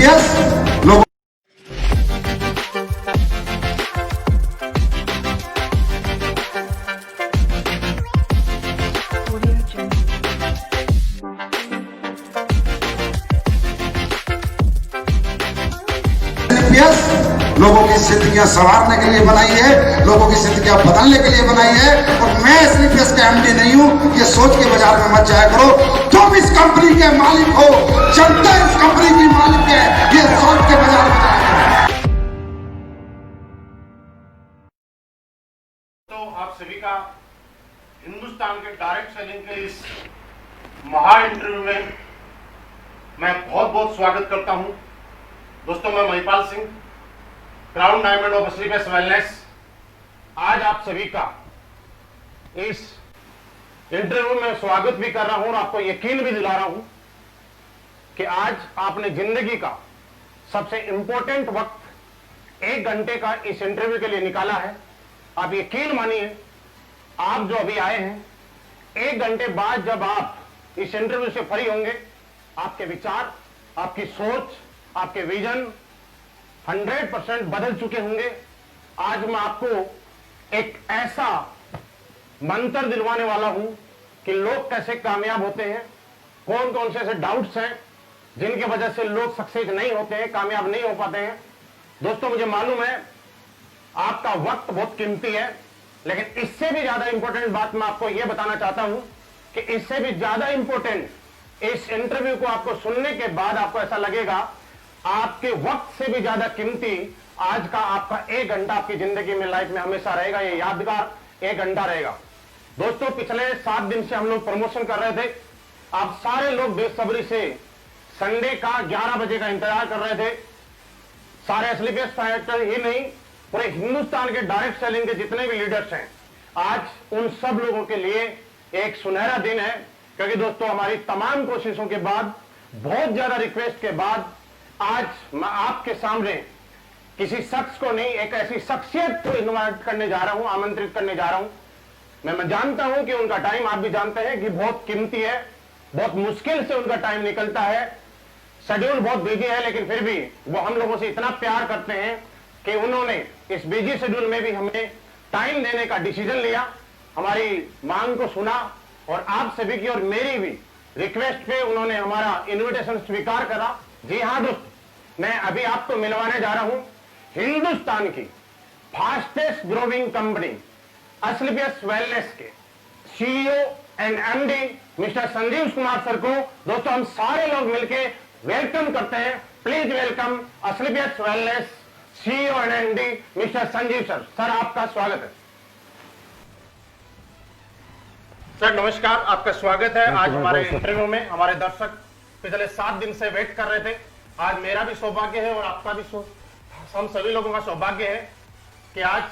SPS लोगों लोगों की जिंदगियां संवारने के लिए बनाई है, लोगों की जिंदगियां बदलने के लिए बनाई है। और मैं एसपीएस का एमडी नहीं हूं, ये सोच के बाजार में मत जाया करो तुम इस कंपनी के मालिक हो, जनता इस कंपनी की मालिक है, ये सोच के बाजार में जाया करो। तो आप सभी का हिंदुस्तान के डायरेक्ट सेलिंग के इस महा इंटरव्यू में मैं बहुत बहुत स्वागत करता हूं। दोस्तों, मैं Mahipal Singh, crown diamond of Asclepius wellness, आज आप सभी का इस इंटरव्यू में स्वागत भी कर रहा हूं और आपको यकीन भी दिला रहा हूं कि आज आपने जिंदगी का सबसे इंपॉर्टेंट वक्त 1 घंटे का इस इंटरव्यू के लिए निकाला है। आप यकीन मानिए, आप जो अभी आए हैं, 1 घंटे बाद जब आप इस इंटरव्यू से फ्री होंगे, आपके विचार, आपकी सोच, आपके विजन 100% बदल चुके होंगे। आज मैं आपको एक ऐसा मंत्र दिलवाने वाला हूं कि लोग कैसे कामयाब होते हैं, कौन कौन से ऐसे डाउट्स हैं जिनकी वजह से लोग सक्सेस नहीं होते हैं, कामयाब नहीं हो पाते हैं। दोस्तों, मुझे मालूम है आपका वक्त बहुत कीमती है, लेकिन इससे भी ज्यादा इंपॉर्टेंट बात मैं आपको यह बताना चाहता हूं कि इससे भी ज्यादा इंपॉर्टेंट, इस इंटरव्यू को आपको सुनने के बाद आपको ऐसा लगेगा आपके वक्त से भी ज्यादा कीमती आज का आपका 1 घंटा आपकी जिंदगी में, लाइफ में हमेशा रहेगा। ये यादगार 1 घंटा रहेगा। दोस्तों, पिछले 7 दिन से हम लोग प्रमोशन कर रहे थे। आप सारे लोग बेसब्री से संडे का 11 बजे का इंतजार कर रहे थे। सारे एसलीपियस फाइटर ही नहीं, पूरे हिंदुस्तान के डायरेक्ट सेलिंग के जितने भी लीडर्स हैं, आज उन सब लोगों के लिए एक सुनहरा दिन है। क्योंकि दोस्तों, हमारी तमाम कोशिशों के बाद, बहुत ज्यादा रिक्वेस्ट के बाद, आज मैं आपके सामने किसी शख्स को नहीं, एक ऐसी शख्सियत को इनवाइट करने जा रहा हूं, आमंत्रित करने जा रहा हूं। मैं जानता हूं कि उनका टाइम, आप भी जानते हैं कि बहुत कीमती है, बहुत मुश्किल से उनका टाइम निकलता है, शेड्यूल बहुत बिजी है, लेकिन फिर भी वो हम लोगों से इतना प्यार करते हैं कि उन्होंने इस बिजी शेड्यूल में भी हमें टाइम देने का डिसीजन लिया, हमारी मांग को सुना और आप सभी की और मेरी भी रिक्वेस्ट पे उन्होंने हमारा इन्विटेशन स्वीकार करा। जी हाँ दोस्त, मैं अभी आपको मिलवाने जा रहा हूं हिंदुस्तान की fastest growing company Asclepius wellness के CEO and MD mister Sanjeev Kumar sir को। दोस्तों, हम सारे लोग मिलके वेलकम करते हैं। Please welcome Asclepius wellness CEO and MD mister Sanjeev sir. Sir, आपका स्वागत है। सर नमस्कार, आपका स्वागत है आज हमारे इंटरव्यू में। हमारे दर्शक पिछले 7 दिन से वेट कर रहे थे। आज मेरा भी सौभाग्य है और आपका भी हम सभी लोगों का सौभाग्य है कि आज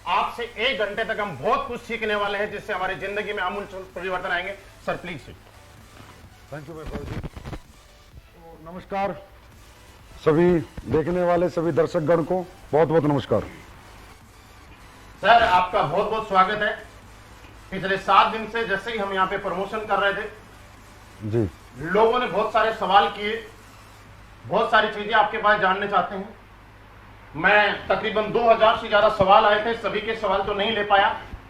आपसे 1 घंटे तक हम बहुत कुछ सीखने वाले हैं, जिससे हमारी जिंदगी में आमूल परिवर्तन आएंगे। Sir please. थैंक यू भाई जी। तो नमस्कार सभी देखने वाले सभी दर्शकगण को बहुत बहुत नमस्कार। सर, आपका बहुत बहुत स्वागत है। पिछले 7 दिन से जैसे ही हम यहाँ पे प्रमोशन कर रहे थे जी, लोगों ने बहुत सारे सवाल किए, बहुत सारी चीजें आपके पास जानने चाहते हैं। मैं तकरीबन 2000 से ज्यादा सवाल आए थे, सभी के सवाल तो नहीं ले पाया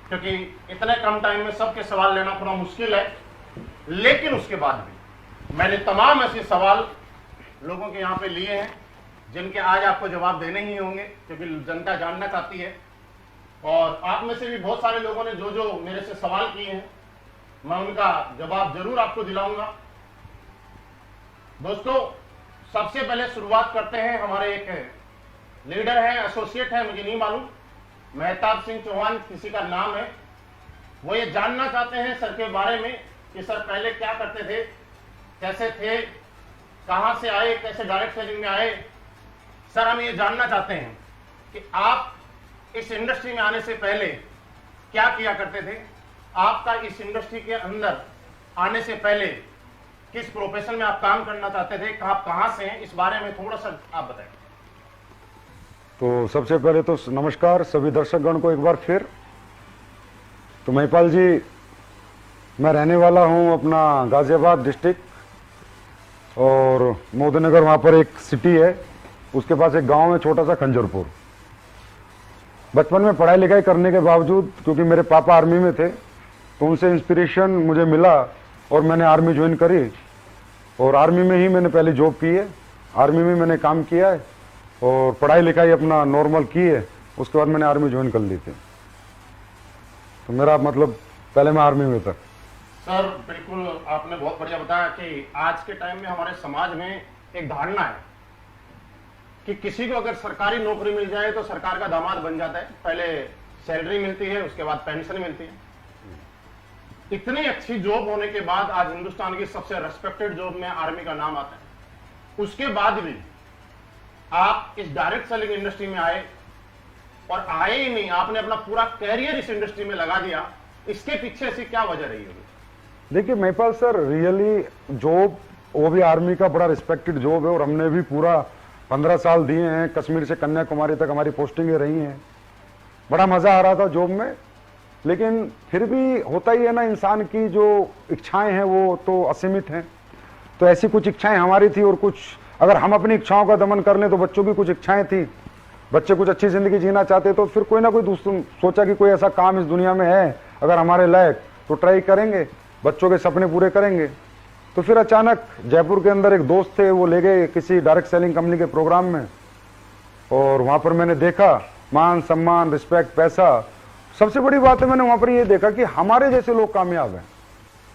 क्योंकि इतने कम टाइम में सबके सवाल लेना थोड़ा मुश्किल है। लेकिन उसके बाद भी मैंने तमाम ऐसे सवाल लोगों के यहाँ पे लिए हैं जिनके आज आपको जवाब देने ही होंगे, क्योंकि जनता जानना चाहती है। और आप में से भी बहुत सारे लोगों ने जो जो मेरे से सवाल किए हैं, मैं उनका जवाब जरूर आपको दिलाऊंगा। दोस्तों, सबसे पहले शुरुआत करते हैं। हमारे एक लीडर है, एसोसिएट है, मुझे नहीं मालूम, मेहताब सिंह चौहान किसी का नाम है। वो ये जानना चाहते हैं सर के बारे में कि सर पहले क्या करते थे, कैसे थे, कहां से आए, कैसे डायरेक्ट सेलिंग में आए। सर, हम ये जानना चाहते हैं कि आप इस इंडस्ट्री में आने से पहले क्या किया करते थे, आपका इस इंडस्ट्री के अंदर आने से पहले किस प्रोफेशन में आप काम करना चाहते थे, आप कहां से हैं, इस बारे में थोड़ा सा आप बताएं। तो सबसे पहले तो नमस्कार सभी दर्शकगण को एक बार फिर। तो महिपाल जी, मैं रहने वाला हूं अपना गाजियाबाद डिस्ट्रिक्ट और मोदीनगर वहाँ पर एक सिटी है, उसके पास एक गांव है छोटा सा खंजरपुर। बचपन में पढ़ाई लिखाई करने के बावजूद, क्योंकि मेरे पापा आर्मी में थे, तो उनसे इंस्पिरेशन मुझे मिला और मैंने आर्मी ज्वाइन करी। और आर्मी में ही मैंने पहले जॉब की है, आर्मी में मैंने काम किया है और पढ़ाई लिखाई अपना नॉर्मल की है। उसके बाद मैंने आर्मी ज्वाइन कर ली थी। तो मेरा मतलब पहले मैं आर्मी में था। सर बिल्कुल आपने बहुत बढ़िया बताया कि आज के टाइम में हमारे समाज में एक धारणा है कि किसी को अगर सरकारी नौकरी मिल जाए तो सरकार का दामाद बन जाता है। पहले सैलरी मिलती है, उसके बाद पेंशन मिलती है। इतनी अच्छी जॉब होने के बाद आज हिंदुस्तान की सबसे रेस्पेक्टेड जॉब में आर्मी का नाम आता है। उसके बाद भी आप इस डायरेक्ट सेलिंग इंडस्ट्री में आए, और आए ही नहीं, आपने अपना पूरा कैरियर इस इंडस्ट्री में लगा दिया। इसके पीछे ऐसी क्या वजह रही होगी? देखिए महिपाल सर, रियली जॉब वो भी आर्मी का बड़ा रिस्पेक्टेड जॉब है और हमने भी पूरा 15 साल दिए हैं। कश्मीर से कन्याकुमारी तक हमारी पोस्टिंगें रही हैं। बड़ा मजा आ रहा था जॉब में, लेकिन फिर भी होता ही है ना, इंसान की जो इच्छाएं हैं वो तो असीमित हैं। तो ऐसी कुछ इच्छाएं हमारी थी और कुछ, अगर हम अपनी इच्छाओं का दमन कर लें तो बच्चों की कुछ इच्छाएं थी, बच्चे कुछ अच्छी जिंदगी जीना चाहते, तो फिर कोई ना कोई दूसरा सोचा कि कोई ऐसा काम इस दुनिया में है अगर हमारे लायक, तो ट्राई करेंगे, बच्चों के सपने पूरे करेंगे। तो फिर अचानक जयपुर के अंदर एक दोस्त थे, वो ले गए किसी डायरेक्ट सेलिंग कंपनी के प्रोग्राम में, और वहां पर मैंने देखा मान सम्मान, रिस्पेक्ट, पैसा। सबसे बड़ी बात है, मैंने वहां पर ये देखा कि हमारे जैसे लोग कामयाब हैं।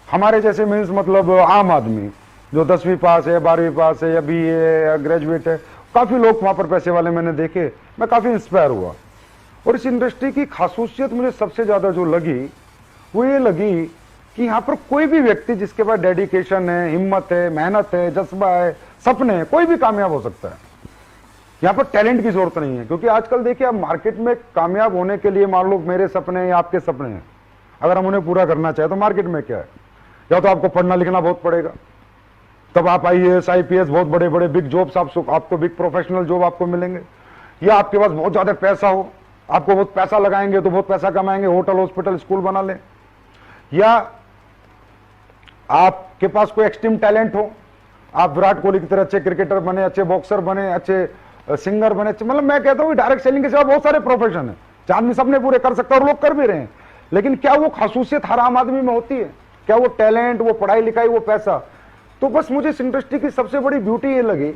हमारे जैसे मीन्स मतलब आम आदमी जो 10वीं पास है, 12वीं पास है, या BA या ग्रेजुएट है, काफी लोग वहां पर पैसे वाले मैंने देखे। मैं काफी इंस्पायर हुआ। और इस इंडस्ट्री की खासूसियत मुझे सबसे ज्यादा जो लगी वो ये लगी कि यहाँ पर कोई भी व्यक्ति जिसके पास डेडिकेशन है, हिम्मत है, मेहनत है, जज्बा है, सपने हैं, कोई भी कामयाब हो सकता है। यहाँ पर टैलेंट की जरूरत नहीं है, क्योंकि आजकल देखिए आप मार्केट में कामयाब होने के लिए, मान लो मेरे सपने हैं या आपके सपने हैं, अगर हम उन्हें पूरा करना चाहे तो मार्केट में क्या है, या तो आपको पढ़ना लिखना बहुत पड़ेगा, तब आप IAS IPS बहुत बड़े बड़े बिग जॉब्स आपको बिग प्रोफेशनल जॉब आपको मिलेंगे, या आपके पास बहुत ज्यादा पैसा हो, आपको बहुत पैसा लगाएंगे तो बहुत पैसा कमाएंगे, होटल हॉस्पिटल स्कूल बना लें, या आपके पास कोई एक्सट्रीम टैलेंट हो, आप विराट कोहली की तरह अच्छे क्रिकेटर बने, अच्छे बॉक्सर बने, अच्छे सिंगर बने। मतलब मैं कहता हूँ डायरेक्ट सेलिंग के सिवा बहुत सारे प्रोफेशन है, आदमी सबने पूरे कर सकता है और लोग कर भी रहे हैं, लेकिन क्या वो खासूसियत हर आम आदमी में होती है? क्या वो टैलेंट, वो पढ़ाई लिखाई, वो पैसा? तो बस मुझे इस इंडस्ट्री की सबसे बड़ी ब्यूटी ये लगी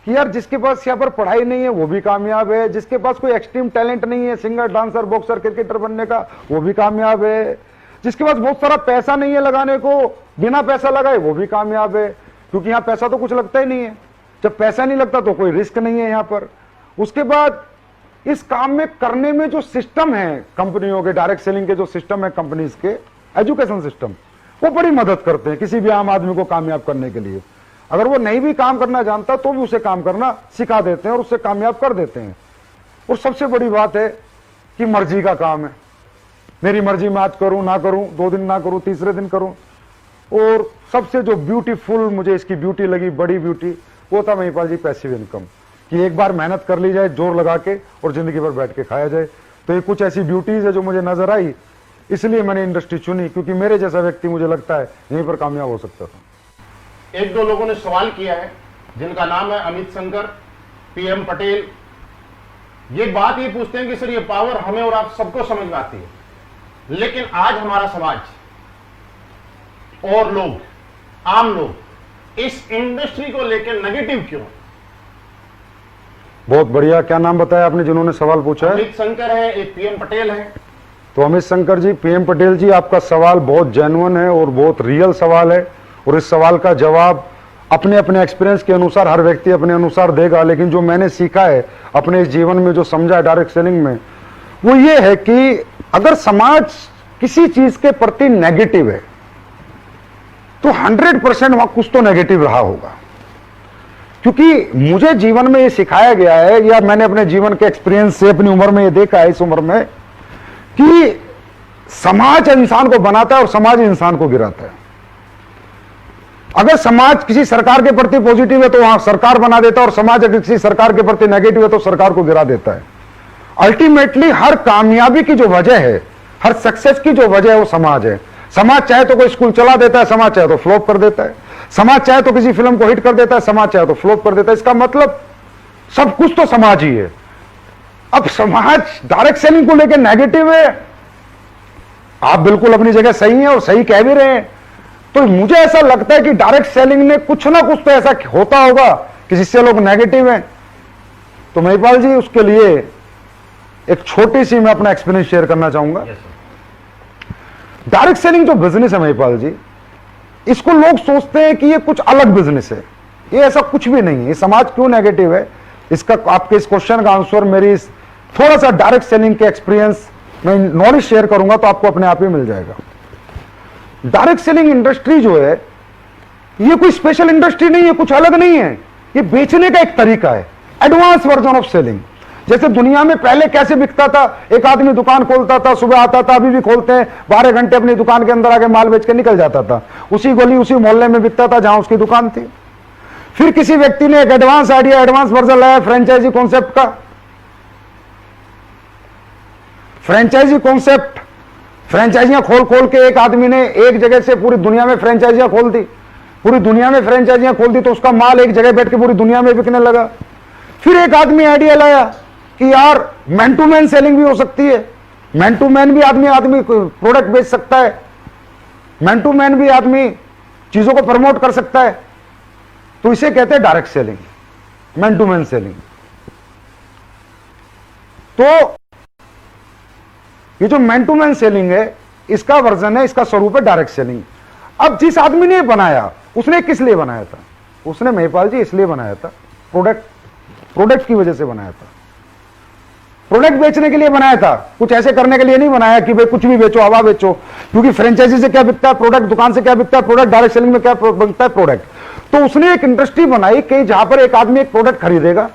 कि यार जिसके पास यहाँ पर पढ़ाई नहीं है वो भी कामयाब है, जिसके पास कोई एक्सट्रीम टैलेंट नहीं है, सिंगर, डांसर, बॉक्सर, क्रिकेटर बनने का, वो भी कामयाब है, जिसके पास बहुत सारा पैसा नहीं है लगाने को, बिना पैसा लगाए वो भी कामयाब है, क्योंकि यहाँ पैसा तो कुछ लगता ही नहीं है। जब पैसा नहीं लगता तो कोई रिस्क नहीं है यहाँ पर। उसके बाद इस काम में करने में जो सिस्टम है कंपनियों के, डायरेक्ट सेलिंग के जो सिस्टम है कंपनीज के, एजुकेशन सिस्टम, वो बड़ी मदद करते हैं किसी भी आम आदमी को कामयाब करने के लिए। अगर वो नहीं भी काम करना जानता तो भी उसे काम करना सिखा देते हैं और उससे कामयाब कर देते हैं। और सबसे बड़ी बात है कि मर्जी का काम है, मेरी मर्जी में आज करूं ना करूं, 2 दिन ना करूं, तीसरे दिन करूं। और सबसे जो ब्यूटीफुल मुझे इसकी ब्यूटी लगी, बड़ी ब्यूटी, वो था महिपाल जी पैसिव इनकम, कि एक बार मेहनत कर ली जाए जोर लगा के और जिंदगी भर बैठ के खाया जाए। तो ये कुछ ऐसी ब्यूटीज है जो मुझे नजर आई, इसलिए मैंने इंडस्ट्री चुनी, क्योंकि मेरे जैसा व्यक्ति मुझे लगता है यहीं पर कामयाब हो सकता था। 1-2 लोगों ने सवाल किया है, जिनका नाम है अमित शंकर, PM पटेल। ये बात ये पूछते हैं कि सर ये पावर हमें और आप सबको समझ में आती है, लेकिन आज हमारा समाज और लोग, आम लोग इस इंडस्ट्री को लेकर नेगेटिव क्यों? बहुत बढ़िया। क्या नाम बताया आपने जिन्होंने सवाल पूछा है? अमित शंकर है, एक PM पटेल है। तो अमित शंकर जी, PM पटेल जी, आपका सवाल बहुत जेन्युइन है और बहुत रियल सवाल है, और इस सवाल का जवाब अपने अपने एक्सपीरियंस के अनुसार हर व्यक्ति अपने अनुसार देगा। लेकिन जो मैंने सीखा है अपने इस जीवन में, जो समझा है डायरेक्ट सेलिंग में, वो ये है कि अगर समाज किसी चीज के प्रति नेगेटिव है तो 100% वहां कुछ तो नेगेटिव रहा होगा। क्योंकि मुझे जीवन में ये सिखाया गया है, या मैंने अपने जीवन के एक्सपीरियंस से अपनी उम्र में ये देखा है, इस उम्र में, कि समाज इंसान को बनाता है और समाज इंसान को गिराता है। अगर समाज किसी सरकार के प्रति पॉजिटिव है तो वहां सरकार बना देता है, और समाज अगर किसी सरकार के प्रति नेगेटिव है तो सरकार को गिरा देता है। अल्टीमेटली हर कामयाबी की जो वजह है, हर सक्सेस की जो वजह है, वो समाज है। समाज चाहे तो कोई स्कूल चला देता है, समाज चाहे तो फ्लॉप कर देता है, समाज चाहे तो किसी फिल्म को हिट कर देता है, समाज चाहे तो फ्लॉप कर देता है। इसका मतलब सब कुछ तो समाज ही है। अब समाज डायरेक्ट सेलिंग को लेकर नेगेटिव है, आप बिल्कुल अपनी जगह सही हैं और सही कह भी रहे हैं। तो मुझे ऐसा लगता है कि डायरेक्ट सेलिंग में कुछ ना कुछ तो ऐसा होता होगा कि जिससे लोग नेगेटिव हैं। तो महिपाल जी, उसके लिए एक छोटी सी मैं अपना एक्सपीरियंस शेयर करना चाहूंगा। डायरेक्ट सेलिंग जो बिजनेस है महिपाल जी, इसको लोग सोचते हैं कि ये कुछ अलग बिजनेस है। ये ऐसा कुछ भी नहीं है। ये समाज क्यों नेगेटिव है, इसका आपके इस क्वेश्चन का आंसर मेरी थोड़ा सा डायरेक्ट सेलिंग के एक्सपीरियंस में नॉलेज शेयर करूंगा तो आपको अपने आप ही मिल जाएगा। डायरेक्ट सेलिंग इंडस्ट्री जो है, ये कोई स्पेशल इंडस्ट्री नहीं है, कुछ अलग नहीं है। ये बेचने का एक तरीका है, एडवांस वर्जन ऑफ सेलिंग। जैसे दुनिया में पहले कैसे बिकता था, एक आदमी दुकान खोलता था, सुबह आता था, अभी भी खोलते हैं, 12 घंटे अपनी दुकान के अंदर आके माल बेच के निकल जाता था। उसी गली उसी मोहल्ले में बिकता था जहां उसकी दुकान थी। फिर किसी व्यक्ति ने एक एडवांस आइडिया, एडवांस वर्जन लाया फ्रेंचाइजी कॉन्सेप्ट का। फ्रेंचाइजी कॉन्सेप्ट, फ्रेंचाइजियां खोल खोल के एक आदमी ने एक जगह से पूरी दुनिया में फ्रेंचाइजियां खोल दी। पूरी दुनिया में फ्रेंचाइजियां खोल दी तो उसका माल एक जगह बैठ के पूरी दुनिया में बिकने लगा। फिर एक आदमी आइडिया लाया कि यार मैन टू मैन सेलिंग भी हो सकती है, मैन टू मैन भी आदमी प्रोडक्ट बेच सकता है, मैन टू मैन भी आदमी चीजों को प्रमोट कर सकता है। तो इसे कहते हैं direct selling, man to man selling. तो ये जो मैन टू मैन सेलिंग है, इसका वर्जन है, इसका स्वरूप है डायरेक्ट सेलिंग। अब जिस आदमी ने बनाया, उसने किस लिए बनाया था? उसने महिपाल जी इसलिए बनाया था, प्रोडक्ट की वजह से बनाया था। प्रोडक्ट बेचने के लिए बनाया था, कुछ ऐसे करने के लिए नहीं बनाया कि भाई कुछ भी बेचो, हवा बेचो। क्योंकि फ्रेंचाइजी से क्या बिकता है? प्रोडक्ट। दुकान से क्या बिकता है? प्रोडक्ट। डायरेक्ट सेलिंग में क्या बिकता है? प्रोडक्ट। तो उसने एक इंडस्ट्री बनाई कि जहां पर एक आदमी एक प्रोडक्ट खरीदेगा,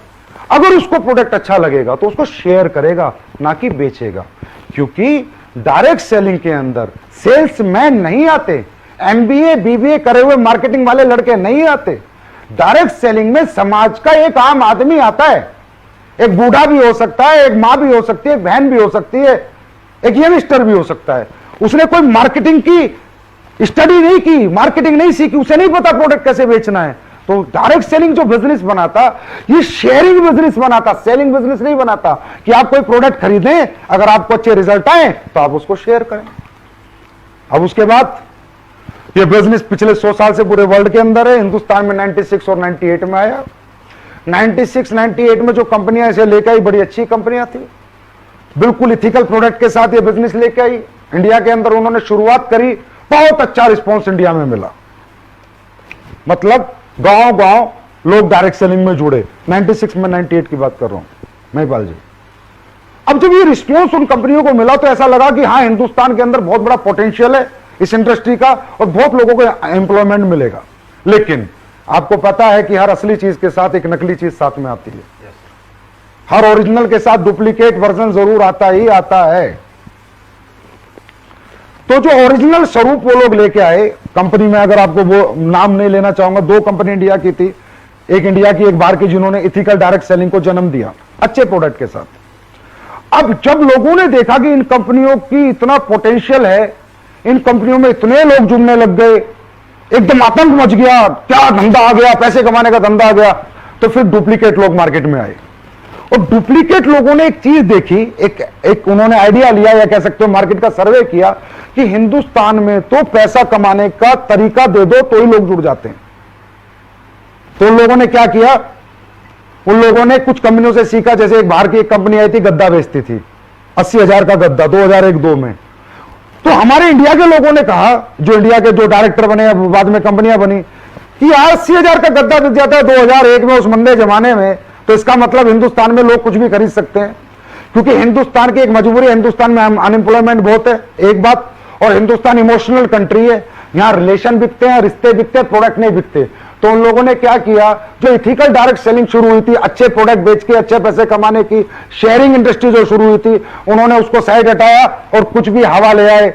अगर उसको प्रोडक्ट अच्छा लगेगा तो उसको शेयर करेगा, ना कि बेचेगा। क्योंकि डायरेक्ट सेलिंग के अंदर सेल्समैन नहीं आते, एमबीए बीबीए करे हुए मार्केटिंग वाले लड़के नहीं आते। डायरेक्ट सेलिंग में समाज का एक आम आदमी आता है। एक बूढ़ा भी हो सकता है, एक मां भी हो सकती है, एक बहन भी हो सकती है, एक यंगस्टर भी हो सकता है। उसने कोई मार्केटिंग की स्टडी नहीं की, मार्केटिंग नहीं सीखी, उसे नहीं पता प्रोडक्ट कैसे बेचना है। तो डायरेक्ट सेलिंग जो बिजनेस बनाता, ये शेयरिंग बिजनेस बनाता, सेलिंग बिजनेस नहीं बनाता कि आप कोई प्रोडक्ट खरीदें, अगर आपको अच्छे रिजल्ट आए तो आप उसको शेयर करें। अब उसके बाद ये बिजनेस पिछले 100 साल से पूरे वर्ल्ड के अंदर है। हिंदुस्तान में 96 और 98 में आया। 96-98 में जो कंपनियां इसे लेकर आई, बड़ी अच्छी कंपनियां थी, बिल्कुल इथिकल प्रोडक्ट के साथ ये बिजनेस लेके आई। इंडिया के अंदर उन्होंने शुरुआत करी, बहुत अच्छा रिस्पॉन्स इंडिया में मिला। मतलब गांव गांव लोग डायरेक्ट सेलिंग में जुड़े। 96 में 98 की बात कर रहा हूं महिपाल जी। अब जब ये रिस्पॉन्स उन कंपनियों को मिला तो ऐसा लगा कि हाँ, हिंदुस्तान के अंदर बहुत बड़ा पोटेंशियल है इस इंडस्ट्री का और बहुत लोगों को एम्प्लॉयमेंट मिलेगा। लेकिन आपको पता है कि हर असली चीज के साथ एक नकली चीज साथ में आती है। हर ओरिजिनल के साथ डुप्लीकेट वर्जन जरूर आता ही आता है। तो जो ओरिजिनल स्वरूप वो लोग लेके आए कंपनी में, अगर आपको वो नाम नहीं लेना चाहूंगा, 2 कंपनी इंडिया की थी, एक इंडिया की एक बाहर की, जिन्होंने इथिकल डायरेक्ट सेलिंग को जन्म दिया अच्छे प्रोडक्ट के साथ। अब जब लोगों ने देखा कि इन कंपनियों की इतना पोटेंशियल है, इन कंपनियों में इतने लोग जुड़ने लग गए, एकदम आतंक मच गया, क्या धंधा आ गया, पैसे कमाने का धंधा आ गया। तो फिर डुप्लीकेट लोग मार्केट में आए और डुप्लीकेट लोगों ने एक चीज देखी, एक उन्होंने आइडिया लिया या कह सकते हो मार्केट का सर्वे किया कि हिंदुस्तान में तो पैसा कमाने का तरीका दे दो तो ही लोग जुड़ जाते हैं। तो उन लोगों ने क्या किया, उन लोगों ने कुछ कंपनियों से सीखा। जैसे एक बाहर की एक कंपनी आई थी, गद्दा बेचती थी, 80,000 का गद्दा 2001-2 में। तो हमारे इंडिया के लोगों ने कहा, जो इंडिया के जो डायरेक्टर बने, बाद में कंपनियां बनी, कि यार 80,000 का गद्दा बिक जाता है 2001 में उस मंदे जमाने में, तो इसका मतलब हिंदुस्तान में लोग कुछ भी खरीद सकते हैं। क्योंकि हिंदुस्तान की एक मजबूरी है, हिंदुस्तान में अनएम्प्लॉयमेंट बहुत है, एक बात, और हिंदुस्तान इमोशनल कंट्री है, यहां रिलेशन बिकते हैं, रिश्ते बिकते हैं, प्रोडक्ट नहीं बिकते। तो उन लोगों ने क्या किया, जो इथिकल डायरेक्ट सेलिंग शुरू हुई थी, अच्छे प्रोडक्ट बेच के अच्छे पैसे कमाने की शेयरिंग इंडस्ट्री जो शुरू हुई थी, उन्होंने उसको साइड हटाया और कुछ भी हवा ले आए।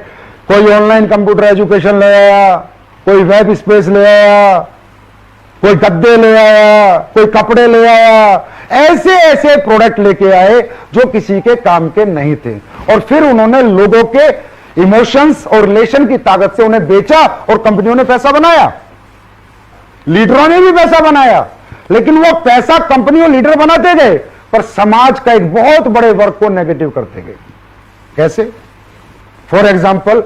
कोई ऑनलाइन कंप्यूटर एजुकेशन ले आया, कोई वेब स्पेस ले आया, कोई गद्दे ले आया, कोई कपड़े ले आया, ऐसे ऐसे प्रोडक्ट लेके आए जो किसी के काम के नहीं थे। और फिर उन्होंने लोगों के इमोशंस और रिलेशन की ताकत से उन्हें बेचा और कंपनियों ने पैसा बनाया। लीडरों ने भी पैसा बनाया, लेकिन वो पैसा कंपनी और लीडर बनाते गए पर समाज का एक बहुत बड़े वर्ग को नेगेटिव करते गए। कैसे? फॉर एग्जाम्पल,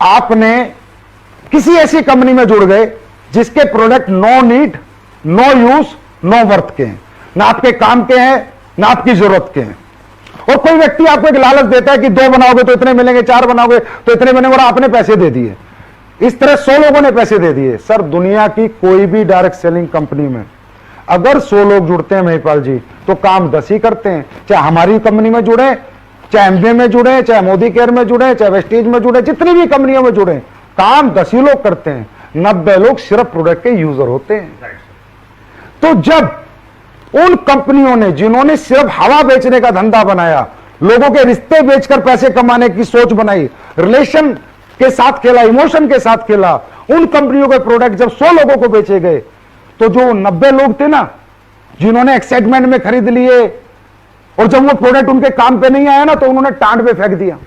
आपने किसी ऐसी कंपनी में जुड़ गए जिसके product no need, no use, no worth के हैं, ना आपके काम के हैं ना आपकी जरूरत के हैं। और कोई व्यक्ति आपको एक लालच देता है कि 2 बनाओगे तो इतने मिलेंगे, 4 बनाओगे तो इतने मिलेंगे, और आपने पैसे दे दिए। इस तरह 100 लोगों ने पैसे दे दिए। सर, दुनिया की कोई भी डायरेक्ट सेलिंग कंपनी में अगर 100 लोग जुड़ते हैं महिपाल जी, तो काम 10 ही करते हैं। चाहे हमारी कंपनी में जुड़े, चाहे एमबीए में जुड़े, चाहे मोदी केयर में जुड़े, चाहे वेस्टेज में जुड़े, जितनी भी कंपनियों में जुड़े, काम 10 ही लोग करते हैं, 90 लोग सिर्फ प्रोडक्ट के यूजर होते हैं। तो जब उन कंपनियों ने जिन्होंने सिर्फ हवा बेचने का धंधा बनाया, लोगों के रिश्ते बेचकर पैसे कमाने की सोच बनाई, रिलेशन के साथ खेला, इमोशन के साथ खेला, उन कंपनियों के प्रोडक्ट जब 100 लोगों को बेचे गए, तो जो 90 लोग थे ना, जिन्होंने एक्साइटमेंट में खरीद लिए, और जब वो प्रोडक्ट उनके काम पे नहीं आया ना, तो उन्होंने टांड पे फेंक दिया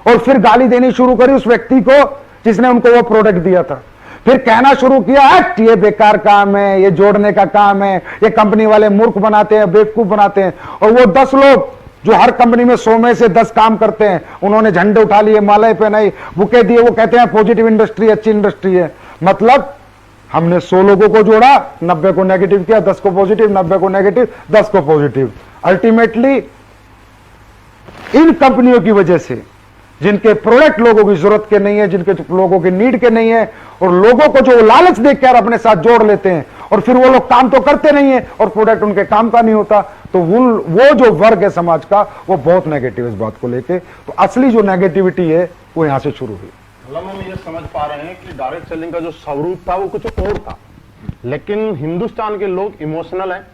और फिर गाली देनी शुरू करी उस व्यक्ति को जिसने उनको वो प्रोडक्ट दिया था। फिर कहना शुरू किया, ये बेकार काम है, ये जोड़ने का काम है, ये कंपनी वाले मूर्ख बनाते हैं, बेवकूफ बनाते हैं। और वो 10 लोग जो हर कंपनी में 100 में से 10 काम करते हैं, उन्होंने झंडे उठा लिए, मालाएं पहनाई, बुके दिए, वो कहते हैं पॉजिटिव इंडस्ट्री, अच्छी इंडस्ट्री है। मतलब हमने 100 लोगों को जोड़ा, 90 को नेगेटिव किया, 10 को पॉजिटिव, 90 को नेगेटिव, 10 को पॉजिटिव। अल्टीमेटली इन कंपनियों की वजह से, जिनके प्रोडक्ट लोगों की जरूरत के नहीं है, जिनके लोगों की नीड के नहीं है, और लोगों को जो लालच देकर अपने साथ जोड़ लेते हैं, और फिर वो लोग काम तो करते नहीं है और प्रोडक्ट उनके काम का नहीं होता, तो वो जो वर्ग है समाज का, वो बहुत नेगेटिव है इस बात को लेके। तो असली जो नेगेटिविटी है वो यहां से शुरू हुई। मतलब हम ये समझ पा रहे हैं कि डायरेक्ट सेलिंग का जो स्वरूप था वो कुछ और था, लेकिन हिंदुस्तान के लोग इमोशनल हैं,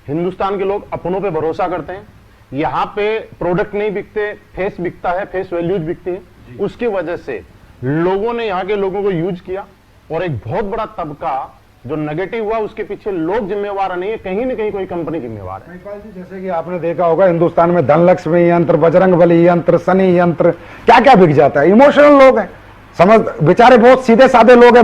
हिंदुस्तान के लोग अपनों पे भरोसा करते हैं। यहाँ पे प्रोडक्ट नहीं बिकते, फेस बिकता है, फेस वैल्यूज बिकती है। उसकी वजह से लोगों ने यहाँ के लोगों को यूज किया, और एक बहुत बड़ा तबका जो नेगेटिव हुआ, उसके पीछे लोग जिम्मेवार नहीं है, कहीं ना कहीं कोई कंपनी जिम्मेवार है। जैसे कि आपने देखा होगा, हिंदुस्तान में धनलक्ष्मी यंत्र, बजरंगबली यंत्र, शनि यंत्र, क्या क्या बिक जाता है। इमोशनल लोग हैं, समझ, बेचारे बहुत सीधे साधे लोग हैं।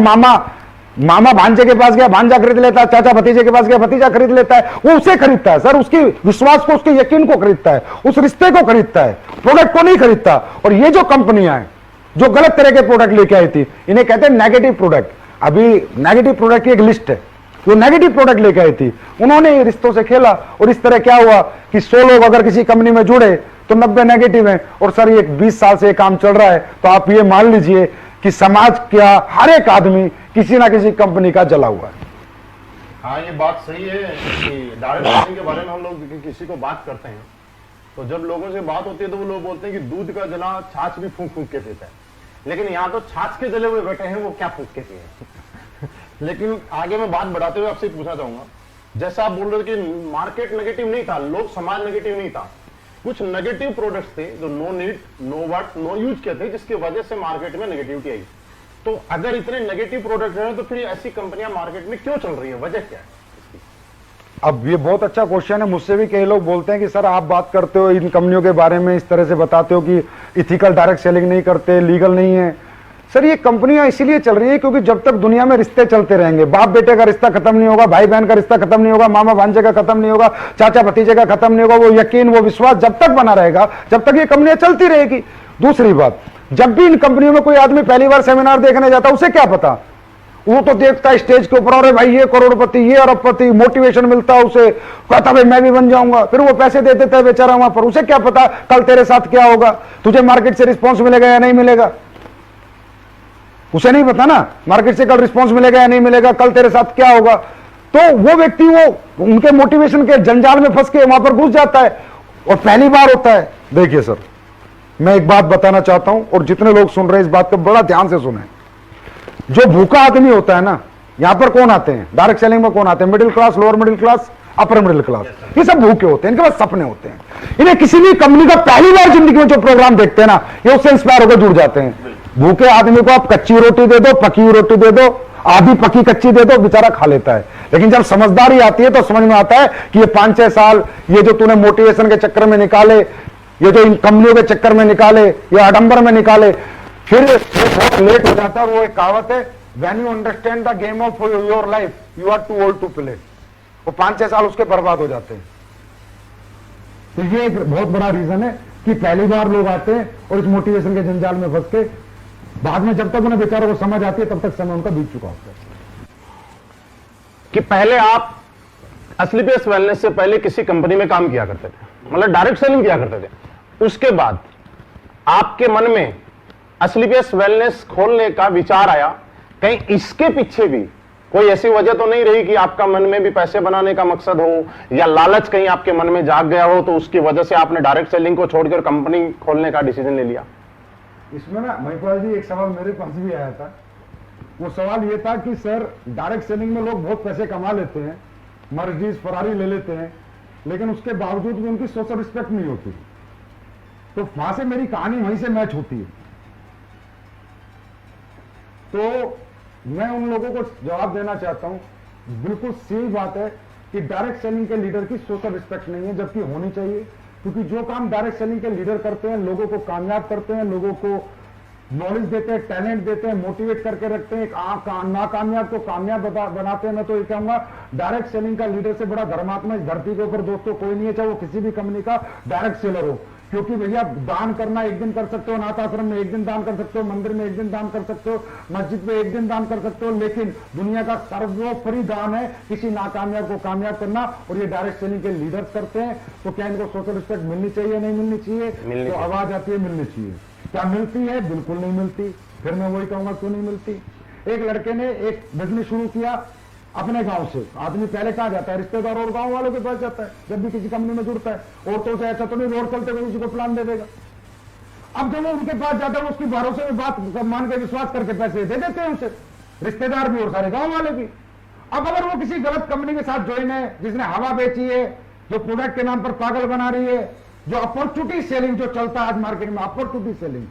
मामा भांजे के पास गया, भांजा खरीद लेता है, चाचा भतीजे के पास गया, भतीजा खरीद लेता है। वो उसे खरीदता है सर, उसकी विश्वास को, उसके यकीन को खरीदता है, उस रिश्ते को खरीदता है, प्रोडक्ट को नहीं खरीदता। और ये जो कंपनियां हैं जो गलत तरह के प्रोडक्ट लेके आई थी, इन्हें कहते हैं नेगेटिव प्रोडक्ट। अभी नेगेटिव प्रोडक्ट की एक लिस्ट है, जो नेगेटिव प्रोडक्ट लेके आई थी, उन्होंने रिश्तों से खेला, और इस तरह क्या हुआ कि 100 लोग अगर किसी कंपनी में जुड़े तो 90 नेगेटिव है। और सर ये 20 साल से काम चल रहा है, तो आप ये मान लीजिए कि समाज का हर एक आदमी किसी ना किसी कंपनी का जला हुआ है। हाँ, ये बात सही है कि डायरेक्ट सेलिंग के बारे में हम लोग किसी को बात करते हैं, तो जब लोगों से बात होती है तो वो लोग बोलते हैं कि दूध का जला छाछ भी फूंक फूंक के पीता है, लेकिन यहाँ तो छाछ के जले हुए बैठे हैं, वो क्या फूंक के पिए। लेकिन आगे मैं बात बढ़ाते हुए आपसे पूछना चाहूंगा, जैसा आप बोल रहे थे कि मार्केट नेगेटिव नहीं था, लोग समाज नेगेटिव नहीं था, कुछ नेगेटिव प्रोडक्ट्स थे जो no need, no worth, no use के थे, जिसकी वजह से मार्केट में नेगेटिविटी आई। तो अगर इतने नेगेटिव प्रोडक्ट हैं, तो फिर ऐसी कंपनियां मार्केट में क्यों चल रही है, वजह क्या है? अब ये बहुत अच्छा क्वेश्चन है। मुझसे भी कई लोग बोलते हैं कि सर आप बात करते हो इन कंपनियों के बारे में, इस तरह से बताते हो कि इथिकल डायरेक्ट सेलिंग नहीं करते, लीगल नहीं है। सर ये कंपनियां इसीलिए चल रही है क्योंकि जब तक दुनिया में रिश्ते चलते रहेंगे, बाप बेटे का रिश्ता खत्म नहीं होगा, भाई बहन का रिश्ता खत्म नहीं होगा, मामा भांजे का खत्म नहीं होगा, चाचा भतीजे का खत्म नहीं होगा, वो यकीन, वो विश्वास जब तक बना रहेगा, जब तक ये कंपनियां चलती रहेगी। दूसरी बात, जब भी इन कंपनियों में कोई आदमी पहली बार सेमिनार देखने जाता है, उसे क्या पता, वो तो देखता है स्टेज के ऊपर, अरे भाई ये करोड़पति, ये अरबपति, मोटिवेशन मिलता है उसे, कहता भाई मैं भी बन जाऊंगा, फिर वो पैसे दे देता है बेचारा वहां पर। उसे क्या पता कल तेरे साथ क्या होगा, तुझे मार्केट से रिस्पॉन्स मिलेगा या नहीं मिलेगा, उसे नहीं पता ना, मार्केट से कल रिस्पॉन्स मिलेगा या नहीं मिलेगा, कल तेरे साथ क्या होगा। तो वो व्यक्ति वो उनके मोटिवेशन के जंजाल में फंस के वहां पर घुस जाता है, और पहली बार होता है। देखिए सर, मैं एक बात बताना चाहता हूं, और जितने लोग सुन रहे हैं इस बात को बड़ा ध्यान से सुने। जो भूखा आदमी होता है ना, यहां पर कौन आते हैं डायरेक्ट सेलिंग में, कौन आते हैं, middle class, lower middle class, upper middle class, ये सब भूखे होते हैं, इनके पास सपने होते हैं। इन्हें किसी भी कंपनी का पहली बार जिंदगी में जो प्रोग्राम देखते हैं ना, ये उससे इंस्पायर होकर जुड़ जाते हैं। भूखे आदमी को आप कच्ची रोटी दे दो, पकी हुई रोटी दे दो, आधी पकी कच्ची दे दो, बेचारा खा लेता है। लेकिन जब समझदारी आती है तो समझ में आता है कि ये 5-6 साल ये जो तूने मोटिवेशन के चक्कर में निकाले, ये जो इन कंपनियों के चक्कर में निकाले, ये आडंबर में निकाले, फिर बहुत लेट हो जाता है। वो एक कहावत है, when you understand the game of your life you are too old to play. वो 5-6 साल उसके बर्बाद हो जाते हैं। तो ये एक बहुत बड़ा रीजन है कि पहली बार लोग आते हैं और इस मोटिवेशन के जंजाल में फंस के बाद में जब तक उन्हें बेचारों को समझ आती है तब तक समय उनका बीत चुका होता है। कि पहले आप असलीपियस वेलनेस से पहले किसी कंपनी में काम किया करते थे, मतलब डायरेक्ट सेलिंग किया करते थे। उसके बाद आपके मन में असलीपियस वेलनेस खोलने का विचार आया, कहीं इसके पीछे भी कोई ऐसी वजह तो नहीं रही कि आपका मन में भी पैसे बनाने का मकसद हो या लालच कहीं आपके मन में जाग गया हो, तो उसकी वजह से आपने डायरेक्ट सेलिंग को छोड़कर कंपनी खोलने का डिसीजन ले लिया? इसमें ना महिपाल जी एक सवाल मेरे पास भी आया था। वो सवाल ये था कि सर डायरेक्ट सेलिंग में लोग बहुत पैसे कमा लेते हैं, मर्सिडीज फरारी ले लेते हैं, लेकिन उसके बावजूद भी उनकी सोशल रिस्पेक्ट नहीं होती। तो वहां से मेरी कहानी वहीं से मैच होती है। तो मैं उन लोगों को जवाब देना चाहता हूं, बिल्कुल सही बात है कि डायरेक्ट सेलिंग के लीडर की सोशल रिस्पेक्ट नहीं है, जबकि होनी चाहिए। क्योंकि जो काम डायरेक्ट सेलिंग के लीडर करते हैं, लोगों को कामयाब करते हैं, लोगों को नॉलेज देते हैं, टैलेंट देते हैं, मोटिवेट करके रखते हैं, नाकामयाब को कामयाब बनाते हैं। मैं तो ये कहूंगा डायरेक्ट सेलिंग का लीडर से बड़ा धर्मात्मा इस धरती के ऊपर दोस्तों कोई नहीं है, चाहे वो किसी भी कंपनी का डायरेक्ट सेलर हो। क्योंकि भैया दान करना एक दिन कर सकते हो, अनाथ आश्रम में एक दिन दान कर सकते हो, मंदिर में एक दिन दान कर सकते हो, मस्जिद में एक दिन दान कर सकते हो, लेकिन दुनिया का सर्वोपरि दान है किसी नाकामयाब को कामयाब करना, और ये डायरेक्ट सेलिंग के लीडर्स करते हैं। तो क्या इनको सोशल रिस्पेक्ट मिलनी चाहिए, नहीं मिलनी चाहिए? तो आवाज आती है मिलनी चाहिए। क्या मिलती है? बिल्कुल नहीं मिलती। फिर मैं वही कहूंगा क्यों नहीं मिलती। एक लड़के ने एक बिजनेस शुरू किया अपने गांव से। आदमी पहले कहां जाता है? रिश्तेदार और गांव वालों के पास जाता है जब भी किसी कंपनी में जुड़ता है। औरतों से ऐसा तो नहीं रोड चलते हुए किसी को प्लान दे देगा। अब जब वो उनके पास जाता है वो उसकी भरोसे में बात मान के विश्वास करके पैसे दे देते हैं उसे, रिश्तेदार भी और सारे गांव वाले भी। अब अगर वो किसी गलत कंपनी के साथ ज्वाइन है जिसने हवा बेची है, जो प्रोडक्ट के नाम पर पागल बना रही है, जो अपॉर्चुनिटी सेलिंग जो चलता है आज मार्केट में, अपॉर्चुनिटी सेलिंग,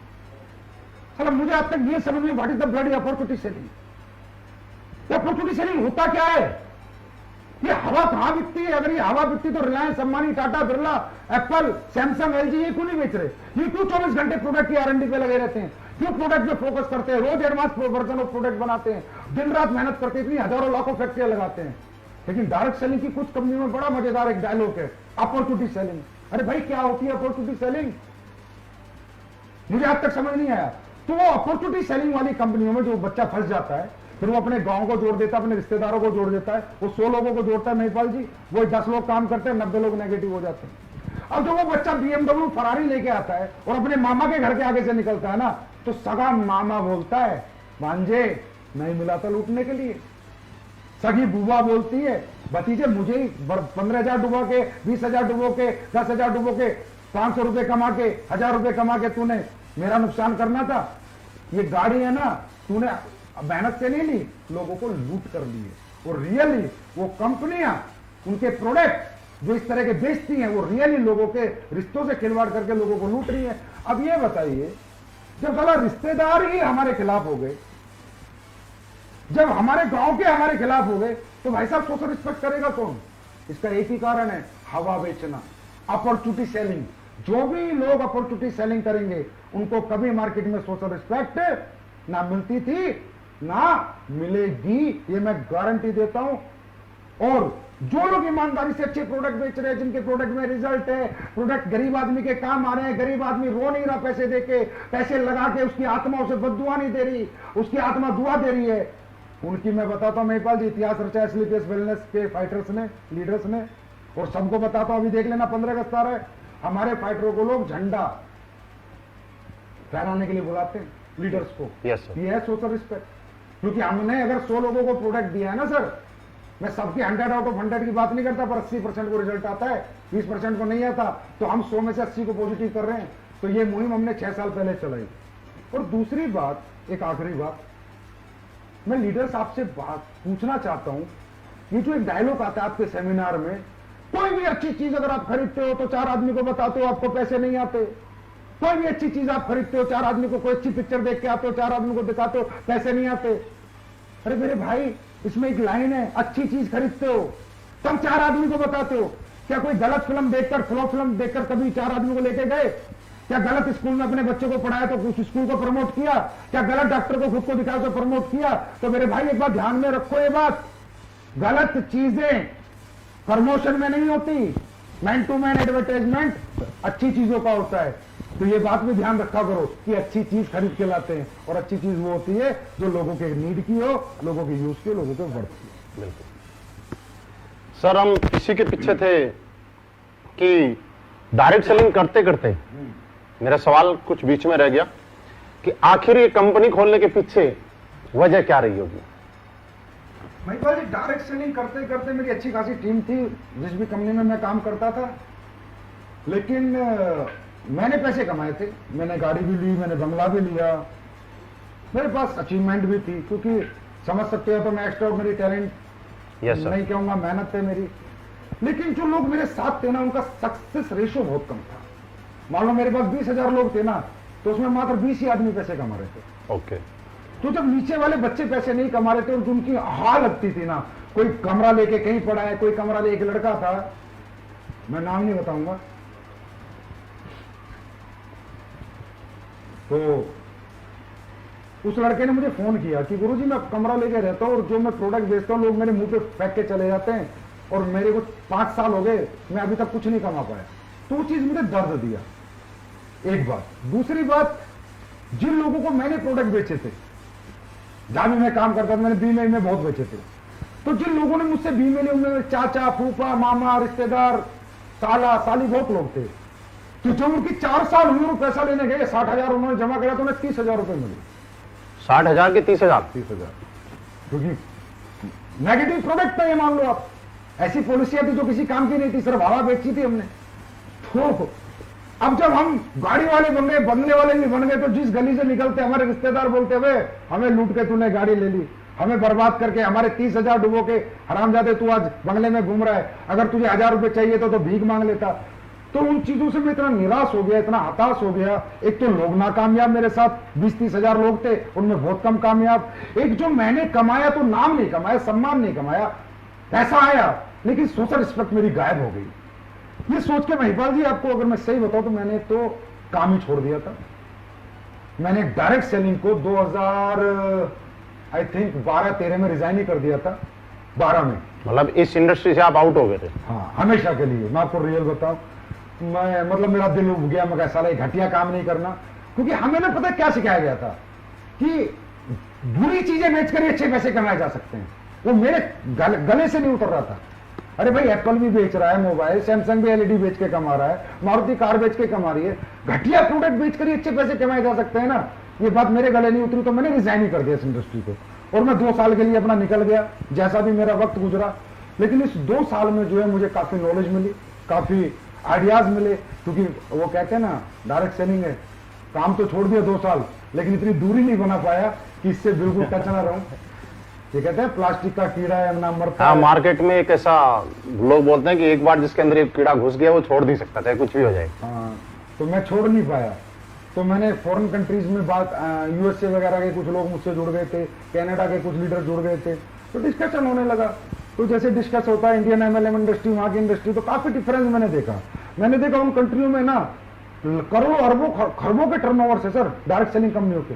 चलो मुझे आज तक ये समझ में what is the bloody opportunity selling? Opportunity selling होता क्या है? ये हवा कहां बिकती है? अगर ये हवा बिकती तो Reliance, Ambani, Tata, Birla, Apple, Samsung, LG ये क्यों नहीं बेच रहे? ये क्यों 24 घंटे प्रोडक्ट की R&D पे लगे रहते हैं? क्यों प्रोडक्ट पे फोकस करते हैं? रोज एडवांस वर्जन ऑफ प्रोडक्ट बनाते हैं, दिन रात मेहनत करते हैं, इतनी हजारों लाखों फैक्ट्रियां लगाते हैं। लेकिन डायरेक्ट सेलिंग की कुछ कंपनी में बड़ा मजेदार एक डायलॉग है, अपॉर्चुनिटी सेलिंग। अरे भाई क्या होती है अपॉर्चुनिटी सेलिंग? मुझे आज तक समझ नहीं आया। तो वो अपॉर्चुनिटी सेलिंग वाली कंपनियों में जो बच्चा फंस जाता है, फिर वो अपने गांव को जोड़ देता है, अपने रिश्तेदारों को जोड़ देता है, वो 100 लोगों को जोड़ता है महिपाल जी, वो 10 लोग काम करते हैं, 90 लोग नेगेटिव हो जाते हैं। अब जब वो बच्चा BMW फरारी लेके आता है और अपने मामा के घर के आगे से निकलता है ना, तो सगा मामा बोलता है भांजे नहीं मिला था लूटने के लिए। सगी बुआ बोलती है भतीजे मुझे 15,000 डुबो के, 20,000 डुबो के, 10,000 डुबो के, 500 रुपए कमा के, 1000 रुपए कमा के तूने मेरा नुकसान करना था। ये गाड़ी है ना तूने मेहनत से नहीं ली, लोगों को लूट कर ली है। और रियली वो कंपनियां उनके प्रोडक्ट जो इस तरह के बेचती हैं, वो रियली लोगों के रिश्तों से खिलवाड़ करके लोगों को लूट रही है। अब ये बताइए, जब साला रिश्तेदार ही हमारे खिलाफ हो गए, जब हमारे गांव के हमारे खिलाफ हो गए, तो भाई साहब सोशल रिस्पेक्ट करेगा कौन? इसका एक ही कारण है, हवा बेचना, अपॉर्चुनिटी सेलिंग। जो भी लोग अपॉर्चुनिटी सेलिंग करेंगे उनको कभी मार्केट में सोशल रिस्पेक्ट ना मिलती थी ना मिलेगी, ये मैं गारंटी देता हूं। और जो लोग ईमानदारी से अच्छे प्रोडक्ट बेच रहे हैं, जिनके प्रोडक्ट में रिजल्ट है, प्रोडक्ट गरीब आदमी के काम आ रहे हैं, गरीब आदमी रो नहीं रहा पैसे देके, पैसे लगा के उसकी आत्मा उसे बद्दुआ नहीं दे रही, उसकी आत्मा दुआ दे रही है, उनकी मैं बताता हूं महिपाल जी, इतिहास रचा है स्लीपियस वेलनेस के फाइटर्स ने, लीडर्स ने। और सबको बताता हूं, अभी देख लेना 15 अगस्त आ रहा है, हमारे फाइटरों को लोग झंडा फहराने के लिए बुलाते हैं, लीडर्स को। Yes, sir. ये है सोशल रिस्पेक्ट। क्योंकि हमने अगर 100 लोगों को प्रोडक्ट दिया है ना सर, मैं सबकी 100 आउट ऑफ 100 की बात नहीं करता, पर 80% को रिजल्ट आता है, 20% को नहीं आता, तो हम 100 में से 80 को पॉजिटिव कर रहे हैं। तो ये मुहिम हमने 6 साल पहले चलाई। और दूसरी बात, एक आखिरी बात, मैं लीडर्स आपसे बात पूछना चाहता हूं, ये जो एक डायलॉग आता है आपके सेमिनार में, कोई भी अच्छी चीज अगर आप खरीदते हो तो 4 आदमी को बताते हो, आपको पैसे नहीं आते। कोई भी अच्छी चीज आप खरीदते हो, 4 आदमी को, कोई अच्छी पिक्चर देख के आते हो, 4 आदमी को दिखाते हो, पैसे नहीं आते। अरे मेरे भाई, इसमें एक लाइन है, अच्छी चीज खरीदते हो तब 4 आदमी को बताते हो। क्या कोई गलत फिल्म देखकर, फ्लॉप फिल्म देखकर कभी 4 आदमी को लेके गए? क्या गलत स्कूल में अपने बच्चों को पढ़ाया तो उस स्कूल को प्रमोट किया? क्या गलत डॉक्टर को खुद को दिखाया तो प्रमोट किया? तो मेरे भाई एक बात ध्यान में रखो, ये बात, गलत चीजें प्रमोशन में नहीं होती। मैन टू मैन एडवर्टाइजमेंट अच्छी चीजों का होता है। तो ये बात भी ध्यान रखा करो कि अच्छी चीज खरीद के लाते हैं, और अच्छी चीज वो होती है जो लोगों के नीड की हो, लोगों के यूज की हो, लोगों के वर्थ की हो। बिल्कुल सर, हम इसी के पीछे थे कि डायरेक्ट सेलिंग करते करते मेरा सवाल कुछ बीच में रह गया कि आखिर ये कंपनी खोलने के पीछे वजह क्या रही होगी? महिपाल जी, डायरेक्ट सेलिंग करते करते मेरी अच्छी खासी टीम थी जिस भी कंपनी में मैं काम करता था, लेकिन मैंने पैसे कमाए थे, मैंने गाड़ी भी ली, मैंने बंगला भी लिया, मेरे पास अचीवमेंट भी थी, क्योंकि समझ सकते हो तो मैं एक्स्ट्राऑर्डिनरी टैलेंट नहीं कहूंगा, मेहनत है मेरी। लेकिन जो लोग मेरे साथ थे ना, उनका सक्सेस रेशियो बहुत कम था। मान लो मेरे पास 20,000 लोग थे ना, तो उसमें मात्र 20 ही आदमी पैसे कमा रहे थे। ओके। तो जब नीचे वाले बच्चे पैसे नहीं कमा रहे थे और उनकी हाल लगती थी ना, कोई कमरा लेके कहीं पड़ा है, कोई कमरा ले, एक लड़का था, मैं नाम नहीं बताऊंगा, तो उस लड़के ने मुझे फोन किया कि गुरुजी मैं कमरा लेके रहता हूं और जो मैं प्रोडक्ट बेचता हूं लोग मेरे मुंह पे फेंक के चले जाते हैं, और मेरे को 5 साल हो गए, मैं अभी तक कुछ नहीं कमा पाया। तो वो चीज मुझे दर्द दिया, एक बात। दूसरी बात, जिन लोगों को मैंने प्रोडक्ट बेचे थे, जहां भी मैं काम करता था, मैंने बीमेल में बहुत बेचे थे, तो जिन लोगों ने मुझसे बीमेल, उनमें चाचा, फूफा, मामा, रिश्तेदार, साला, साली बहुत लोग थे। तो जब उनकी 4 साल हुए और पैसा लेने गए, 60,000 उन्होंने जमा करा तो उन्हें 30,000 रुपए मिले। 60,000 के 30,000? 30,000, क्योंकि नेगेटिव प्रोडक्ट था ये, मान लो आप। ऐसी पॉलिसियां थी जो किसी काम की नहीं थी, सिर्फ हवा बेची थी हमने। तो अब जब हम गाड़ी वाले बन गए, बंगले वाले भी बन गए, तो जिस गली से निकलते हमारे रिश्तेदार बोलते हुए, हमें लूट के तूने गाड़ी ले ली, हमें बर्बाद करके हमारे 30,000 डुबो के, हरामजादे तू आज बंगले में घूम रहा है, अगर तुझे 1,000 रुपए चाहिए तो भीख मांग लेता। तो उन चीजों से मैं इतना निराश हो गया, इतना हताश हो गया। एक तो लोग नाकामयाब, मेरे साथ 20-30,000 लोग थे, उनमें बहुत कम कामयाब। एक जो मैंने कमाया तो नाम नहीं कमाया, सम्मान नहीं कमाया, पैसा आया लेकिन सोशल रिस्पेक्ट मेरी गायब हो गई। ये सोच के महिपाल जी, आपको अगर मैं सही बताऊं तो मैंने तो काम ही छोड़ दिया था। मैंने डायरेक्ट सेलिंग को 2012-13 में रिजाइन ही कर दिया था, 12 में। मतलब इस इंडस्ट्री से आप आउट हो गए थे? हाँ, हमेशा के लिए। मैं आपको रियल बताऊं, मैं मतलब मेरा दिल उब गया, मैं साला घटिया काम नहीं करना, क्योंकि हमें ना पता क्या सिखाया गया था कि बुरी चीजें बेचकर ही अच्छे पैसे कमाए जा सकते हैं। वो मेरे गले से नहीं उतर रहा था। अरे भाई, एप्पल भी बेच रहा है मोबाइल, सैमसंग भी एलईडी बेच के कमा रहा है, मारुति कार बेच के कमा रही है, घटिया प्रोडक्ट बेचकर ही अच्छे पैसे कमाए जा सकते हैं ना। ये बात मेरे गले नहीं उतरी, तो मैंने रिजाइन ही कर दिया इस इंडस्ट्री को, और मैं 2 साल के लिए अपना निकल गया, जैसा भी मेरा वक्त गुजरा। लेकिन इस 2 साल में जो है मुझे काफी नॉलेज मिली, काफी आइडियाज मिले, क्योंकि वो कहते हैं ना, डायरेक्ट सेलिंग है, काम तो छोड़ दिया 2 साल, लेकिन इतनी दूरी नहीं बना पाया कि इससे बिल्कुल टच ना रहूं। ये कहते हैं प्लास्टिक का कीड़ा है ना मरता। हाँ, मार्केट में एक ऐसा लोग बोलते हैं कि एक बार जिसके अंदर एक कीड़ा घुस गया वो छोड़ नहीं सकता, चाहे कुछ भी हो जाए। हाँ, तो मैं छोड़ नहीं पाया। तो मैंने फॉरेन कंट्रीज में बात, यूएसए वगैरह के कुछ लोग मुझसे जुड़ गए थे, कनाडा के कुछ लीडर जुड़ गए थे, तो डिस्कशन होने लगा। तो जैसे डिस्कस होता है इंडियन एमएलएम इंडस्ट्री, वहां की इंडस्ट्री, तो काफी डिफरेंस मैंने देखा उन कंट्रियों में ना करोड़ों अरबों खरबों के टर्नओवर से सर डायरेक्ट सेलिंग कंपनियों के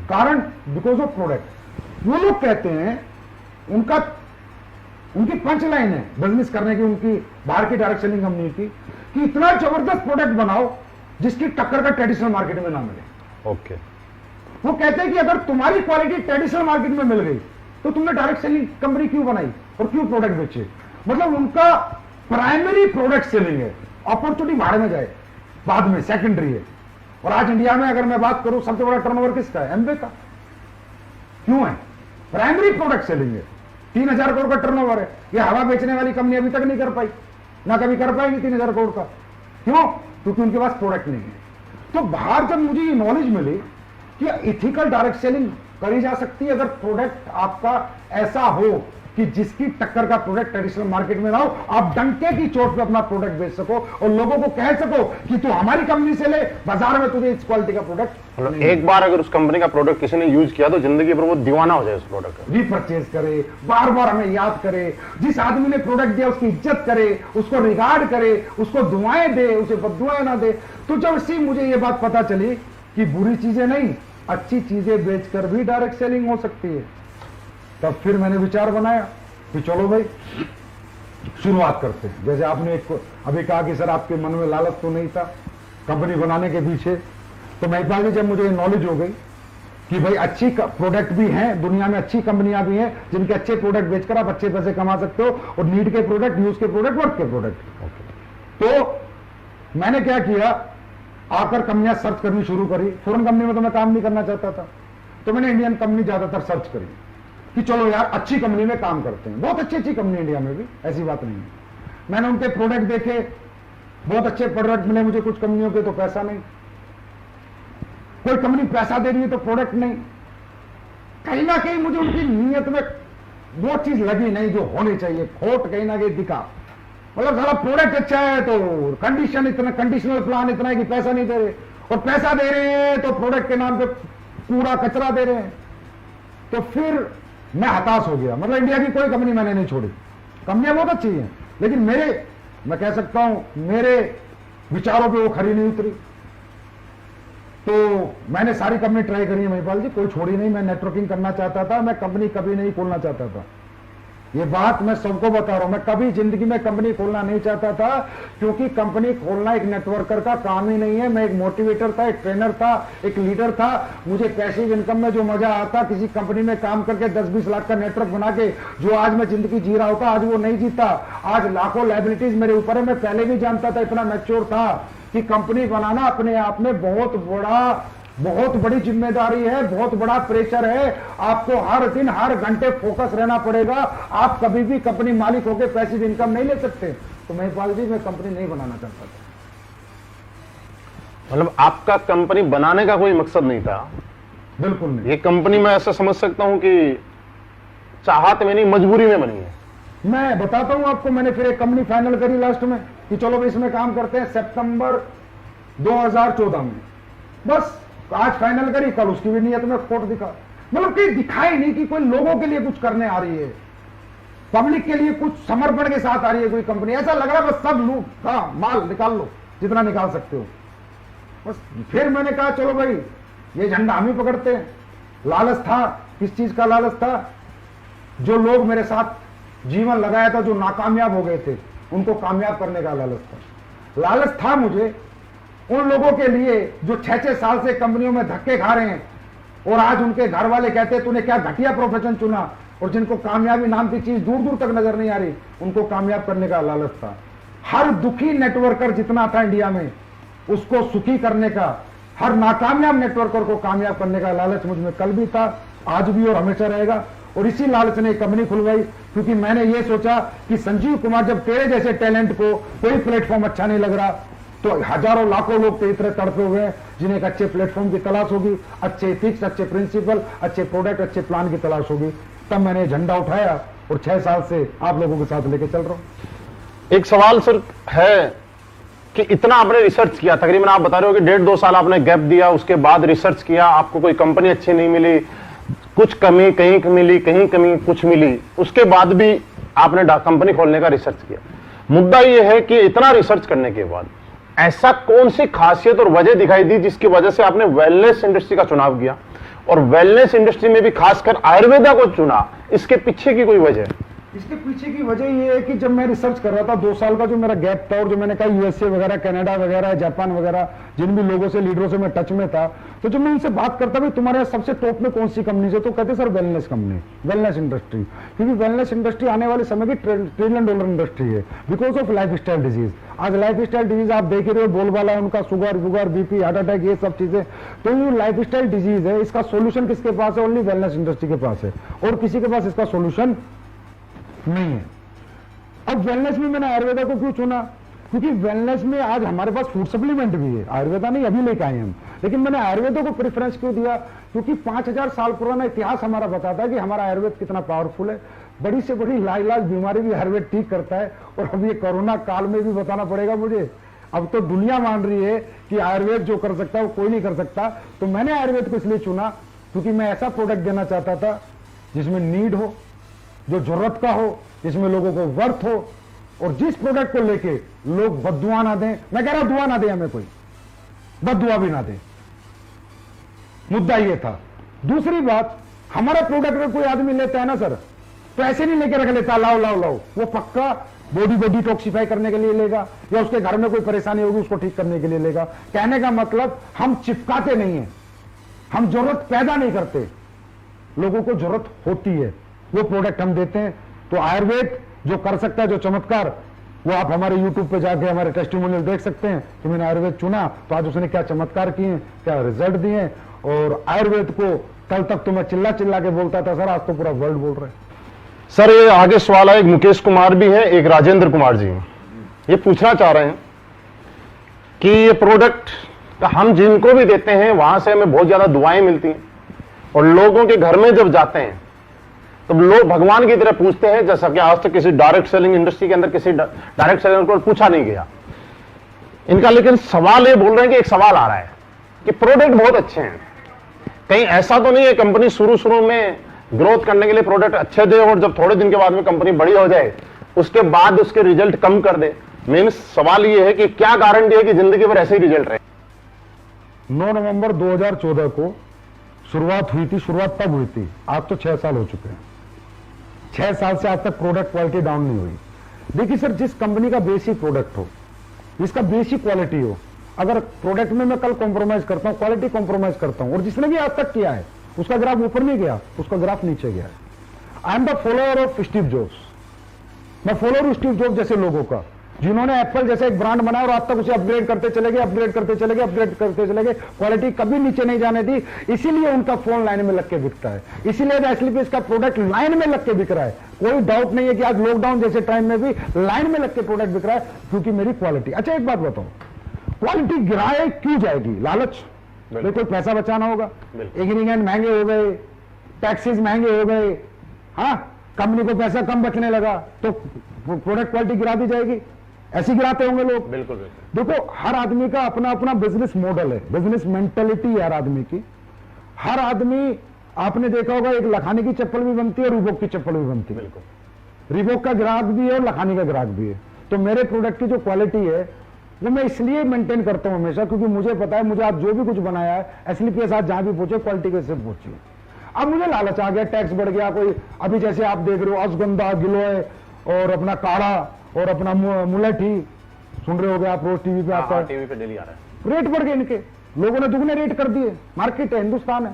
कारण, बिकॉज ऑफ प्रोडक्ट। वो लोग कहते हैं, उनकी पंच लाइन है बिजनेस करने की, उनकी बाहर की डायरेक्ट सेलिंग कंपनी की, कि इतना जबरदस्त प्रोडक्ट बनाओ जिसकी टक्कर का ट्रेडिशनल मार्केट में ना मिले। ओके। वो कहते हैं कि अगर तुम्हारी क्वालिटी ट्रेडिशनल मार्केट में मिल गई तो तुमने डायरेक्ट सेलिंग कंपनी क्यों बनाई और क्यों प्रोडक्ट बेचे। मतलब उनका प्राइमरी प्रोडक्ट सेलिंग है, अपॉर्चुनिटी भाड़ में जाए बाद में सेकेंडरी है। और आज इंडिया में अगर मैं बात करूं, सबसे बड़ा टर्नओवर किसका है? एमवे का। क्यों है? प्राइमरी प्रोडक्ट सेलिंग है, 3,000 करोड़ का टर्नओवर है। ये हवा बेचने वाली कंपनी अभी तक नहीं कर पाई, ना कभी कर पाएंगी 3,000 करोड़ का। क्यों? क्योंकि उनके पास प्रोडक्ट नहीं है। तो बाहर जब मुझे ये नॉलेज मिली कि इथिकल डायरेक्ट सेलिंग करी जा सकती है अगर प्रोडक्ट आपका ऐसा हो कि जिसकी टक्कर का प्रोडक्ट ट्रेडिशनल मार्केट में ना हो, आप डंके की चोट पे अपना प्रोडक्ट बेच सको और लोगों को कह सको कि तू हमारी कंपनी से ले, बाजार में तुझे इस क्वालिटी का प्रोडक्ट मतलब एक बार अगर उस कंपनी का प्रोडक्ट किसी ने यूज किया तो जिंदगी भर वो दीवाना हो जाए उस प्रोडक्ट का। रीपरचेज करे, बार बार हमें याद करे, जिस आदमी ने प्रोडक्ट दिया उसकी इज्जत करे, उसको रिगार्ड करे, उसको दुआएं दे, उसे बददुआएं ना दे। तो जब से मुझे ये बात पता चली कि बुरी चीजें नहीं, अच्छी चीजें बेचकर भी डायरेक्ट सेलिंग हो सकती है, तब फिर मैंने विचार बनाया कि चलो भाई शुरुआत करते हैं। जैसे आपने एक अभी कहा कि सर आपके मन में लालच तो नहीं था कंपनी बनाने के पीछे, तो महिपाल जी जब मुझे नॉलेज हो गई कि भाई अच्छी प्रोडक्ट भी हैं, दुनिया में अच्छी कंपनियां भी हैं जिनके अच्छे प्रोडक्ट बेचकर आप अच्छे पैसे कमा सकते हो, और नीड के प्रोडक्ट, यूज के प्रोडक्ट, वर्क के प्रोडक्ट। तो मैंने क्या किया, आकर कंपनियां सर्च करनी शुरू करी। फॉरेन कंपनी में तो मैं काम नहीं करना चाहता था, तो मैंने इंडियन कंपनी ज्यादातर सर्च करी कि चलो यार अच्छी कंपनी में काम करते हैं। बहुत अच्छी अच्छी कंपनी इंडिया में भी, ऐसी बात नहीं है। मैंने उनके प्रोडक्ट देखे, बहुत अच्छे प्रोडक्ट मिले मुझे कुछ कंपनियों के, तो पैसा नहीं। कोई कंपनी पैसा दे रही है तो प्रोडक्ट नहीं। कहीं ना कहीं मुझे उनकी नीयत में वो चीज लगी नहीं जो होनी चाहिए, खोट कहीं ना कहीं दिखा। मतलब सारा प्रोडक्ट अच्छा है तो कंडीशन इतना, कंडीशनल प्लान इतना है कि पैसा नहीं दे रहे, और पैसा दे रहे हैं तो प्रोडक्ट के नाम पे पूरा कचरा दे रहे हैं। तो फिर मैं हताश हो गया। मतलब इंडिया की कोई कंपनी मैंने नहीं छोड़ी, कंपनियां बहुत अच्छी हैं, लेकिन मैं कह सकता हूं मेरे विचारों पे वो खरी नहीं उतरी। तो मैंने सारी कंपनी ट्राई करी है महिपाल जी, कोई छोड़ी नहीं। मैं नेटवर्किंग करना चाहता था, मैं कंपनी कभी नहीं खोलना चाहता था। ये बात मैं सबको बता रहा हूं, मैं कभी जिंदगी में कंपनी खोलना नहीं चाहता था, क्योंकि कंपनी खोलना एक नेटवर्कर का काम ही नहीं है। मैं एक मोटिवेटर था, एक ट्रेनर था, एक लीडर था। मुझे पैसिव इनकम में जो मजा आता, किसी कंपनी में काम करके 10-20 लाख का नेटवर्क बना के जो आज मैं जिंदगी जी रहा होता, आज वो नहीं जीता। आज लाखों लायबिलिटीज मेरे ऊपर है। मैं पहले भी जानता था, इतना मैच्योर था कि कंपनी बनाना अपने आप में बहुत बड़ी जिम्मेदारी है, बहुत बड़ा प्रेशर है। आपको हर दिन हर घंटे फोकस रहना पड़ेगा। आप कभी भी कंपनी मालिक होकर पैसिव इनकम नहीं ले सकते। तो महिपाल जी मैं कंपनी नहीं बनाना चाहता था। मतलब आपका कंपनी बनाने का कोई मकसद नहीं था? बिल्कुल नहीं। ये कंपनी मैं ऐसा समझ सकता हूं कि चाहत में नहीं, मजबूरी में बनी है। मैं बताता हूं आपको, मैंने फिर एक कंपनी फाइनल करी लास्ट में कि चलो भाई इसमें काम करते हैं, सितंबर 2014 में। बस आज फाइनल करी, कल उसकी भी नियत में खोट दिखा। मतलब कि दिखाई नहीं कि कोई लोगों के लिए कुछ करने आ रही है, पब्लिक के लिए कुछ समर्पण के साथ आ रही है कोई कंपनी। ऐसा लग रहा है बस सब लूट का माल निकाल लो जितना निकाल सकते हो। बस फिर मैंने कहा चलो भाई ये झंडा हम ही पकड़ते हैं। लालच था, किस चीज का लालच था? जो लोग मेरे साथ जीवन लगाया था, जो नाकामयाब हो गए थे, उनको कामयाब करने का लालच था। लालच था मुझे उन लोगों के लिए जो 6-6 साल से कंपनियों में धक्के खा रहे हैं, और आज उनके घर वाले कहते हैं तूने क्या घटिया प्रोफेशन चुना, और जिनको कामयाबी नाम की चीज दूर दूर तक नजर नहीं आ रही, उनको कामयाब करने का लालच था। हर दुखी नेटवर्कर जितना था इंडिया में, उसको सुखी करने का, हर नाकामयाब नेटवर्कर को कामयाब करने का लालच मुझ में कल भी था, आज भी और हमेशा रहेगा। और इसी लालच ने कंपनी खुलवाई, क्योंकि मैंने ये सोचा कि संजीव कुमार, जब तेरे जैसे टैलेंट को कोई प्लेटफॉर्म अच्छा नहीं लग रहा, तो हजारों लाखों लोग तेरी तरह तड़पे हुए हैं जिन्हें एक अच्छे प्लेटफॉर्म की तलाश होगी, अच्छे एथिक्स, अच्छे प्रिंसिपल, अच्छे प्रोडक्ट, अच्छे प्लान की तलाश होगी। तब मैंने झंडा उठाया और 6 साल से आप लोगों के साथ लेके चल रहा हूं। एक सवाल सर है कि इतना आपने रिसर्च किया, तकरीबन आप बता रहे हो कि 1.5-2 साल आपने गैप दिया, उसके बाद रिसर्च किया, आपको कोई कंपनी अच्छी नहीं मिली, कुछ कमी कहीं मिली, कहीं कमी कुछ मिली, उसके बाद भी आपने कंपनी खोलने का रिसर्च किया। मुद्दा यह है कि इतना रिसर्च करने के बाद ऐसा कौन सी खासियत और वजह दिखाई दी जिसकी वजह से आपने वेलनेस इंडस्ट्री का चुनाव किया, और वेलनेस इंडस्ट्री में भी खासकर आयुर्वेदा को चुना? इसके पीछे की कोई वजह? इसके पीछे की वजह यह है कि जब मैं रिसर्च कर रहा था, 2 साल का जो मेरा गैप था, और जो मैंने कहा यूएसए वगैरह, कनाडा वगैरह, जापान वगैरह, जिन भी लोगों से, लीडरों से मैं टच में था, तो जब मैं उनसे बात करता भाई तुम्हारे यहाँ सबसे टॉप में कौन सी कंपनी है, तो कहते sir wellness company, wellness industry. क्योंकि वेलनेस इंडस्ट्री आने वाले समय की $1 ट्रिलियन इंडस्ट्री है, because of life style disease. आज लाइफ स्टाइल डिजीज आप देख रहे हो, बोलबाला है उनका, शुगर वुगर, बीपी, हार्ट अटैक, ये सब चीजें। तो ये लाइफ स्टाइल डिजीज है, इसका सोल्यूशन किसके पास है? ओनली वेलनेस इंडस्ट्री के पास है, और किसी के पास इसका सोल्यूशन नहीं है। अब वेलनेस में मैंने आयुर्वेदा को क्यों चुना? क्योंकि वेलनेस में आज हमारे पास फूड सप्लीमेंट भी है, आयुर्वेदा नहीं अभी लेके आए हम, लेकिन मैंने आयुर्वेदा को प्रेफरेंस क्यों दिया? क्योंकि 5000 साल पुराना इतिहास हमारा बताता है कि हमारा आयुर्वेद कितना पावरफुल है। बड़ी से बड़ी लाइलाज बीमारी भी आयुर्वेद ठीक करता है। और अब ये कोरोना काल में भी बताना पड़ेगा मुझे, अब तो दुनिया मान रही है कि आयुर्वेद जो कर सकता है वो कोई नहीं कर सकता। तो मैंने आयुर्वेद को इसलिए चुना क्योंकि मैं ऐसा प्रोडक्ट देना चाहता था जिसमें नीड हो, जो जरूरत का हो, जिसमें लोगों को वर्थ हो, और जिस प्रोडक्ट को लेके लोग बद्दुआ ना दें। मैं कह रहा हूं दुआ ना दे हमें, कोई बद्दुआ भी ना दे, मुद्दा ये था। दूसरी बात, हमारा प्रोडक्ट में कोई आदमी लेता है ना सर, तो ऐसे नहीं लेके रख लेता लाओ लाओ लाओ, वो पक्का बॉडी को डिटॉक्सिफाई करने के लिए लेगा या उसके घर में कोई परेशानी होगी उसको ठीक करने के लिए लेगा। कहने का मतलब हम चिपकाते नहीं है, हम जरूरत पैदा नहीं करते, लोगों को जरूरत होती है वो प्रोडक्ट हम देते हैं। तो आयुर्वेद जो कर सकता है, जो चमत्कार, वो आप हमारे YouTube पे जाके हमारे टेस्टिमोनियल देख सकते हैं कि मैंने आयुर्वेद चुना तो आज उसने क्या चमत्कार किए, क्या रिजल्ट दिए। और आयुर्वेद को कल तक तो मैं चिल्ला चिल्ला के बोलता था सर, आज तो पूरा वर्ल्ड बोल रहे हैं। सर ये आगे सवाल है, एक मुकेश कुमार भी है, एक राजेंद्र कुमार जी ये पूछना चाह रहे हैं कि ये प्रोडक्ट का हम जिनको भी देते हैं वहां से हमें बहुत ज्यादा दुआएं मिलती हैं और लोगों के घर में जब जाते हैं तब लोग भगवान की तरह पूछते हैं, जैसा कि आज तक किसी डायरेक्ट सेलिंग इंडस्ट्री के अंदर किसी डायरेक्ट सेलर को पूछा नहीं गया इनका। लेकिन सवाल ये बोल रहे हैं कि एक सवाल आ रहा है कि प्रोडक्ट बहुत अच्छे हैं, कहीं ऐसा तो नहीं है कंपनी शुरू में ग्रोथ करने के लिए प्रोडक्ट अच्छे दे और जब थोड़े दिन के बाद में कंपनी बड़ी हो जाए उसके बाद उसके रिजल्ट कम कर दे। मीन्स सवाल ये है कि क्या गारंटी है कि जिंदगी भर ऐसे ही रिजल्ट रहे। 9 नवंबर 2014 को शुरुआत हुई थी। शुरुआत तब हुई थी, आज तो 6 साल हो चुके हैं। 6 साल से आज तक प्रोडक्ट क्वालिटी डाउन नहीं हुई। देखिए सर, जिस कंपनी का बेसिक प्रोडक्ट हो, जिसका बेसिक क्वालिटी हो, अगर प्रोडक्ट में मैं कल कॉम्प्रोमाइज करता हूं, क्वालिटी कॉम्प्रोमाइज करता हूं, और जिसने भी आज तक किया है उसका ग्राफ ऊपर नहीं गया, उसका ग्राफ नीचे गया है। I am the follower of Steve jobs. मैं फॉलोअर हूं स्टीव जॉब्स जैसे लोगों का, जिन्होंने एप्पल जैसे एक ब्रांड बनाया और आज तक उसे अपग्रेड करते चले गए, अपग्रेड करते चले गए, अपग्रेड करते चले गए, क्वालिटी कभी नीचे नहीं जाने दी। इसीलिए उनका फोन लाइन में लग के बिकता है, इसीलिए एसलीपीएस का प्रोडक्ट लाइन में लग के बिक रहा है। कोई डाउट नहीं है कि आज लॉकडाउन जैसे टाइम में भी लाइन में लग के प्रोडक्ट बिक रहा है, क्योंकि मेरी क्वालिटी। अच्छा एक बात बताओ, क्वालिटी गिराए क्यों जाएगी? लालच, कोई पैसा बचाना होगा, इंग्रेडिएंट महंगे हो गए, टैक्सेस महंगे हो गए, हाँ कंपनी को पैसा कम बचने लगा तो प्रोडक्ट क्वालिटी गिरा दी जाएगी। ऐसे गिराते होंगे लोग। बिल्कुल। देखो, हर आदमी का अपना अपना बिजनेस मॉडल है, बिजनेस मेंटेलिटी है हर आदमी की। हर आदमी, आपने देखा होगा, एक लखानी की चप्पल भी बनती है और रिबॉक की चप्पल भी बनती है। बिल्कुल। रिबॉक का ग्राहक भी है और लखानी का ग्राहक भी है। तो मेरे प्रोडक्ट की जो क्वालिटी है वो मैं इसलिए मेंटेन करता हूं हमेशा, क्योंकि मुझे पता है मुझे आज जो भी कुछ बनाया है एसलीपीएस आज जहां भी पहुंचे क्वालिटी के साथ पहुंची। अब मुझे लालच आ गया, टैक्स बढ़ गया, कोई अभी जैसे आप देख रहे हो अश्वगंधा, गिलोय और अपना काढ़ा और अपना मुलेठी, सुन रहे हो गए आप, रोज टीवी पे आता है, टीवी पे डेली आ रहा है। रेट बढ़ गए इनके, लोगों ने दुगने रेट कर दिए। मार्केट है, हिंदुस्तान है,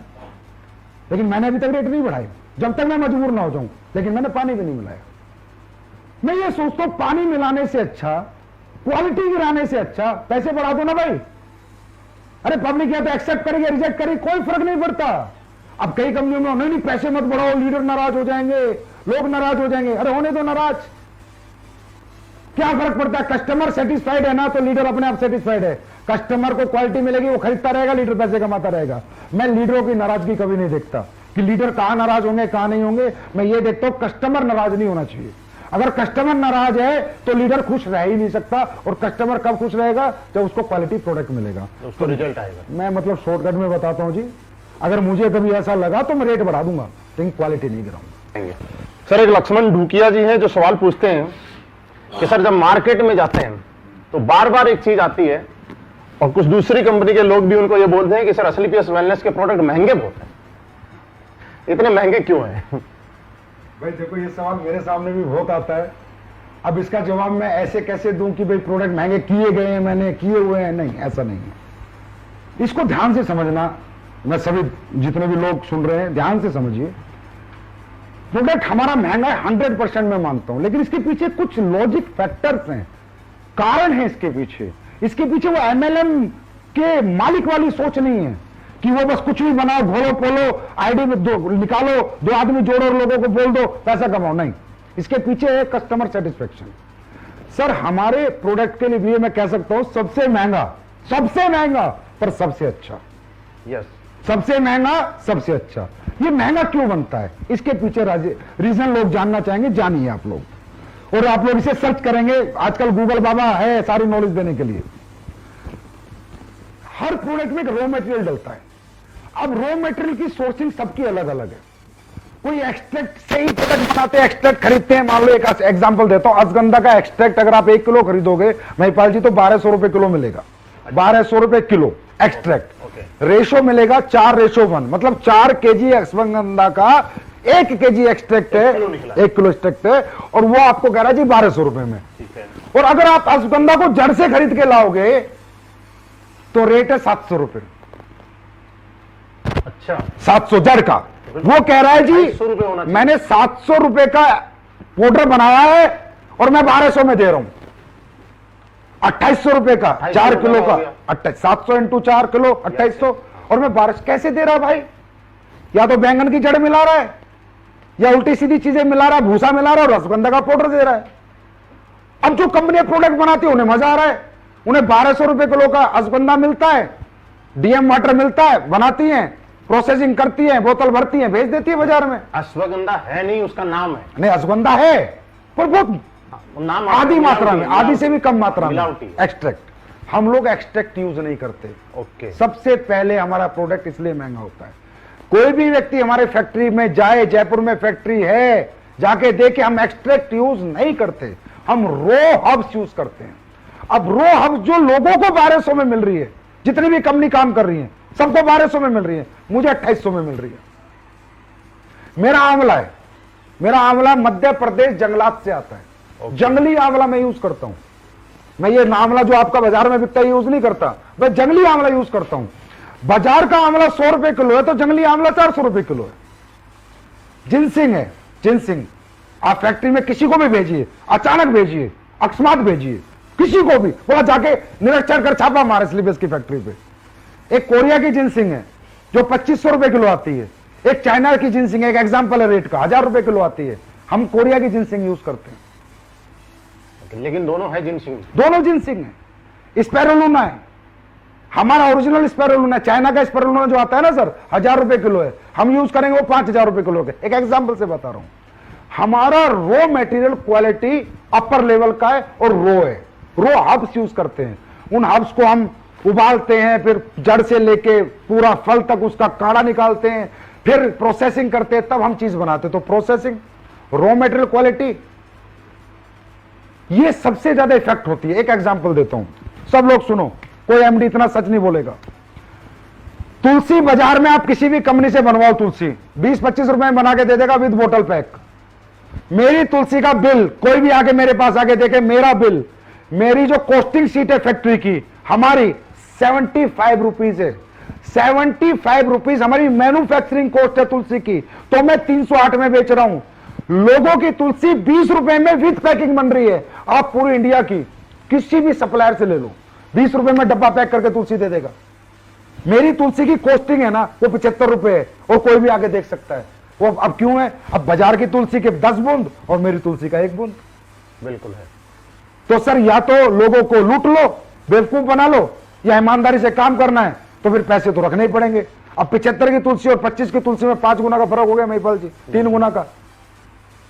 लेकिन मैंने अभी तक रेट नहीं बढ़ाए, जब तक मैं मजबूर ना हो जाऊं। लेकिन मैंने पानी भी नहीं मिलाया। मैं ये सोचता हूं पानी मिलाने से अच्छा, क्वालिटी गिराने से अच्छा पैसे बढ़ा दो ना भाई। अरे पब्लिक या तो एक्सेप्ट करेगी, रिजेक्ट करेगी, कोई फर्क नहीं पड़ता। अब कई कंपनियों में नहीं पैसे मत बढ़ाओ, लीडर नाराज हो जाएंगे, लोग नाराज हो जाएंगे। अरे होने दो नाराज, क्या फर्क पड़ता है? कस्टमर सेटिस्फाइड है ना तो लीडर अपने आप सेटिस्फाइड है। कस्टमर को क्वालिटी मिलेगी, वो खरीदता रहेगा, लीडर पैसे कमाता रहेगा। मैं लीडरों की नाराजगी कभी नहीं देखता कि लीडर कहां नाराज होंगे कहां नहीं होंगे। मैं ये देखता हूं कस्टमर नाराज नहीं होना चाहिए। अगर कस्टमर नाराज है तो लीडर खुश रह ही नहीं सकता। और कस्टमर कब खुश रहेगा? जब उसको क्वालिटी प्रोडक्ट मिलेगा, उसको रिजल्ट आएगा। मैं मतलब शॉर्टकट में बताता हूं जी, अगर मुझे कभी ऐसा लगा तो मैं रेट बढ़ा दूंगा, लेकिन क्वालिटी नहीं गिराऊंगा। सर एक लक्ष्मण ढूकिया जी हैं जो सवाल पूछते हैं कि सर जब मार्केट में जाते हैं तो बार बार एक चीज आती है और कुछ दूसरी कंपनी के लोग भी उनको ये बोलते हैं कि सर एसलीपीएस वेलनेस के प्रोडक्ट महंगे बहुत हैं, इतने महंगे क्यों हैं? भाई देखो, ये सवाल मेरे सामने भी बहुत आता है। अब इसका जवाब मैं ऐसे कैसे दूं कि भाई प्रोडक्ट महंगे किए गए हैं, मैंने किए हुए हैं? नहीं, ऐसा नहीं है। इसको ध्यान से समझना, मैं सभी जितने भी लोग सुन रहे हैं ध्यान से समझिए। प्रोडक्ट हमारा महंगा है 100% मैं मानता हूं, लेकिन इसके पीछे कुछ लॉजिक फैक्टर्स हैं, कारण है इसके पीछे। इसके पीछे वो एमएलएम के मालिक वाली सोच नहीं है कि वो बस कुछ भी बनाओ, घोलो पोलो, आईडी में दो निकालो, 2 आदमी जोड़ो और लोगों को बोल दो पैसा कमाओ। नहीं, इसके पीछे है कस्टमर सेटिस्फेक्शन। सर हमारे प्रोडक्ट के लिए मैं कह सकता हूं सबसे महंगा पर सबसे अच्छा। यस, सबसे महंगा सबसे अच्छा। ये महंगा क्यों बनता है? इसके पीछे रीजन लोग जानना चाहेंगे, जानिए आप लोग। और आप लोग इसे सर्च करेंगे, आजकल गूगल बाबा है सारी नॉलेज देने के लिए। हर प्रोडक्ट में एक रॉ मटेरियल डलता है। अब रॉ मटेरियल की सोर्सिंग सबकी अलग अलग है। कोई एक्सट्रैक्ट से ही प्रोडक्ट बनाते हैं, एक्सट्रैक्ट खरीदते हैं। मान लो एक एग्जांपल देता हूं, अश्वगंधा का एक्सट्रैक्ट अगर आप 1 किलो खरीदोगे महिपाल जी तो 1200 रुपए किलो मिलेगा। 1200 रुपए किलो एक्सट्रैक्ट। रेशो मिलेगा 4:1, मतलब 4 केजी अश्वगंधा का 1 केजी एक्सट्रैक्ट है, 1 किलो एक्सट्रैक्ट है, और वो आपको कह रहा है जी 1200 रुपए में। और अगर आप अश्वगंधा को जड़ से खरीद के लाओगे तो रेट है 700 रुपए। अच्छा, 700 जड़ का। वो कह रहा है जी मैंने 700 रुपए का पाउडर बनाया है और मैं 1200 में दे रहा हूं। 2800 रुपए का 4 किलो का, 700 इंटू 4 किलो 2800, और मैं 1200 कैसे दे रहा भाई? या तो बैंगन की जड़ मिला रहा है या उल्टी सीधी चीजें मिला रहा है, भूसा मिला रहा है, और रसगंधा का पाउडर दे रहा है। अब जो कंपनी प्रोडक्ट बनाती है उन्हें मजा आ रहा है, उन्हें 1200 रुपए किलो का अश्वगंधा मिलता है, डीएम वाटर मिलता है, बनाती है, प्रोसेसिंग करती है, बोतल भरती है, भेज देती है बाजार में। अश्वगंधा है नहीं, उसका नाम है। नहीं, अश्वगंधा है पर बहुत नाम आधी मात्रा में, आधी से भी कम मात्रा में मिलावटी। एक्सट्रैक्ट। हम लोग एक्सट्रैक्ट यूज नहीं करते। ओके। सबसे पहले हमारा प्रोडक्ट इसलिए महंगा होता है। कोई भी व्यक्ति हमारे फैक्ट्री में जाए, जयपुर में फैक्ट्री है, जाके देखे, हम एक्सट्रैक्ट यूज नहीं करते, हम रॉ हर्ब्स यूज करते हैं। अब रॉ हर्ब्स जो लोगों को 1200 में मिल रही है, जितनी भी कंपनी काम कर रही है सबको 1200 में मिल रही है, मुझे 2800 में मिल रही है। मेरा आंवला है, मेरा आंवला मध्य प्रदेश जंगलात से आता है। जंगली आंवला मैं यूज करता हूं। मैं ये आंवला जो आपका बाजार में बिकता है यूज नहीं करता, मैं जंगली आंवला यूज करता हूं। बाजार का आंवला 100 रुपए किलो है तो जंगली आंवला 400 रुपए किलो है। जिनसिंग है, जिनसिंग आप फैक्ट्री में किसी को भी भेजिए, अचानक भेजिए, अकस्मात भेजिए, किसी को भी बोला जाके निरीक्षण कर छापा मारे स्लीपेज की फैक्ट्री पे। एक कोरिया की जिनसिंग है जो 2500 रुपए किलो आती है, एक चाइना की जिनसिंग है, एक एग्जांपल है रेट का, 1000 रुपए किलो आती है। हम कोरिया की जिनसिंग यूज करते हैं। लेकिन दोनों है जिनसिंग, दोनों जिनसिंग है। स्पेरुलिना है, हमारा ओरिजिनल स्पेरुलिना, चाइना का स्पेरुलिना जो आता है ना सर, 1000 रुपए किलो है, हम यूज करेंगे वो 5000 रुपए किलो के। एक एग्जांपल से बता रहा हूं, हमारा raw material quality upper level का है और रॉ है। रॉ हर्ब्स यूज करते हैं, उन हर्ब्स को हम उबालते हैं, फिर जड़ से लेके पूरा फल तक उसका काढ़ा निकालते हैं, फिर प्रोसेसिंग करते हैं, तब हम चीज बनाते हैं। तो प्रोसेसिंग, रॉ मटेरियल क्वालिटी, ये सबसे ज्यादा इफेक्ट होती है। एक एग्जांपल देता हूं, सब लोग सुनो, कोई एमडी इतना सच नहीं बोलेगा। तुलसी बाजार में आप किसी भी कंपनी से बनवाओ, तुलसी 20-25 रुपए में बना के दे देगा विद बोतल पैक। मेरी तुलसी का बिल, कोई भी आके मेरे पास आके देखे, मेरा बिल, मेरी जो कॉस्टिंग शीट है फैक्ट्री की, हमारी 75 रुपीज है। 75 रुपीज हमारी मैन्युफैक्चरिंग कॉस्ट है तुलसी की, तो मैं 308 में बेच रहा हूं। लोगों की तुलसी 20 रुपए में विद पैकिंग बन रही है। आप पूरी इंडिया की किसी भी सप्लायर से ले लो, 20 रुपए में डब्बा पैक करके तुलसी दे देगा। मेरी तुलसी की कॉस्टिंग है ना वो 75 रुपए है, और कोई भी आगे देख सकता है वो। अब क्यों है? अब बाजार की तुलसी के 10 बूंद और मेरी तुलसी का 1 बूंद। बिल्कुल है। तो सर या तो लोगों को लूट लो, बेवकूफ बना लो, या ईमानदारी से काम करना है तो फिर पैसे तो रखने ही पड़ेंगे। अब 75 की तुलसी और 25 की तुलसी में 5 गुना का फर्क हो गया महिपाल जी, 3 गुना का।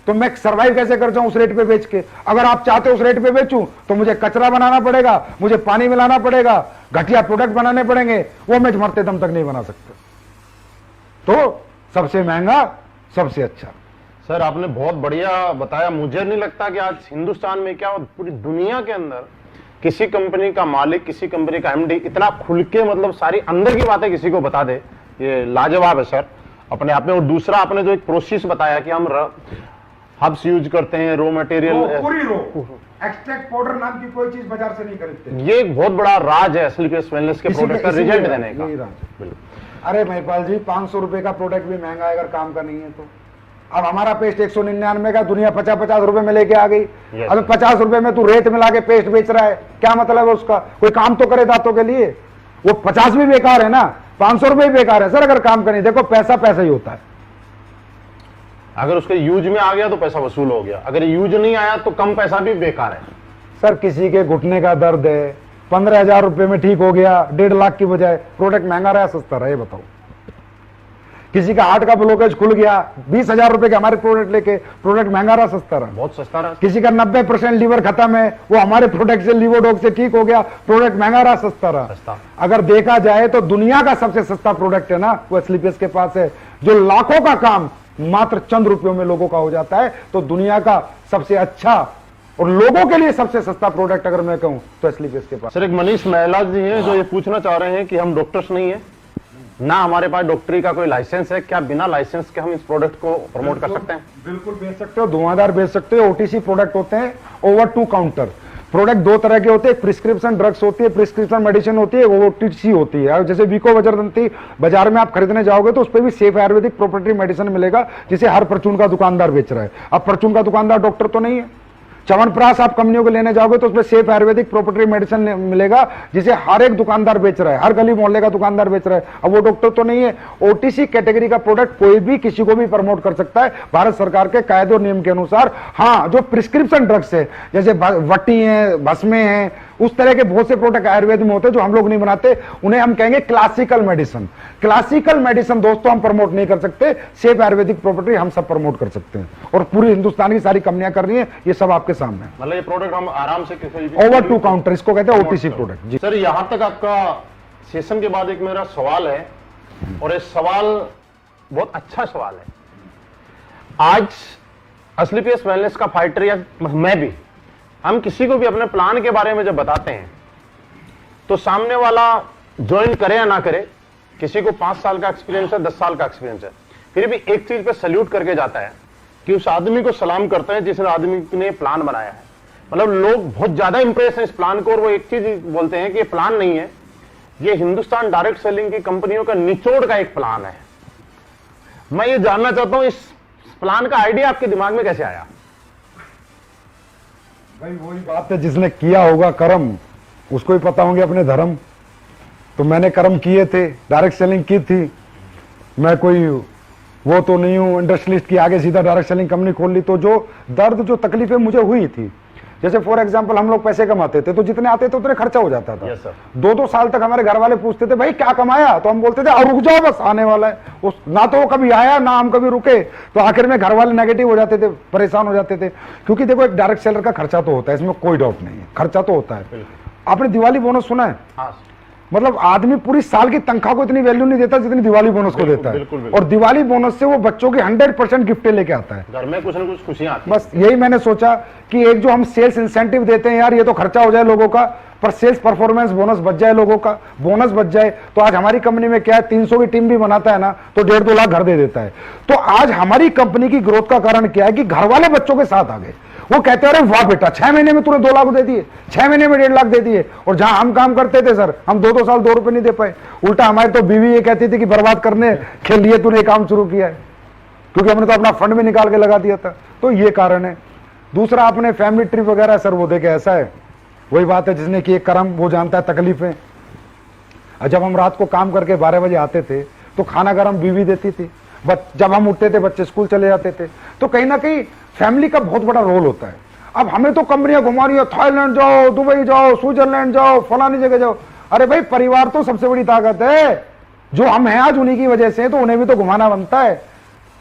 तो मैं सर्वाइव कैसे कर जाऊं उस रेट पे बेच के? अगर आप चाहते हो उस रेट पे बेचूं तो मुझे कचरा बनाना पड़ेगा, मुझे पानी मिलाना पड़ेगा, घटिया प्रोडक्ट बनाने पड़ेंगे, वो मैं मरते दम तक नहीं बना सकता। तो सबसे महंगा सबसे अच्छा। सर आपने बहुत बढ़िया बताया। मुझे नहीं लगता कि आज हिंदुस्तान में क्या पूरी दुनिया के अंदर किसी कंपनी का मालिक, किसी कंपनी का एमडी इतना खुल के मतलब सारी अंदर की बातें किसी को बता दे, ये लाजवाब है सर अपने आप में। और दूसरा आपने जो एक प्रोसेस बताया कि हम हब्स यूज करते हैं, रॉ मटेरियल, पूरी रो एक्सट्रैक्ट पाउडर नाम की कोई चीज बाजार से नहीं खरीदते। ये एक बहुत बड़ा राज है स्लीपेज वेलनेस के प्रोडक्ट का रिजल्ट देने का। अरे महिपाल जी 500 रुपए का प्रोडक्ट भी महंगा है अगर काम का नहीं है तो। अब हमारा पेस्ट 199 का, दुनिया 50-50 रुपए में लेके आ गई। अब 50 रुपए में तू रेत मिला के पेस्ट बेच रहा है, क्या मतलब है उसका? कोई काम तो करे दांतों के लिए। वो 50 भी बेकार है ना, 500 रुपए भी बेकार है सर अगर काम का नहीं। देखो पैसा पैसा ही होता है। अगर उसके यूज में आ गया तो पैसा वसूल हो गया, अगर यूज नहीं आया तो कम पैसा भी बेकार है। सर किसी के घुटने का दर्द है, 15,000 रुपए में ठीक हो गया, 1.5 लाख की बजाय, प्रोडक्ट महंगा रहा सस्ता रहा, ये बताओ। किसी का हार्ट का ब्लॉकेज खुल गया, 20,000 रुपए के हमारे प्रोडक्ट लेके, प्रोडक्ट महंगा रहा सस्ता रहा? बहुत सस्ता रहा। किसी का 90% लीवर खत्म है, वो हमारे प्रोडक्ट से लीवोडॉग से ठीक हो गया, प्रोडक्ट महंगा रहा सस्ता रहा? सस्ता। अगर देखा जाए तो दुनिया का सबसे सस्ता प्रोडक्ट है ना, वो एस्क्लेपियस के पास है, जो लाखों का काम मात्र चंद रुपयों में लोगों का हो जाता है। तो दुनिया का सबसे अच्छा और लोगों के लिए सबसे सस्ता प्रोडक्ट अगर मैं कहूं तो एस्क्लेपियस के पास। सर, एक मनीष महिला जी हैं जो ये पूछना चाह रहे हैं कि हम डॉक्टर्स नहीं है ना, हमारे पास डॉक्टरी का कोई लाइसेंस है, क्या बिना लाइसेंस के हम इस प्रोडक्ट को प्रमोट कर सकते हैं? बिल्कुल बेच सकते हो, धुआंधार बेच सकते हो। ओटीसी प्रोडक्ट होते हैं, ओवर टू काउंटर प्रोडक्ट दो तरह के होते हैं, प्रिस्क्रिप्शन ड्रग्स होती है, प्रिस्क्रिप्शन मेडिसिन होती है, ओटीसी होती है। जैसे वीको वज्रदंती बाजार में आप खरीदने जाओगे तो उस पर भी सेफ आयुर्वेदिक प्रोप्राइटरी मेडिसिन मिलेगा, जिसे हर परचून का दुकानदार बेच रहा है। अब परचून का दुकानदार डॉक्टर तो नहीं है। च्यवनप्राश आप कंपनियों को लेने जाओगे तो उसमें सेफ आयुर्वेदिक प्रोप्राइटरी मेडिसिन मिलेगा, जिसे हर एक दुकानदार बेच रहा है, हर गली मोहल्ले का दुकानदार बेच रहा है। अब वो डॉक्टर तो नहीं है। ओटीसी कैटेगरी का प्रोडक्ट कोई भी किसी को भी प्रमोट कर सकता है भारत सरकार के कायदे और नियम के अनुसार। हाँ, जो प्रिस्क्रिप्शन ड्रग्स है जैसे वटी है, भस्में हैं, उस तरह के बहुत से प्रोडक्ट आयुर्वेद में होते हैं जो हम लोग नहीं बनाते, उन्हें हम कहेंगे क्लासिकल मेडिसिन। क्लासिकल मेडिसिन दोस्तों हम प्रमोट नहीं कर सकते, सेफ आयुर्वेदिक प्रॉपर्टी हम सब प्रमोट कर सकते हैं, और पूरी हिंदुस्तान की सारी कंपनियां कर रही हैं। ये सब आपके सामने है। मतलब ये प्रोडक्ट हम आराम से किसी भी ओवर टू काउंटर इसको कहते हैं, ओटीसी प्रोडक्ट जी। सर, यहां तक आपका सेशन के बाद एक मेरा सवाल है, और ये सवाल बहुत अच्छा सवाल है। आज एस्क्लेपियस वेलनेस का फाइटर या मैं भी, हम किसी को भी अपने प्लान के बारे में जब बताते हैं तो सामने वाला ज्वाइन करे या ना करे, किसी को 5 साल का एक्सपीरियंस है, 10 साल का एक्सपीरियंस है, फिर भी एक चीज पे सल्यूट करके जाता है कि उस आदमी को सलाम करते हैं जिस आदमी ने प्लान बनाया है। मतलब लोग बहुत ज्यादा इंप्रेस हैं इस प्लान को, और वो एक चीज बोलते हैं कि ये प्लान नहीं है, ये हिंदुस्तान डायरेक्ट सेलिंग की कंपनियों का निचोड़ का एक प्लान है। मैं ये जानना चाहता हूं इस प्लान का आइडिया आपके दिमाग में कैसे आया? भाई वही बात है, जिसने किया होगा कर्म उसको ही पता होंगे अपने धर्म। तो मैंने कर्म किए थे, डायरेक्ट सेलिंग की थी। मैं कोई वो तो नहीं हूं इंडस्ट्रियलिस्ट की आगे सीधा डायरेक्ट सेलिंग कंपनी खोल ली। तो जो दर्द जो तकलीफें मुझे हुई थी, जैसे फॉर एग्जांपल हम लोग पैसे कमाते थे तो जितने आते थे उतने खर्चा हो जाता था। Yes, sir. 2-2 साल तक हमारे घर वाले पूछते थे भाई क्या कमाया, तो हम बोलते थे और रुक जाओ बस आने वाला है। उस ना तो वो कभी आया ना हम कभी रुके, तो आखिर में घर वाले नेगेटिव हो जाते थे, परेशान हो जाते थे। क्योंकि देखो एक डायरेक्ट सेलर का खर्चा तो होता है, इसमें कोई डाउट नहीं है, खर्चा तो होता है। आपने दिवाली बोनस सुना है? हाँ, मतलब आदमी पूरी साल की तनख्वाह को इतनी वैल्यू नहीं देता जितनी दिवाली बोनस को देता है। बिल्कुल। और दिवाली बोनस से वो बच्चों की 100% गिफ्टें लेके आता है। घर में कुछ ना कुछ खुशियां आती हैं। बस यही मैंने सोचा कि एक जो हम सेल्स इंसेंटिव देते हैं यार, ये तो खर्चा हो जाए लोगों का, पर सेल्स परफॉर्मेंस बोनस बच जाए लोगों का, बोनस बच जाए। तो आज हमारी कंपनी में क्या है, 300 की टीम भी बनाता है ना तो 1.5-2 लाख घर दे देता है। तो आज हमारी कंपनी की ग्रोथ का कारण क्या है कि घर वाले बच्चों के साथ आ गए। वो कहते हैं अरे वाह बेटा 6 महीने में तूने 2 लाख दे दिए, 6 महीने में 1.5 लाख दे दिए। और जहां हम काम करते थे सर, हम 2-2 साल 2 रुपए नहीं दे पाए। उल्टा हमारी तो बीवी ये कहती थी कि बर्बाद करने के लिए तूने काम शुरू किया है, क्योंकि हमने तो अपना फंड भी निकाल के लगा दिया था। तो ये कारण है। दूसरा आपने फैमिली ट्रिप वगैरह सर वो देखे, ऐसा है वही बात है, जिसने कि एक कर्म वो जानता है तकलीफें। जब हम रात को काम करके 12 बजे आते थे तो खाना गरम बीवी देती थी, जब हम उठते थे बच्चे स्कूल चले जाते थे। तो कहीं ना कहीं फैमिली का बहुत बड़ा रोल होता है। अब हमें तो कंपनियां घुमा रही है, थाईलैंड जाओ, दुबई जाओ, स्विट्जरलैंड जाओ, फलानी जगह जाओ। अरे भाई परिवार तो सबसे बड़ी ताकत है, जो हम हैं आज उन्हीं की वजह से, तो उन्हें भी तो घुमाना बनता है।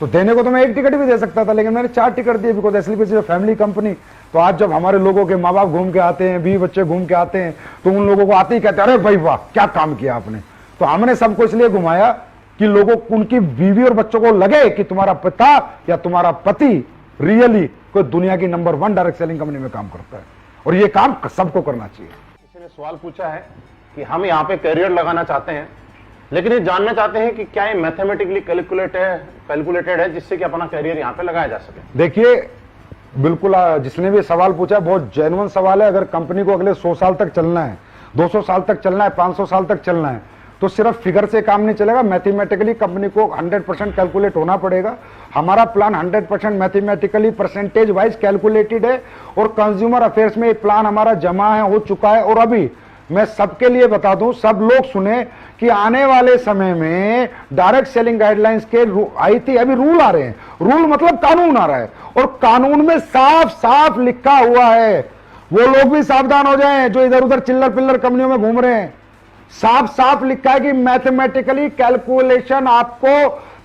तो देने को तो मैं 1 टिकट भी दे सकता था, लेकिन मैंने 4 टिकट दिए, बिकॉज एस्क्लेपियस फैमिली कंपनी। तो आज जब हमारे लोगों के माँ बाप घूम के आते हैं, 20 बच्चे घूम के आते हैं, तो उन लोगों को आते ही कहते हैं अरे भाई वाह क्या काम किया आपने। तो हमने सबको इसलिए घुमाया कि लोगों उनकी बीवी और बच्चों को लगे कि तुम्हारा पिता या तुम्हारा पति रियली कोई दुनिया की नंबर 1 डायरेक्ट सेलिंग कंपनी में काम करता है, और ये काम सबको करना चाहिए। किसी ने सवाल पूछा है कि हम यहाँ पे करियर लगाना चाहते हैं, लेकिन ये जानना चाहते हैं कि क्या ये मैथमेटिकली कैलकुलेटेड है जिससे कि अपना करियर यहाँ पे लगाया जा सके। देखिए बिल्कुल, जिसने भी सवाल पूछा बहुत जेन्युइन सवाल है। अगर कंपनी को अगले 100 साल तक चलना है, 200 साल तक चलना है, 500 साल तक चलना है, तो सिर्फ फिगर से काम नहीं चलेगा। मैथमेटिकली कंपनी को 100% कैलकुलेट होना पड़ेगा। हमारा plan 100% mathematically percentage wise calculated है, और कंज्यूमर अफेयर्स में ये प्लान हमारा जमा है, हो चुका है। और अभी मैं सबके लिए बता दूं, सब लोग सुने कि आने वाले समय में डायरेक्ट सेलिंग गाइडलाइंस के आई थी, अभी रूल आ रहे हैं। रूल मतलब कानून आ रहा है, और कानून में साफ साफ लिखा हुआ है, वो लोग भी सावधान हो जाएं जो इधर उधर चिल्लर पिल्लर कंपनियों में घूम रहे हैं। साफ साफ लिखा है कि मैथमेटिकली कैलकुलेशन आपको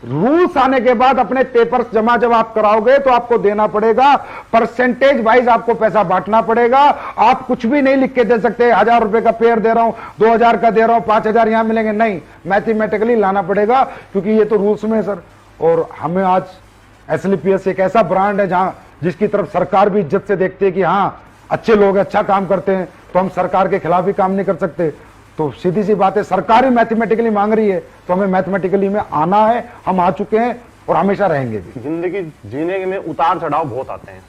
रूल्स आने के बाद अपने पेपर्स जमा जब आप कराओगे तो आपको देना पड़ेगा, परसेंटेज वाइज आपको पैसा बांटना पड़ेगा। आप कुछ भी नहीं लिख के दे सकते 1000 रुपए का पेयर दे रहा हूं, 2000 का दे रहा हूं, 5000 यहां मिलेंगे, नहीं, मैथमेटिकली लाना पड़ेगा, क्योंकि ये तो रूल्स में है सर। और हमें आज एसएलपीएस एक ऐसा ब्रांड है जहां जिसकी तरफ सरकार भी इज्जत से देखती है कि हां अच्छे लोग अच्छा काम करते हैं, तो हम सरकार के खिलाफ भी काम नहीं कर सकते। तो सीधी सी बात है, सरकार ही मैथमेटिकली मांग रही है तो हमें मैथमेटिकली में आना है, हम आ चुके हैं और हमेशा रहेंगे भी। जिंदगी जीने में उतार चढ़ाव बहुत आते हैं,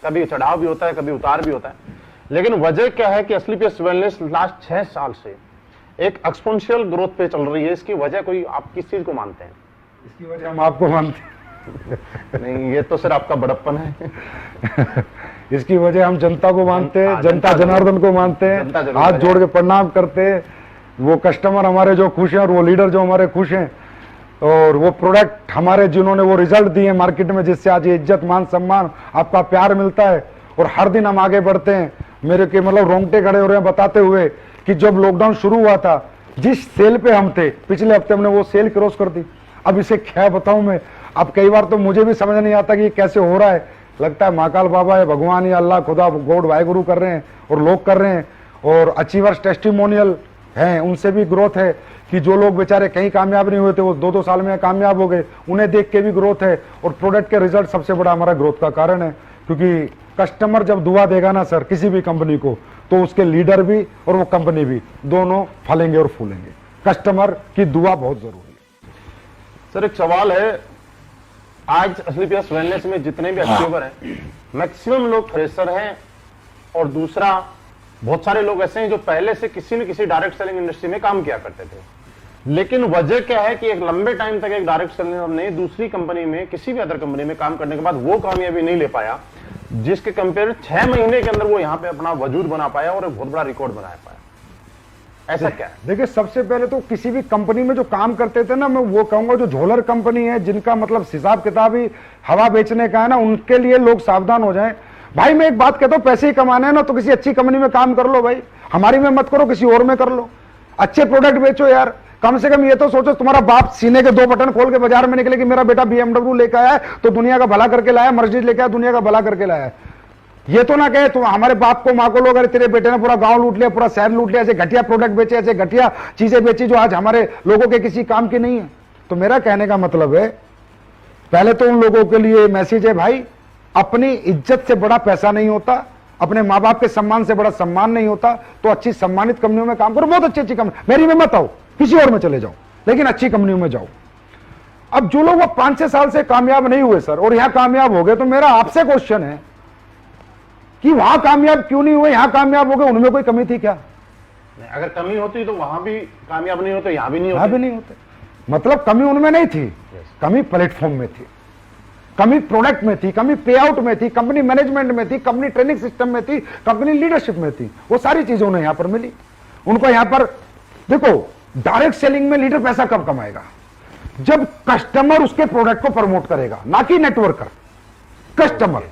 कभी चढ़ाव भी होता है, कभी उतार भी होता है, लेकिन वजह क्या है कि एसएलपीएस वेलनेस लास्ट 6 साल से एक एक्सपोनेंशियल ग्रोथ पे चल रही है। इसकी वजह कोई आप किस चीज को मानते हैं? इसकी वजह हम आपको मानते हैं। नहीं, ये तो सिर्फ आपका बड़प्पन है। इसकी वजह हम जनता को मानते हैं, जनता जनार्दन को मानते हैं, हाथ जोड़ के प्रणाम करते हैं। वो कस्टमर हमारे जो खुश हैं और वो लीडर जो हमारे खुश हैं, और वो प्रोडक्ट हमारे जिन्होंने वो रिजल्ट दिए मार्केट में, जिससे आज ये इज्जत मान सम्मान आपका प्यार मिलता है और हर दिन हम आगे बढ़ते हैं। मेरे के मतलब रोंगटे खड़े हो रहे हैं बताते हुए कि जब लॉकडाउन शुरू हुआ था, जिस सेल पे हम थे पिछले हफ्ते हमने वो सेल क्रॉस कर दी। अब इसे क्या बताऊं मैं, अब कई बार तो मुझे भी समझ नहीं आता कि ये कैसे हो रहा है। लगता है महाकाल बाबा है, भगवान या अल्लाह खुदा गॉड वाहेगुरु कर रहे हैं और लोग कर रहे हैं। और अचीवर्स टेस्टिमोनियल हैं, उनसे भी ग्रोथ है कि जो लोग बेचारे कहीं कामयाब नहीं हुए थे वो 2-2 साल में कामयाब हो गए, उन्हें देख के भी ग्रोथ है। और प्रोडक्ट के रिजल्ट सबसे बड़ा हमारा ग्रोथ का कारण है, क्योंकि कस्टमर जब दुआ देगा ना सर किसी भी कंपनी को, तो उसके लीडर भी और वो कंपनी भी दोनों फलेंगे और फूलेंगे। कस्टमर की दुआ बहुत जरूरी है। सर एक सवाल है, आज एसएलपीएस वेलनेस में जितने भी अचीवर हैं मैक्सिमम लोग फ्रेशर हैं, और दूसरा बहुत सारे लोग ऐसे हैं जो पहले से किसी न किसी डायरेक्ट सेलिंग इंडस्ट्री में काम किया करते थे। लेकिन वजह क्या है कि एक लंबे टाइम तक एक डायरेक्ट सेलिंग ने दूसरी कंपनी में, किसी भी अदर कंपनी में काम करने के बाद वो कामयाबी नहीं ले पाया, जिसके कंपेयर 6 महीने के अंदर वो यहाँ पे अपना वजूद बना पाया और एक बहुत बड़ा रिकॉर्ड बना पाया। ऐसा क्या है? देखिए, सबसे पहले तो किसी भी कंपनी में जो काम करते थे ना, मैं वो कहूंगा जो झोलर कंपनी है, जिनका मतलब हिसाब किताब ही हवा बेचने का है ना, उनके लिए लोग सावधान हो जाएं। भाई मैं एक बात कहता हूं, पैसे ही कमाने हैं ना तो किसी अच्छी कंपनी में काम कर लो भाई, हमारी में मत करो, किसी और में कर लो। अच्छे प्रोडक्ट बेचो यार, कम से कम ये तो सोचो तुम्हारा बाप सीने के 2 बटन खोल के बाजार में निकले कि मेरा बेटा BMW लेकर आया तो दुनिया का भला करके लाया, मर्सिडीज लेकर आया दुनिया का भला करके लाया। ये तो ना कहे तुम हमारे बाप को माँ को लोग, अरे तेरे बेटे ने पूरा गांव लूट लिया, पूरा शहर लूट लिया, ऐसे घटिया प्रोडक्ट बेचे, ऐसे घटिया चीजें बेची जो आज हमारे लोगों के किसी काम की नहीं है। तो मेरा कहने का मतलब है, पहले तो उन लोगों के लिए मैसेज है, भाई अपनी इज्जत से बड़ा पैसा नहीं होता, अपने माँ बाप के सम्मान से बड़ा सम्मान नहीं होता, तो अच्छी सम्मानित कंपनियों में काम करो, बहुत अच्छी कंपनी, मेरी में मत आओ, किसी और में चले जाओ, लेकिन अच्छी कंपनियों में जाओ। अब जो लोग 5-6 साल से कामयाब नहीं हुए सर और यहां कामयाब हो गए, तो मेरा आपसे क्वेश्चन है कि वहां कामयाब क्यों नहीं हुए, यहां कामयाब हो गए, उनमें कोई कमी थी क्या? अगर कमी होती तो वहां भी कामयाब नहीं होते, यहां भी नहीं यहां भी नहीं होते। मतलब कमी उनमें नहीं थी, कमी प्लेटफॉर्म में थी, कमी प्रोडक्ट में थी, कमी पे आउट में थी, कंपनी मैनेजमेंट में थी, कंपनी ट्रेनिंग सिस्टम में थी, कंपनी लीडरशिप में थी। वो सारी चीजें उन्हें यहां पर मिली। उनको यहां पर देखो, डायरेक्ट सेलिंग में लीडर पैसा कब कमाएगा? जब कस्टमर उसके प्रोडक्ट को प्रमोट करेगा, ना कि नेटवर्कर। कस्टमर,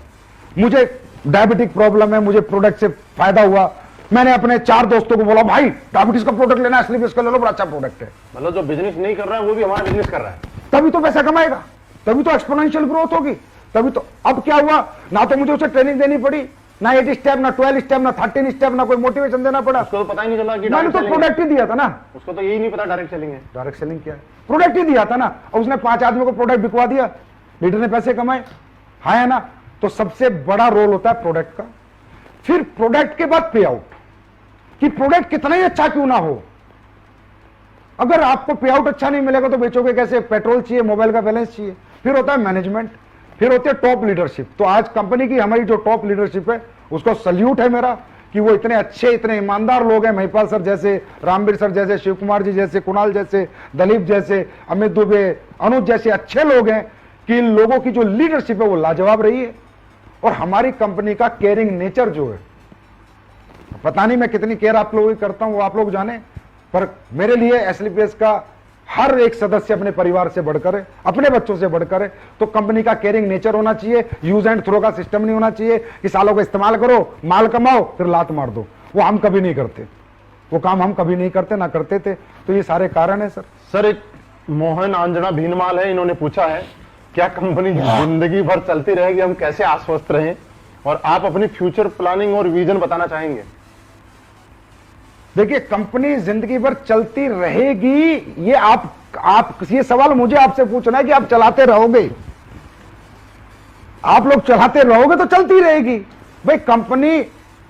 मुझे डायबिटिक प्रॉब्लम है, मुझे प्रोडक्ट से फायदा हुआ, मैंने अपने 4 दोस्तों को बोला भाई डायबिटीज का प्रोडक्ट लेना है, एसएलपीएस का ले लो, बड़ा अच्छा प्रोडक्ट है। मतलब जो बिजनेस नहीं कर रहा है वो भी हमारा बिजनेस कर रहा है, तभी तो पैसा कमाएगा, तभी तो एक्सपोनेंशियल ग्रोथ होगी, तभी तो। अब क्या हुआ, ना तो मुझे उसे ट्रेनिंग देनी पड़ी, ना 8 स्टेप, ना 12 स्टेप, ना 13 स्टेप, ना कोई मोटिवेशन देना पड़ा। उसको तो पता ही नहीं चला कि मैंने तो प्रोडक्ट ही दिया था ना, उसको तो यही नहीं पता डायरेक्ट सेलिंग है। डायरेक्ट सेलिंग क्या है, प्रोडक्ट ही दिया था ना, और उसने 5 आदमियों को प्रोडक्ट बिकवा दिया, लीडर ने पैसे कमाए, हाँ है ना। तो सबसे बड़ा रोल होता है प्रोडक्ट का। फिर प्रोडक्ट के बाद पे आउट, कि प्रोडक्ट कितना ही अच्छा क्यों ना हो, अगर आपको पे आउट अच्छा नहीं मिलेगा तो बेचोगे कैसे? पेट्रोल चाहिए, मोबाइल का बैलेंस चाहिए। फिर होता है मैनेजमेंट, फिर होती है टॉप लीडरशिप। तो आज कंपनी की हमारी जो टॉप लीडरशिप है उसको सल्यूट है मेरा, कि वो इतने अच्छे, इतने ईमानदार लोग हैं। महिपाल सर जैसे, रामवीर सर जैसे, शिव कुमार जी जैसे, कुणाल जैसे, दलीप जैसे, अमित दुबे, अनुज जैसे अच्छे लोग हैं कि इन लोगों की जो लीडरशिप है वो लाजवाब रही है। और हमारी कंपनी का केयरिंग नेचर जो है, पता नहीं मैं कितनी केयर आप लोगों की करता हूं, वो आप लोग जाने, पर मेरे लिए एसएलपीएस का हर एक सदस्य अपने परिवार से बढ़कर है, अपने बच्चों से बढ़कर है। तो कंपनी का केयरिंग नेचर होना चाहिए, यूज एंड थ्रो का सिस्टम नहीं होना चाहिए कि सालों को इस्तेमाल करो, माल कमाओ, फिर लात मार दो। वो हम कभी नहीं करते, वो काम हम कभी नहीं करते, ना करते थे। तो ये सारे कारण है सर। सर एक मोहन आंजना भीनमाल है, इन्होंने पूछा है क्या कंपनी जिंदगी भर चलती रहेगी, हम कैसे आश्वस्त रहें, और आप अपनी फ्यूचर प्लानिंग और विजन बताना चाहेंगे। देखिए, कंपनी जिंदगी भर चलती रहेगी, ये आप ये सवाल मुझे आपसे पूछना है कि आप चलाते रहोगे। आप लोग चलाते रहोगे तो चलती रहेगी। भाई कंपनी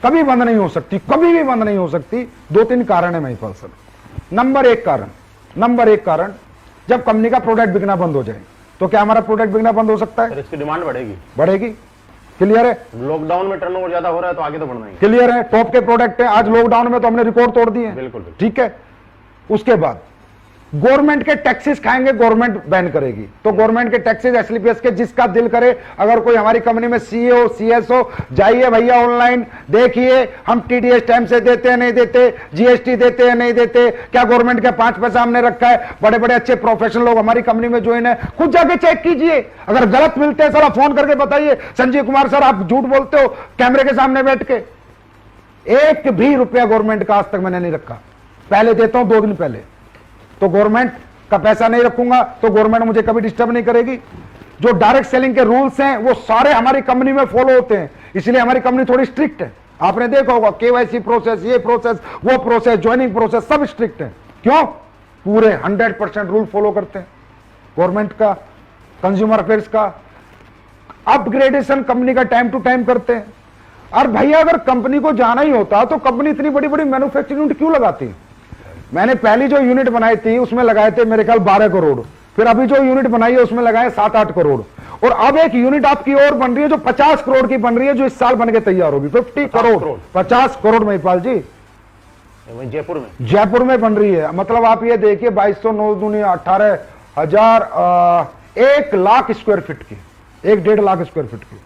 कभी बंद नहीं हो सकती, कभी भी बंद नहीं हो सकती। 2-3 कारण है महिपाल सर। नंबर एक कारण, जब कंपनी का प्रोडक्ट बिकना बंद हो जाए तो क्या हमारा प्रोडक्ट बिकना बंद हो सकता है? इसकी डिमांड बढ़ेगी। क्लियर है? लॉकडाउन में टर्नओवर ज्यादा हो रहा है तो आगे तो बढ़ना ही। क्लियर है? टॉप के प्रोडक्ट है, आज लॉकडाउन में तो हमने रिकॉर्ड तोड़ दिए। बिल्कुल। ठीक है। उसके बाद गवर्नमेंट के टैक्सेस खाएंगे, गवर्नमेंट बैन करेगी, तो गवर्नमेंट के टैक्सेस एसलीपीएस के जिसका दिल करे, अगर कोई हमारी कंपनी में सीए सीएस हो, जाइए भैया ऑनलाइन देखिए हम टीडीएस टाइम से देते हैं नहीं देते, जीएसटी देते हैं नहीं देते, क्या गवर्नमेंट के 5 पैसा हमने रखा है। बड़े बड़े अच्छे प्रोफेशनल लोग हमारी कंपनी में ज्वाइन है, खुद जाके चेक कीजिए। अगर गलत मिलते हैं सर आप फोन करके बताइए, संजीव कुमार सर आप झूठ बोलते हो कैमरे के सामने बैठ के। 1 भी रुपया गवर्नमेंट का आज तक मैंने नहीं रखा। पहले देता हूं 2 दिन पहले, तो गवर्नमेंट का पैसा नहीं रखूंगा तो गवर्नमेंट मुझे कभी डिस्टर्ब नहीं करेगी। जो डायरेक्ट सेलिंग के रूल्स हैं वो सारे हमारी कंपनी में फॉलो होते हैं, इसलिए हमारी कंपनी थोड़ी स्ट्रिक्ट है। आपने देखा होगा केवाईसी प्रोसेस, ये प्रोसेस, वो प्रोसेस, ज्वाइनिंग प्रोसेस सब स्ट्रिक्ट है। क्यों? पूरे 100% रूल फॉलो करते हैं गवर्नमेंट का, कंज्यूमर अफेयर्स का। अपग्रेडेशन कंपनी का टाइम टू टाइम करते हैं। और भैया अगर कंपनी को जाना ही होता तो कंपनी इतनी बड़ी बड़ी मैन्युफैक्चरिंग यूनिट क्यों लगाती? मैंने पहली जो यूनिट बनाई थी उसमें लगाए थे मेरे ख्याल 12 करोड़, फिर अभी जो यूनिट बनाई है उसमें लगाए 7-8 करोड़, और अब एक यूनिट आपकी और बन रही है जो 50 करोड़ की बन रही है, जो इस साल बन के तैयार होगी। 50 करोड़ 50 करोड़ महिपाल जी जयपुर में बन रही है। मतलब आप ये देखिए 2209 दुनिया 18,000 1 लाख स्क्वायर फीट की, 1-1.5 लाख स्क्वायर फीट की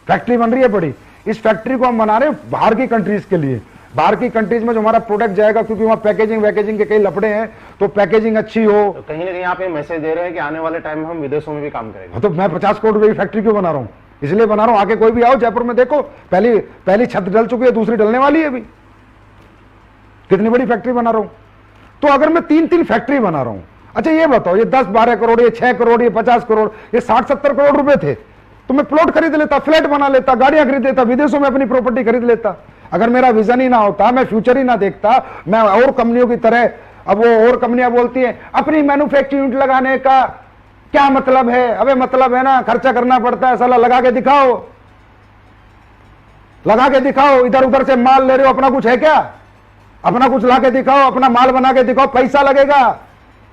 फैक्ट्री बन रही है बड़ी। इस फैक्ट्री को हम बना रहे हैं बाहर की कंट्रीज के लिए। बाहर की कंट्रीज में जो हमारा प्रोडक्ट जाएगा, क्योंकि वहां पैकेजिंग के कई लफड़े हैं, तो पैकेजिंग अच्छी हो। तो कहीं ना कहीं आप ये मैसेज दे रहे हैं कि आने वाले टाइम में हम विदेशों में भी काम करेंगे। तो मैं 50 करोड़ रुपए की फैक्ट्री क्यों बना रहा हूं? इसलिए बना रहा हूं आगे कोई भी आओ जयपुर में देखो, पहली छत डल चुकी है, दूसरी डलने वाली है अभी। कितनी बड़ी फैक्ट्री बना रहा हूं। तो अगर मैं 3-3 फैक्ट्री बना रहा हूं, अच्छा ये बताओ, ये 10-12 करोड़, ये 6 करोड़, ये 50 करोड़, ये 60-70 करोड़ रुपए थे, तो मैं प्लॉट खरीद लेता, फ्लैट बना लेता, गाड़ियां खरीद लेता, विदेशों में अपनी प्रॉपर्टी खरीद लेता। अगर मेरा विजन ही ना होता, मैं फ्यूचर ही ना देखता, मैं और कंपनियों की तरह, अब वो और कंपनियां बोलती हैं अपनी मैन्युफैक्चरिंग यूनिट लगाने का क्या मतलब है? अबे मतलब है ना, खर्चा करना पड़ता है साला, लगा के दिखाओ, लगा के दिखाओ। इधर उधर से माल ले रहे हो, अपना कुछ है क्या? अपना कुछ ला के दिखाओ, अपना माल बना के दिखाओ, पैसा लगेगा।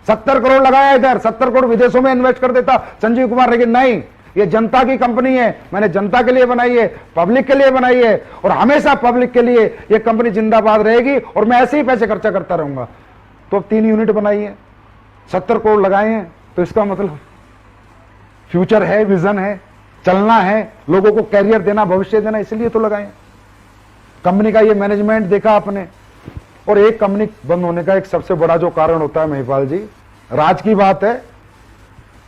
70 करोड़ लगाया इधर, 70 करोड़ विदेशों में इन्वेस्ट कर देता संजीव कुमार, लेकिन नहीं, ये जनता की कंपनी है, मैंने जनता के लिए बनाई है, पब्लिक के लिए बनाई है, और हमेशा पब्लिक के लिए ये कंपनी जिंदाबाद रहेगी, और मैं ऐसे ही पैसे खर्चा करता रहूंगा। तो अब 3 यूनिट बनाई है, 70 करोड़ लगाए हैं, तो इसका मतलब फ्यूचर है, विजन है, चलना है, लोगों को कैरियर देना, भविष्य देना, इसलिए तो लगाए। कंपनी का ये मैनेजमेंट देखा आपने। और एक कंपनी बंद होने का एक सबसे बड़ा जो कारण होता है महिपाल जी, राज की बात है,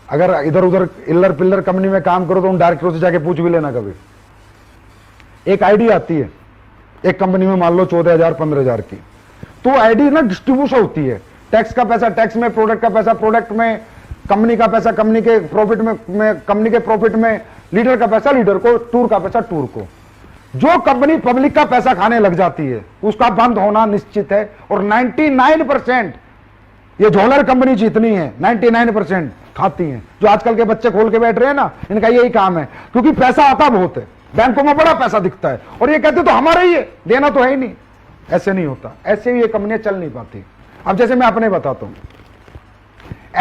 अगर इधर उधर इल्लर पिल्लर कंपनी में काम करो तो उन डायरेक्टरों से जाके पूछ भी लेना कभी। एक आईडी आती है एक कंपनी में, मान लो 14,000-15,000 की, तो आईडी ना डिस्ट्रीब्यूशन होती है, टैक्स का पैसा टैक्स में, प्रोडक्ट का पैसा प्रोडक्ट में, कंपनी का पैसा कंपनी के प्रॉफिट में कंपनी के प्रॉफिट में, लीडर का पैसा लीडर को, टूर का पैसा टूर को। जो कंपनी पब्लिक का पैसा खाने लग जाती है उसका बंद होना निश्चित है। और 99% ये झोलर कंपनी जितनी है 99% खाती हैं। जो आजकल के बच्चे खोल के बैठ रहे हैं ना, इनका यही काम है, क्योंकि पैसा आता बहुत है, बैंकों में बड़ा पैसा दिखता है, और ये कहते तो हमारा ही है, देना तो है ही नहीं। ऐसे नहीं होता, ऐसे भी ये कंपनियां चल नहीं पाती। अब जैसे मैं अपने बताता हूं,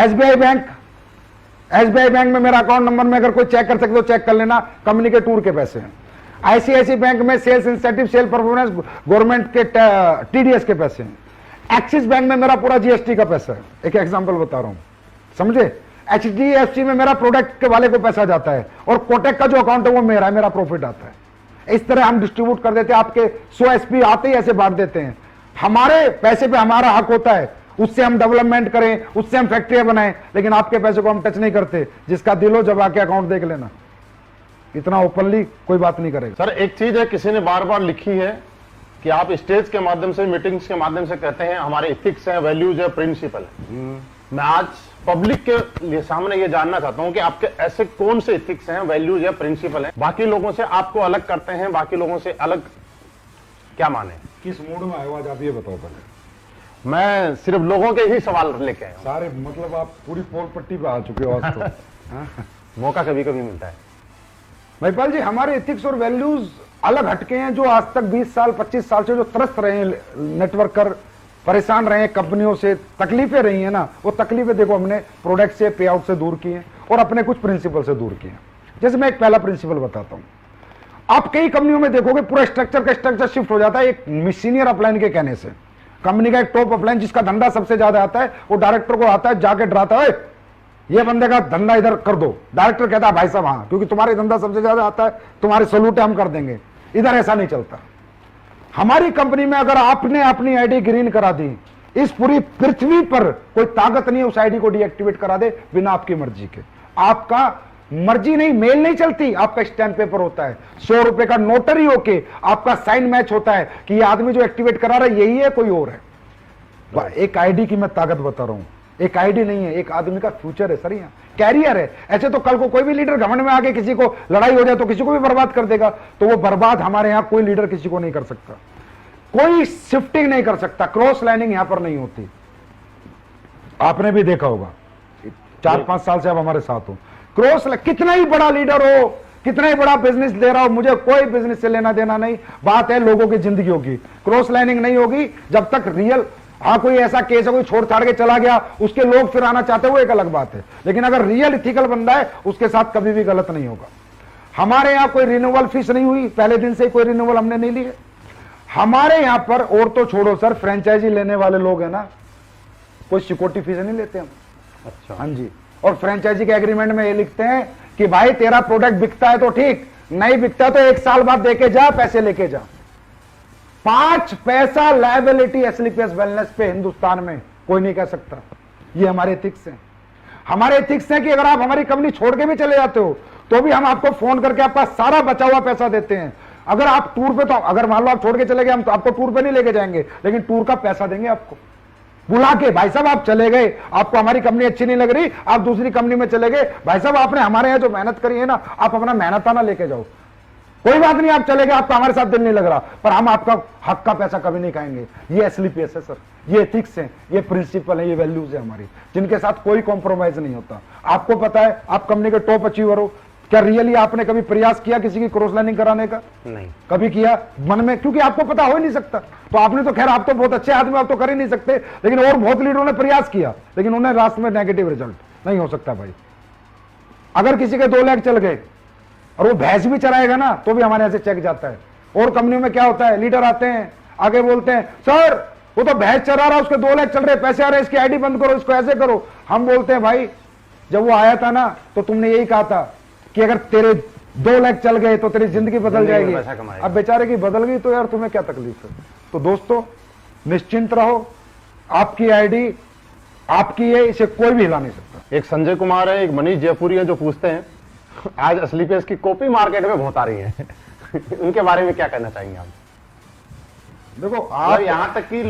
एसबीआई बैंक में मेरा अकाउंट नंबर में अगर कोई चेक कर सकते तो चेक कर लेना, कंपनी के टूर के पैसे हैं। आईसीआईसी बैंक में sales incentive, sale performance, government के टीडीएस के पैसे हैं। एक्सिस बैंक में मेरा पूरा जीएसटी का पैसा है, एक एग्जांपल बता रहा हूं, समझे। एचडीएफसी में मेरा प्रोडक्ट के वाले को पैसा जाता है, और कोटेक का जो अकाउंट है वो मेरा है, मेरा प्रॉफिट आता है। इस तरह हम डिस्ट्रीब्यूट कर देते हैं, आपके 100 एसपी आते ही ऐसे बांट देते हैं। हमारे पैसे पे हमारा हक होता है, उससे हम डेवलपमेंट करें, उससे हम फैक्ट्रियां बनाएं, लेकिन आपके पैसे को हम टच नहीं करते। जिसका दिल हो जब आके अकाउंट देख लेना, इतना ओपनली कोई बात नहीं करेगा। सर एक चीज है, किसी ने बार बार लिखी है कि आप स्टेज के माध्यम से, मीटिंग्स के माध्यम से कहते हैं हमारे इथिक्स हैं, वैल्यूज है, प्रिंसिपल है, मैं आज पब्लिक के लिए सामने ये जानना चाहता हूं कि आपके ऐसे कौन से एथिक्स हैं, वैल्यूज या प्रिंसिपल हैं बाकी लोगों से आपको अलग करते हैं, बाकी लोगों से अलग क्या माने? किस मूड में आए हो आज आप ये बताओ पहले। मैं सिर्फ लोगों के ही सवाल लेके आया हूं। सारे मतलब आप पूरी पोल पट्टी पे आ चुके हो आज तो। हाँ? मौका कभी कभी मिलता है। महिपाल जी, हमारे एथिक्स और वैल्यूज अलग हटके हैं। जो आज तक 20 साल 25 साल से जो त्रस्त रहे हैं नेटवर्क कर, परेशान रहे हैं कंपनियों से, तकलीफें रही हैं ना, वो तकलीफें देखो हमने प्रोडक्ट से, पे आउट से दूर की हैं और अपने कुछ प्रिंसिपल से दूर किए हैं। जैसे मैं एक पहला प्रिंसिपल बताता हूं। आप कई कंपनियों में देखोगे पूरा स्ट्रक्चर का स्ट्रक्चर शिफ्ट हो जाता है एक सीनियर अपलाइन के कहने से। कंपनी का एक टॉप अपलाइन जिसका धंधा सबसे ज्यादा आता है, वो डायरेक्टर को आता है, जाके डराता है, ये बंदे का धंधा इधर कर दो। डायरेक्टर कहता है भाई साहब हाँ, क्योंकि तुम्हारे धंधा सबसे ज्यादा आता है, तुम्हारे सलूटे हम कर देंगे। इधर ऐसा नहीं चलता। हमारी कंपनी में अगर आपने अपनी आईडी ग्रीन करा दी, इस पूरी पृथ्वी पर कोई ताकत नहीं है उस आईडी को डीएक्टिवेट करा दे बिना आपकी मर्जी के। आपका मर्जी नहीं, मेल नहीं चलती, आपका स्टैंप पेपर होता है, 100 रुपए का नोटरी होके आपका साइन मैच होता है कि ये आदमी जो एक्टिवेट करा रहा है यही है, कोई और है। एक आईडी की मैं ताकत बता रहा हूं। एक आईडी नहीं है, एक आदमी का फ्यूचर है सर, यहाँ कैरियर है। ऐसे तो कल को कोई भी लीडर घमंड में आके किसी को लड़ाई हो जाए तो किसी को भी बर्बाद कर देगा, तो वो बर्बाद हमारे यहाँ कोई लीडर किसी को नहीं कर सकता। कोई शिफ्टिंग नहीं कर सकता, क्रॉस लाइनिंग यहां पर नहीं होती। आपने भी देखा होगा, 4-5 साल से आप हमारे साथ हो। क्रॉस कितना ही बड़ा लीडर हो, कितना ही बड़ा बिजनेस दे रहा हो, मुझे कोई बिजनेस से लेना देना नहीं। बात है लोगों की जिंदगियों की। क्रॉस लाइनिंग नहीं होगी जब तक रियल, हाँ कोई ऐसा केस है कोई छोड़ छाड़ के चला गया, उसके लोग फिर आना चाहते हैं, वो एक अलग बात है। लेकिन अगर रियल इथिकल बंदा है उसके साथ कभी भी गलत नहीं होगा। हमारे यहाँ कोई रिन्यूअल फीस नहीं हुई, पहले दिन से कोई रिन्यूअल हमने नहीं लिए हमारे यहां पर। और तो छोड़ो सर, फ्रेंचाइजी लेने वाले लोग हैं ना, कोई सिक्योरिटी फीस नहीं लेते हम। अच्छा। हाँ जी। और फ्रेंचाइजी के एग्रीमेंट में ये लिखते हैं कि भाई तेरा प्रोडक्ट बिकता है तो ठीक, नहीं बिकता तो 1 साल बाद देके जा, पैसे लेके जा। 5 पैसा लायबिलिटी एसलीपीएस वेलनेस पे हिंदुस्तान में कोई नहीं कह सकता। ये हमारे एथिक्स हैं। हमारे एथिक्स हैं कि अगर आप हमारी कंपनी छोड़ के भी चले जाते हो तो भी हम आपको फोन करके आपका सारा बचा हुआ पैसा देते हैं। अगर आप टूर पे, तो अगर मान लो आप छोड़ के चले गए, हम तो आपको टूर पे नहीं लेके जाएंगे, लेकिन टूर का पैसा देंगे आपको बुला के। भाई साहब आप चले गए, आपको हमारी कंपनी अच्छी नहीं लग रही, आप दूसरी कंपनी में चले गए, भाई साहब आपने हमारे यहाँ जो मेहनत करी है ना, आप अपना मेहनताना लेके जाओ, कोई बात नहीं, आप चले गए, आपका हमारे साथ दिल नहीं लग रहा, पर हम आपका हक का पैसा कभी नहीं खाएंगे। ये एसलीपीएस है सर, ये एथिक्स है, ये प्रिंसिपल है, ये वैल्यूज है हमारी, जिनके साथ कोई कॉम्प्रोमाइज नहीं होता। आपको पता है आप कंपनी के टॉप अचीवर हो, क्या रियली आपने कभी प्रयास किया किसी की क्रॉस लाइनिंग कराने का? नहीं कभी किया मन में? क्योंकि आपको पता हो ही नहीं सकता। तो आपने तो खैर, आप तो बहुत अच्छे आदमी, आप तो कर ही नहीं सकते, लेकिन और बहुत लीडरों ने प्रयास किया, लेकिन उन्हें रास्ते में नेगेटिव रिजल्ट। नहीं हो सकता भाई। अगर किसी के 2 लाख चल गए और वो भैंस भी चराएगा ना, तो भी हमारे यहां से चेक जाता है। और कंपनियों में क्या होता है, लीडर आते हैं आगे बोलते हैं सर वो तो भैंस चरा रहा, उसके 2 लाख चल रहे, पैसे आ रहे, इसकी आईडी बंद करो, इसको ऐसे करो। हम बोलते हैं भाई जब वो आया था ना तो तुमने यही कहा था कि अगर तेरे 2 लाख चल गए तो तेरी जिंदगी बदल जाएगी। अब बेचारे की बदल गई तो यार तुम्हें क्या तकलीफ है? तो दोस्तों निश्चिंत रहो, आपकी आईडी आपकी है, इसे कोई भी हिला नहीं सकता। एक संजय कुमार है, एक मनीष जयपुरी है, जो पूछते हैं आज एसलीपीएस की कॉपी मार्केट में बहुत आ रही है उनके बारे में क्या कहना चाहेंगे आप? देखो आप यहां तक कि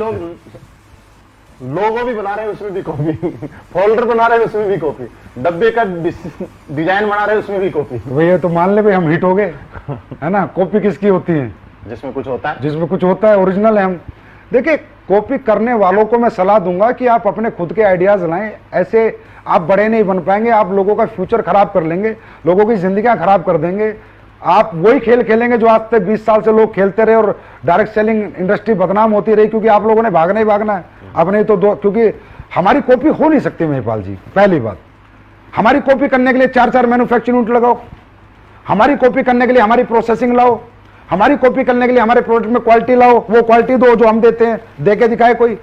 लोगो भी बना रहे हैं उसमें भी कॉपी, फोल्डर बना रहे हैं उसमें भी कॉपी, डब्बे का डिजाइन बना रहे हैं उसमें भी कॉपी। भैया तो मान ले भाई हम हिट हो गए है ना। कॉपी किसकी होती है? जिसमें कुछ होता है, जिसमें कुछ होता है, ओरिजिनल है हम। देखिए कॉपी करने वालों को मैं सलाह दूंगा कि आप अपने खुद के आइडियाज लाएं। ऐसे आप बड़े नहीं बन पाएंगे, आप लोगों का फ्यूचर खराब कर लेंगे, लोगों की जिंदगियां खराब कर देंगे। आप वही खेल खेलेंगे जो आज तक 20 साल से लोग खेलते रहे और डायरेक्ट सेलिंग इंडस्ट्री बदनाम होती रही, क्योंकि आप लोगों ने भागना ही भागना है। अब नहीं तो क्योंकि हमारी कॉपी हो नहीं सकती महिपाल जी। पहली बात, हमारी कॉपी करने के लिए 4-4 मैन्युफैक्चरिंग यूनिट लगाओ, हमारी कॉपी करने के लिए हमारी प्रोसेसिंग लाओ, हमारी कॉपी करने के लिए हमारे प्रोडक्ट में क्वालिटी लाओ, वो क्वालिटी दो जो हम देते हैं, दे के दिखाए कोई।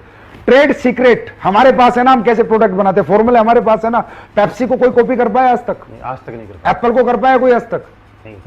ट्रेड सीक्रेट हमारे पास है ना, हम कैसे प्रोडक्ट बनाते हैं, फॉर्मूले हमारे पास है ना। पेप्सी को कोई कॉपी कर पाया आज तक? आज तक नहीं कर। एप्पल को कर पाया कोई आज तक?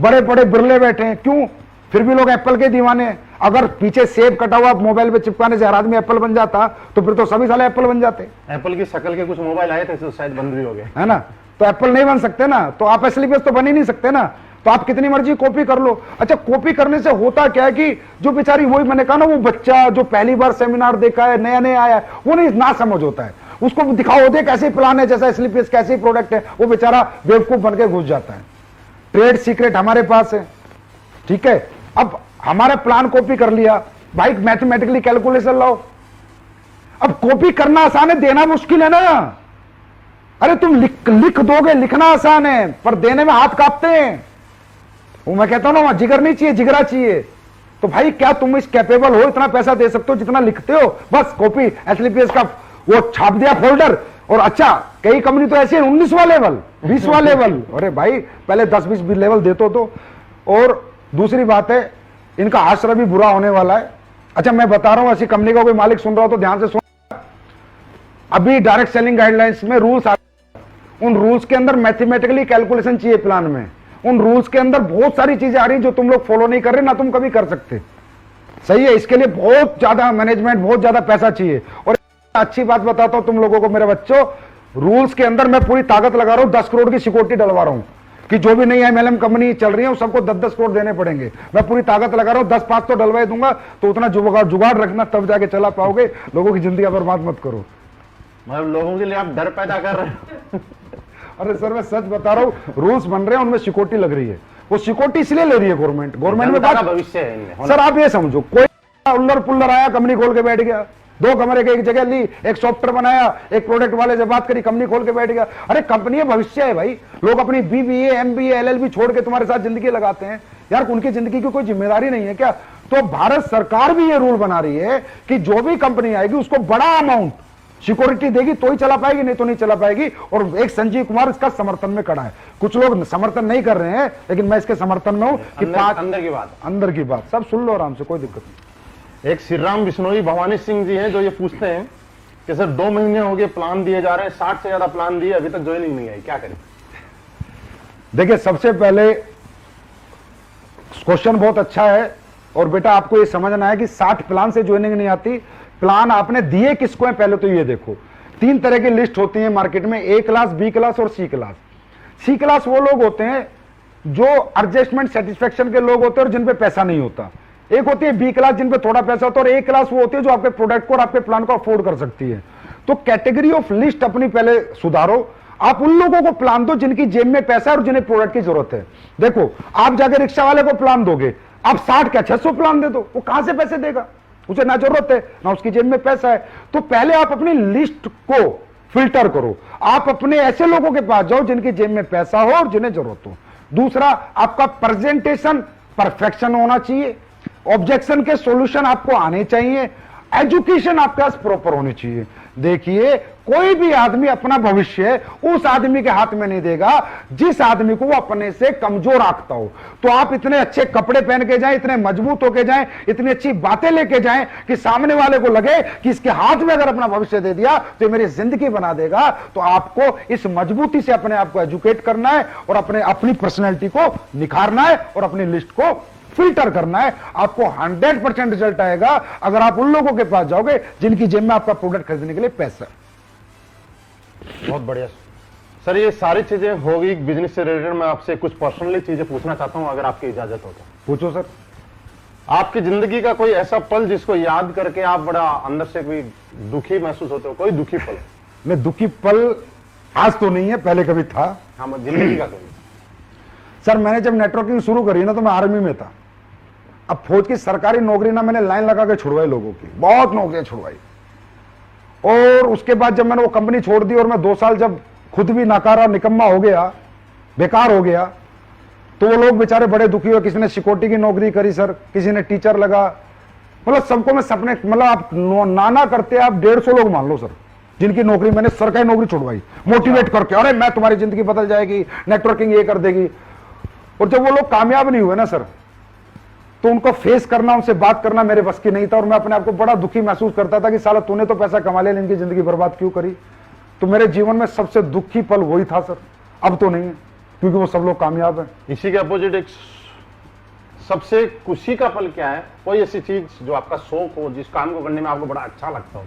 बड़े बड़े बिरले बैठे हैं, क्यों? फिर भी लोग एप्पल के दीवाने हैं। अगर पीछे सेब कटा हुआ मोबाइल पे चिपकाने से हर आदमी एप्पल बन जाता तो फिर तो सभी साले एप्पल बन जाते। एप्पल की शक्ल के कुछ मोबाइल आए थे तो शायद बंद भी हो गए, है ना। तो एप्पल नहीं बन सकते ना, तो आप एसलीपीएस तो बन ही नहीं सकते ना। तो आप कितनी मर्जी कॉपी कर लो। अच्छा, कॉपी करने से होता क्या है कि जो बेचारी, वही मैंने कहा ना, वो बच्चा जो पहली बार सेमिनार देखा है, नया नया आया है, वो नहीं ना समझ होता है। उसको दिखाओ, देख कैसे प्लान है, जैसा स्लीपियस कैसे प्रोडक्ट है, वो बेचारा बेवकूफ बन के घुस जाता है। ट्रेड सीक्रेट हमारे पास है, ठीक है। अब हमारा प्लान कॉपी कर लिया भाई, मैथमेटिकली कैलकुलेशन लाओ। अब कॉपी करना आसान है, देना मुश्किल है ना। अरे तुम लिख दोगे, लिखना आसान है, पर देने में हाथ कांपते हैं। वो मैं कहता हूं ना, वहां जिगर नहीं चाहिए, जिगरा चाहिए। तो भाई क्या तुम इस कैपेबल हो, इतना पैसा दे सकते हो जितना लिखते हो? बस कॉपी एसलीपीएस का वो छाप दिया फोल्डर, और अच्छा कई कंपनी तो ऐसे 19वां लेवल, 20वां लेवल। अरे भाई पहले 10-20 लेवल देते तो। और दूसरी बात है, इनका आश्रय भी बुरा होने वाला है। अच्छा मैं बता रहा हूं, ऐसी कंपनी का कोई मालिक सुन रहा हो तो ध्यान से सुन। अभी डायरेक्ट सेलिंग गाइडलाइंस में रूल्स आ, उन रूल्स के अंदर मैथमेटिकली कैलकुलेशन चाहिए प्लान में। उन रूल्स के अंदर बहुत सारी चीजें आ रही जो तुम लोग फॉलो नहीं कर रहे, ना तुम कभी कर सकते। सही है, इसके लिए बहुत ज्यादा मैनेजमेंट, बहुत ज्यादा पैसा चाहिए। और अच्छी बात बताता हूं तुम लोगों को मेरे बच्चों, रूल्स के अंदर मैं पूरी ताकत लगा रहा हूं, 10 करोड़ की सिक्योरिटी डलवा रहा हूं कि जो भी नई एमएलएम कंपनी चल रही है सबको 10-10 करोड़ देने पड़ेंगे। मैं पूरी ताकत लगा रहा हूं, 10-5 तो डलवा दूंगा, तो उतना जुगाड़ रखना, तब जाके चला पाओगे। लोगों की जिंदगी बर्बाद मत करो। मतलब लोगों के लिए आप डर पैदा कर रहे हो। अरे सर मैं सच बता रहा हूं, रूल्स बन रहे हैं, उनमें सिक्योरिटी लग रही है। वो सिक्योरिटी इसलिए ले रही है गवर्नमेंट में बात, भविष्य है इनमें। सर आप ये समझो, कोई उल्लर पुल्लर आया, कंपनी खोल के बैठ गया, 2 कमरे के एक जगह ली, एक सॉफ्टवेयर बनाया, एक प्रोडक्ट वाले से बात करी, कंपनी खोल के बैठ गया। अरे कंपनी भविष्य है भाई। लोग अपनी बीबीए, एमबीए, एलएलबी छोड़ के तुम्हारे साथ जिंदगी लगाते हैं यार, उनकी जिंदगी की कोई जिम्मेदारी नहीं है क्या? तो भारत सरकार भी ये रूल बना रही है कि जो भी कंपनी आएगी उसको बड़ा अमाउंट सिक्योरिटी देगी तो ही चला पाएगी, नहीं तो नहीं चला पाएगी। और एक संजीव कुमार इसका समर्थन में खड़ा है। कुछ लोग समर्थन नहीं कर रहे हैं, लेकिन मैं इसके समर्थन में हूं कि अंदर की बात सब सुन लो आराम से, कोई दिक्कत नहीं। एक श्री राम बिश्नोई भवानी सिंह जी हैं जो ये पूछते हैं कि सर 2 महीने हो गए प्लान दिए जा रहे हैं, 60 से ज्यादा प्लान दिए, अभी तक ज्वाइनिंग नहीं आई, क्या करें? देखिए सबसे पहले क्वेश्चन बहुत अच्छा है, और बेटा आपको ये समझना है कि 60 प्लान से ज्वाइनिंग नहीं आती। प्लान आपने दिए किसको है पहले तो ये देखो। 3 तरह की लिस्ट होती है मार्केट में, ए क्लास, बी क्लास और सी क्लास। सी क्लास वो लोग होते हैं जो एडजस्टमेंट सेटिस्फेक्शन के लोग होते हैं और जिन पे पैसा नहीं होता। एक होती है बी क्लास जिन पे थोड़ा पैसा होता है, और ए क्लास वो होती है जो आपके प्रोडक्ट को और आपके प्लान को अफोर्ड कर सकती है। तो कैटेगरी ऑफ लिस्ट अपनी पहले सुधारो। आप उन लोगों को प्लान दो जिनकी जेब में पैसा है और जिन्हें प्रोडक्ट की जरूरत है। देखो आप जाके रिक्शा वाले को प्लान दोगे, आप 60 क्या 600 प्लान दे दो, वो कहां से पैसे देगा? उसे ना जरूरत है ना उसकी जेब में पैसा है। तो पहले आप अपनी लिस्ट को फिल्टर करो, आप अपने ऐसे लोगों के पास जाओ जिनकी जेब में पैसा हो और जिन्हें जरूरत हो। दूसरा, आपका प्रेजेंटेशन परफेक्शन होना चाहिए, ऑब्जेक्शन के सॉल्यूशन आपको आने चाहिए, एजुकेशन आपके पास प्रॉपर होनी चाहिए। देखिए कोई भी आदमी अपना भविष्य उस आदमी के हाथ में नहीं देगा जिस आदमी को वो अपने से कमजोर आंकता हो। तो आप इतने अच्छे कपड़े पहन के जाएं, इतने मजबूत होके जाएं, इतनी अच्छी बातें लेके जाएं कि सामने वाले को लगे कि इसके हाथ में अगर अपना भविष्य दे दिया तो ये मेरी जिंदगी बना देगा। तो आपको इस मजबूती से अपने आप को एजुकेट करना है और अपनी पर्सनैलिटी को निखारना है और अपनी लिस्ट को फिल्टर करना है। आपको 100% रिजल्ट आएगा अगर आप उन लोगों के पास जाओगे जिनकी जेब में आपका प्रोडक्ट खरीदने के लिए पैसा है। बहुत बढ़िया सर, ये सारी चीजें होगी बिजनेस से रिलेटेड। मैं आपसे कुछ पर्सनली चीजें पूछना चाहता हूं, अगर आपकी इजाजत हो तो। पूछो सर। आपकी जिंदगी का कोई ऐसा पल जिसको याद करके आप बड़ा अंदर से कोई दुखी महसूस होते हो, कोई दुखी पल? नहीं, दुखी पल आज तो नहीं है, पहले कभी था। हाँ, जिंदगी का कोई। सर मैंने जब नेटवर्किंग शुरू करी ना तो मैं आर्मी में था। अब फौज की सरकारी नौकरी ना मैंने लाइन लगा के छुड़वाई लोगों की, बहुत नौकरियां छुड़वाई। और उसके बाद जब मैंने वो कंपनी छोड़ दी और मैं 2 साल जब खुद भी नाकारा निकम्मा हो गया, बेकार हो गया, तो वो लोग बेचारे बड़े दुखी हुए। किसी ने सिक्योरिटी की नौकरी करी सर, किसी ने टीचर लगा, मतलब सबको मैं सपने, मतलब आप नाना करते आप 150 लोग मान लो सर जिनकी नौकरी मैंने सरकारी नौकरी छुड़वाई मोटिवेट करके, अरे मैं तुम्हारी जिंदगी बदल जाएगी, नेटवर्किंग ये कर देगी। और जब वो लोग कामयाब नहीं हुए ना सर, तो उनको फेस करना, उनसे बात करना मेरे बस की नहीं था। और मैं अपने आप को बड़ा दुखी महसूस करता था कि साला तूने तो पैसा कमा लिया, इनकी जिंदगी बर्बाद क्यों करी। तो मेरे जीवन में सबसे दुखी पल वही था सर। अब तो नहीं है क्योंकि वो सब लोग कामयाब हैं। इसी के अपोजिट एक सबसे खुशी का पल क्या है? कोई ऐसी चीज जो आपका शौक हो, जिस काम को करने में आपको बड़ा अच्छा लगता हो?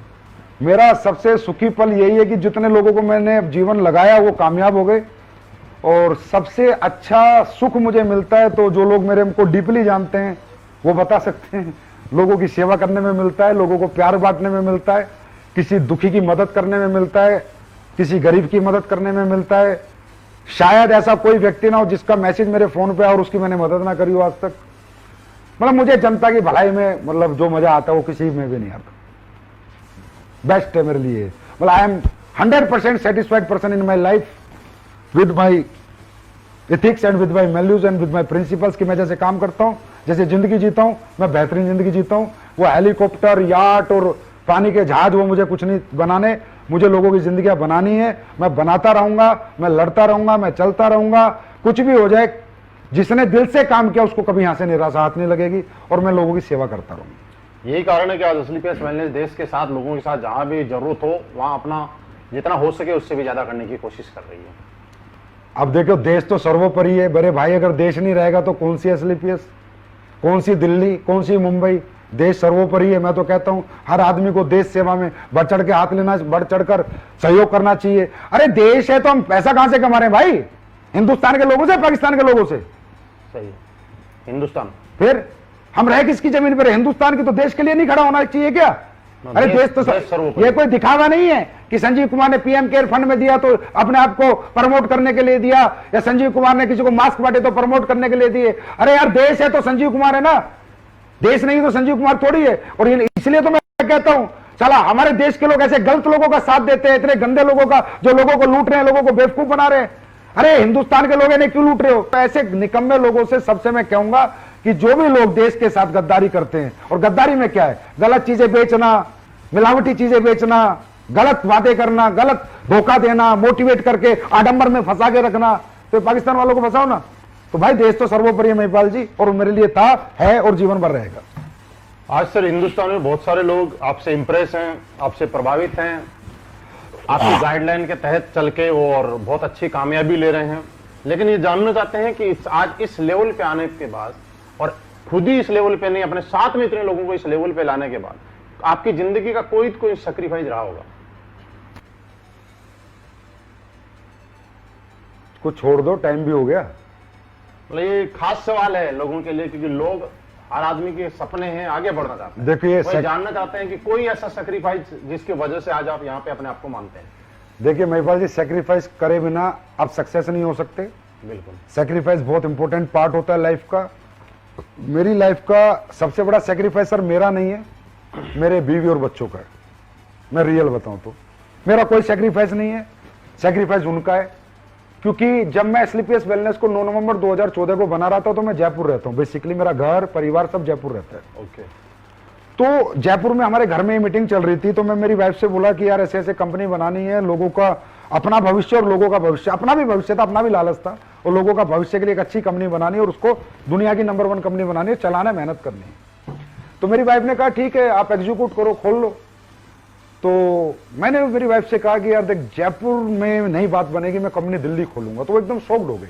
मेरा सबसे सुखी पल यही है कि जितने लोगों को मैंने जीवन लगाया वो कामयाब हो गए। और सबसे अच्छा सुख मुझे मिलता है तो जो लोग मेरे को डीपली जानते हैं वो बता सकते हैं, लोगों की सेवा करने में मिलता है, लोगों को प्यार बांटने में मिलता है। किसी दुखी की मदद करने में मिलता है, किसी गरीब की मदद करने में मिलता है। शायद ऐसा कोई व्यक्ति ना हो जिसका मैसेज मेरे फोन पे और उसकी मैंने मदद ना करी हो आज तक। मतलब मुझे जनता की भलाई में मतलब जो मजा आता है वो किसी में भी नहीं आता। बेस्ट है मेरे लिए। मतलब I am 100% satisfied person in my life with my ethics and with my values and with my principles की मैं जैसे काम करता हूं, जैसे जिंदगी जीता हूं, मैं बेहतरीन जिंदगी जीता हूं। वो हेलीकॉप्टर, याट और पानी के जहाज वो मुझे कुछ नहीं बनाने, मुझे लोगों की जिंदगियां बनानी है। मैं बनाता रहूंगा, मैं लड़ता रहूंगा, मैं चलता रहूंगा, कुछ भी हो जाए। जिसने दिल से काम किया उसको कभी यहां से निराशा हाथ नहीं लगेगी और मैं लोगों की सेवा करता रहूंगा। यही कारण है कि आज स्लीपर्स वेलनेस देश के साथ, लोगों के साथ जहां भी जरूरत हो वहां अपना जितना हो सके उससे भी ज्यादा करने की कोशिश कर रही है। अब देखो, देश तो सर्वोपरि है बड़े भाई। अगर देश नहीं रहेगा तो कौन सी एसलीपीएस, कौन सी दिल्ली, कौन सी मुंबई। देश सर्वोपरि है। मैं तो कहता हूं हर आदमी को देश सेवा में बढ़ चढ़ के हाथ लेना, बढ़ चढ़कर सहयोग करना चाहिए। अरे देश है तो हम पैसा कहां से कमा रहे हैं भाई? हिंदुस्तान के लोगों से, पाकिस्तान के लोगों से? सही है, हिंदुस्तान। फिर हम रहे किसकी जमीन पर? हिंदुस्तान की। तो देश के लिए नहीं खड़ा होना चाहिए क्या? अरे देश तो ये कोई दिखावा नहीं है कि संजीव कुमार ने पीएम केयर फंड में दिया तो अपने आप को प्रमोट करने के लिए दिया, या संजीव कुमार ने किसी को मास्क बांटे तो प्रमोट करने के लिए दिए। अरे यार देश है तो संजीव कुमार है ना, देश नहीं तो संजीव कुमार थोड़ी है। और इसलिए तो मैं कहता हूं चला हमारे देश के लोग ऐसे गलत लोगों का साथ देते हैं, इतने गंदे लोगों का, जो लोगों को लूट रहे हैं, लोगों को बेवकूफ बना रहे हैं। अरे हिंदुस्तान के लोग इन्हें क्यों लूट रहे हो? तो ऐसे निकम्मे लोगों से सबसे मैं कहूंगा कि जो भी लोग देश के साथ गद्दारी करते हैं, और गद्दारी में क्या है? गलत चीजें बेचना, मिलावटी चीजें बेचना, गलत वादे करना, गलत धोखा देना, मोटिवेट करके आडंबर में फंसा के रखना। तो पाकिस्तान वालों को फंसाओ ना। तो भाई देश तो सर्वोपरि है महिपाल जी, और मेरे लिए था, है और जीवन भर रहेगा। आज सर हिंदुस्तान में बहुत सारे लोग आपसे इंप्रेस हैं, आपसे प्रभावित हैं, आपकी गाइडलाइन के तहत चल के वो और बहुत अच्छी कामयाबी ले रहे हैं। लेकिन ये जानना चाहते हैं कि आज इस लेवल पे आने के बाद, और खुद ही इस लेवल पे नहीं, अपने साथ में इतने लोगों को इस लेवल पे लाने के बाद आपकी जिंदगी का कोई सैक्रिफाइस रहा होगा? कुछ छोड़ दो, टाइम भी हो गया। मतलब ये खास सवाल है लोगों के लिए, क्योंकि लोग, हर आदमी के सपने हैं, आगे बढ़ना चाहते हैं। देखिए वो जानना चाहते हैं कि कोई ऐसा सैक्रिफाइस जिसकी वजह से आज आप यहाँ पे अपने आप को मानते हैं। देखिए महिपाल जी, सैक्रिफाइस करे बिना आप सक्सेस नहीं हो सकते। बिल्कुल, सैक्रिफाइस बहुत इंपॉर्टेंट पार्ट होता है लाइफ का। मेरी लाइफ का सबसे बड़ा सैक्रिफाइस सर मेरा नहीं है, मेरे बीवी और बच्चों का है। मैं रियल बताऊं तो मेरा कोई सैक्रिफाइस नहीं है, सैक्रिफाइस उनका है। क्योंकि जब मैं स्लीपर्स वेलनेस को 9 नवंबर 2014 को बना रहा था तो मैं जयपुर रहता हूं। बेसिकली मेरा घर परिवार सब जयपुर रहता है। ओके। तो जयपुर में हमारे घर में मीटिंग चल रही थी, तो मैं मेरी वाइफ से बोला कि यार ऐसे ऐसे कंपनी बनानी है, लोगों का अपना भविष्य और लोगों का भविष्य, अपना भी भविष्य था, अपना भी लालच था, और लोगों का भविष्य के लिए एक अच्छी कंपनी बनानी है और उसको दुनिया की नंबर 1 कंपनी बनानी है, चलाना, मेहनत करनी है। तो मेरी वाइफ ने कहा ठीक है आप एग्जीक्यूट करो, खोल लो। तो मैंने मेरी वाइफ से कहा कि यार देख जयपुर में नहीं बात बनेगी, मैं कंपनी दिल्ली खोलूंगा। तो वो एकदम शॉक्ड हो गई,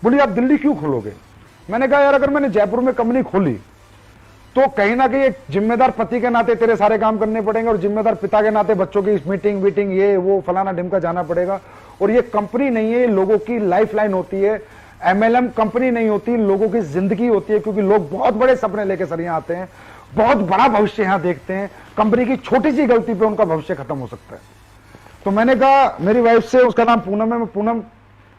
बोली आप दिल्ली क्यों खोलोगे? मैंने कहा यार अगर मैंने जयपुर में कंपनी खोली तो कहीं ना कहीं एक जिम्मेदार पति के नाते तेरे सारे काम करने पड़ेंगे, और जिम्मेदार पिता के नाते बच्चों की मीटिंग वीटिंग ये वो फलाना ढिमका जाना पड़ेगा। और ये कंपनी नहीं है, लोगों की लाइफ लाइन होती है। एमएलएम कंपनी नहीं होती, लोगों की जिंदगी होती है। क्योंकि लोग बहुत बड़े सपने लेकर सर यहाँ आते हैं, बहुत बड़ा भविष्य यहाँ देखते हैं। कंपनी की छोटी सी गलती पे उनका भविष्य खत्म हो सकता है। तो मैंने कहा मेरी वाइफ से, उसका नाम पूनम है, मैं पूनम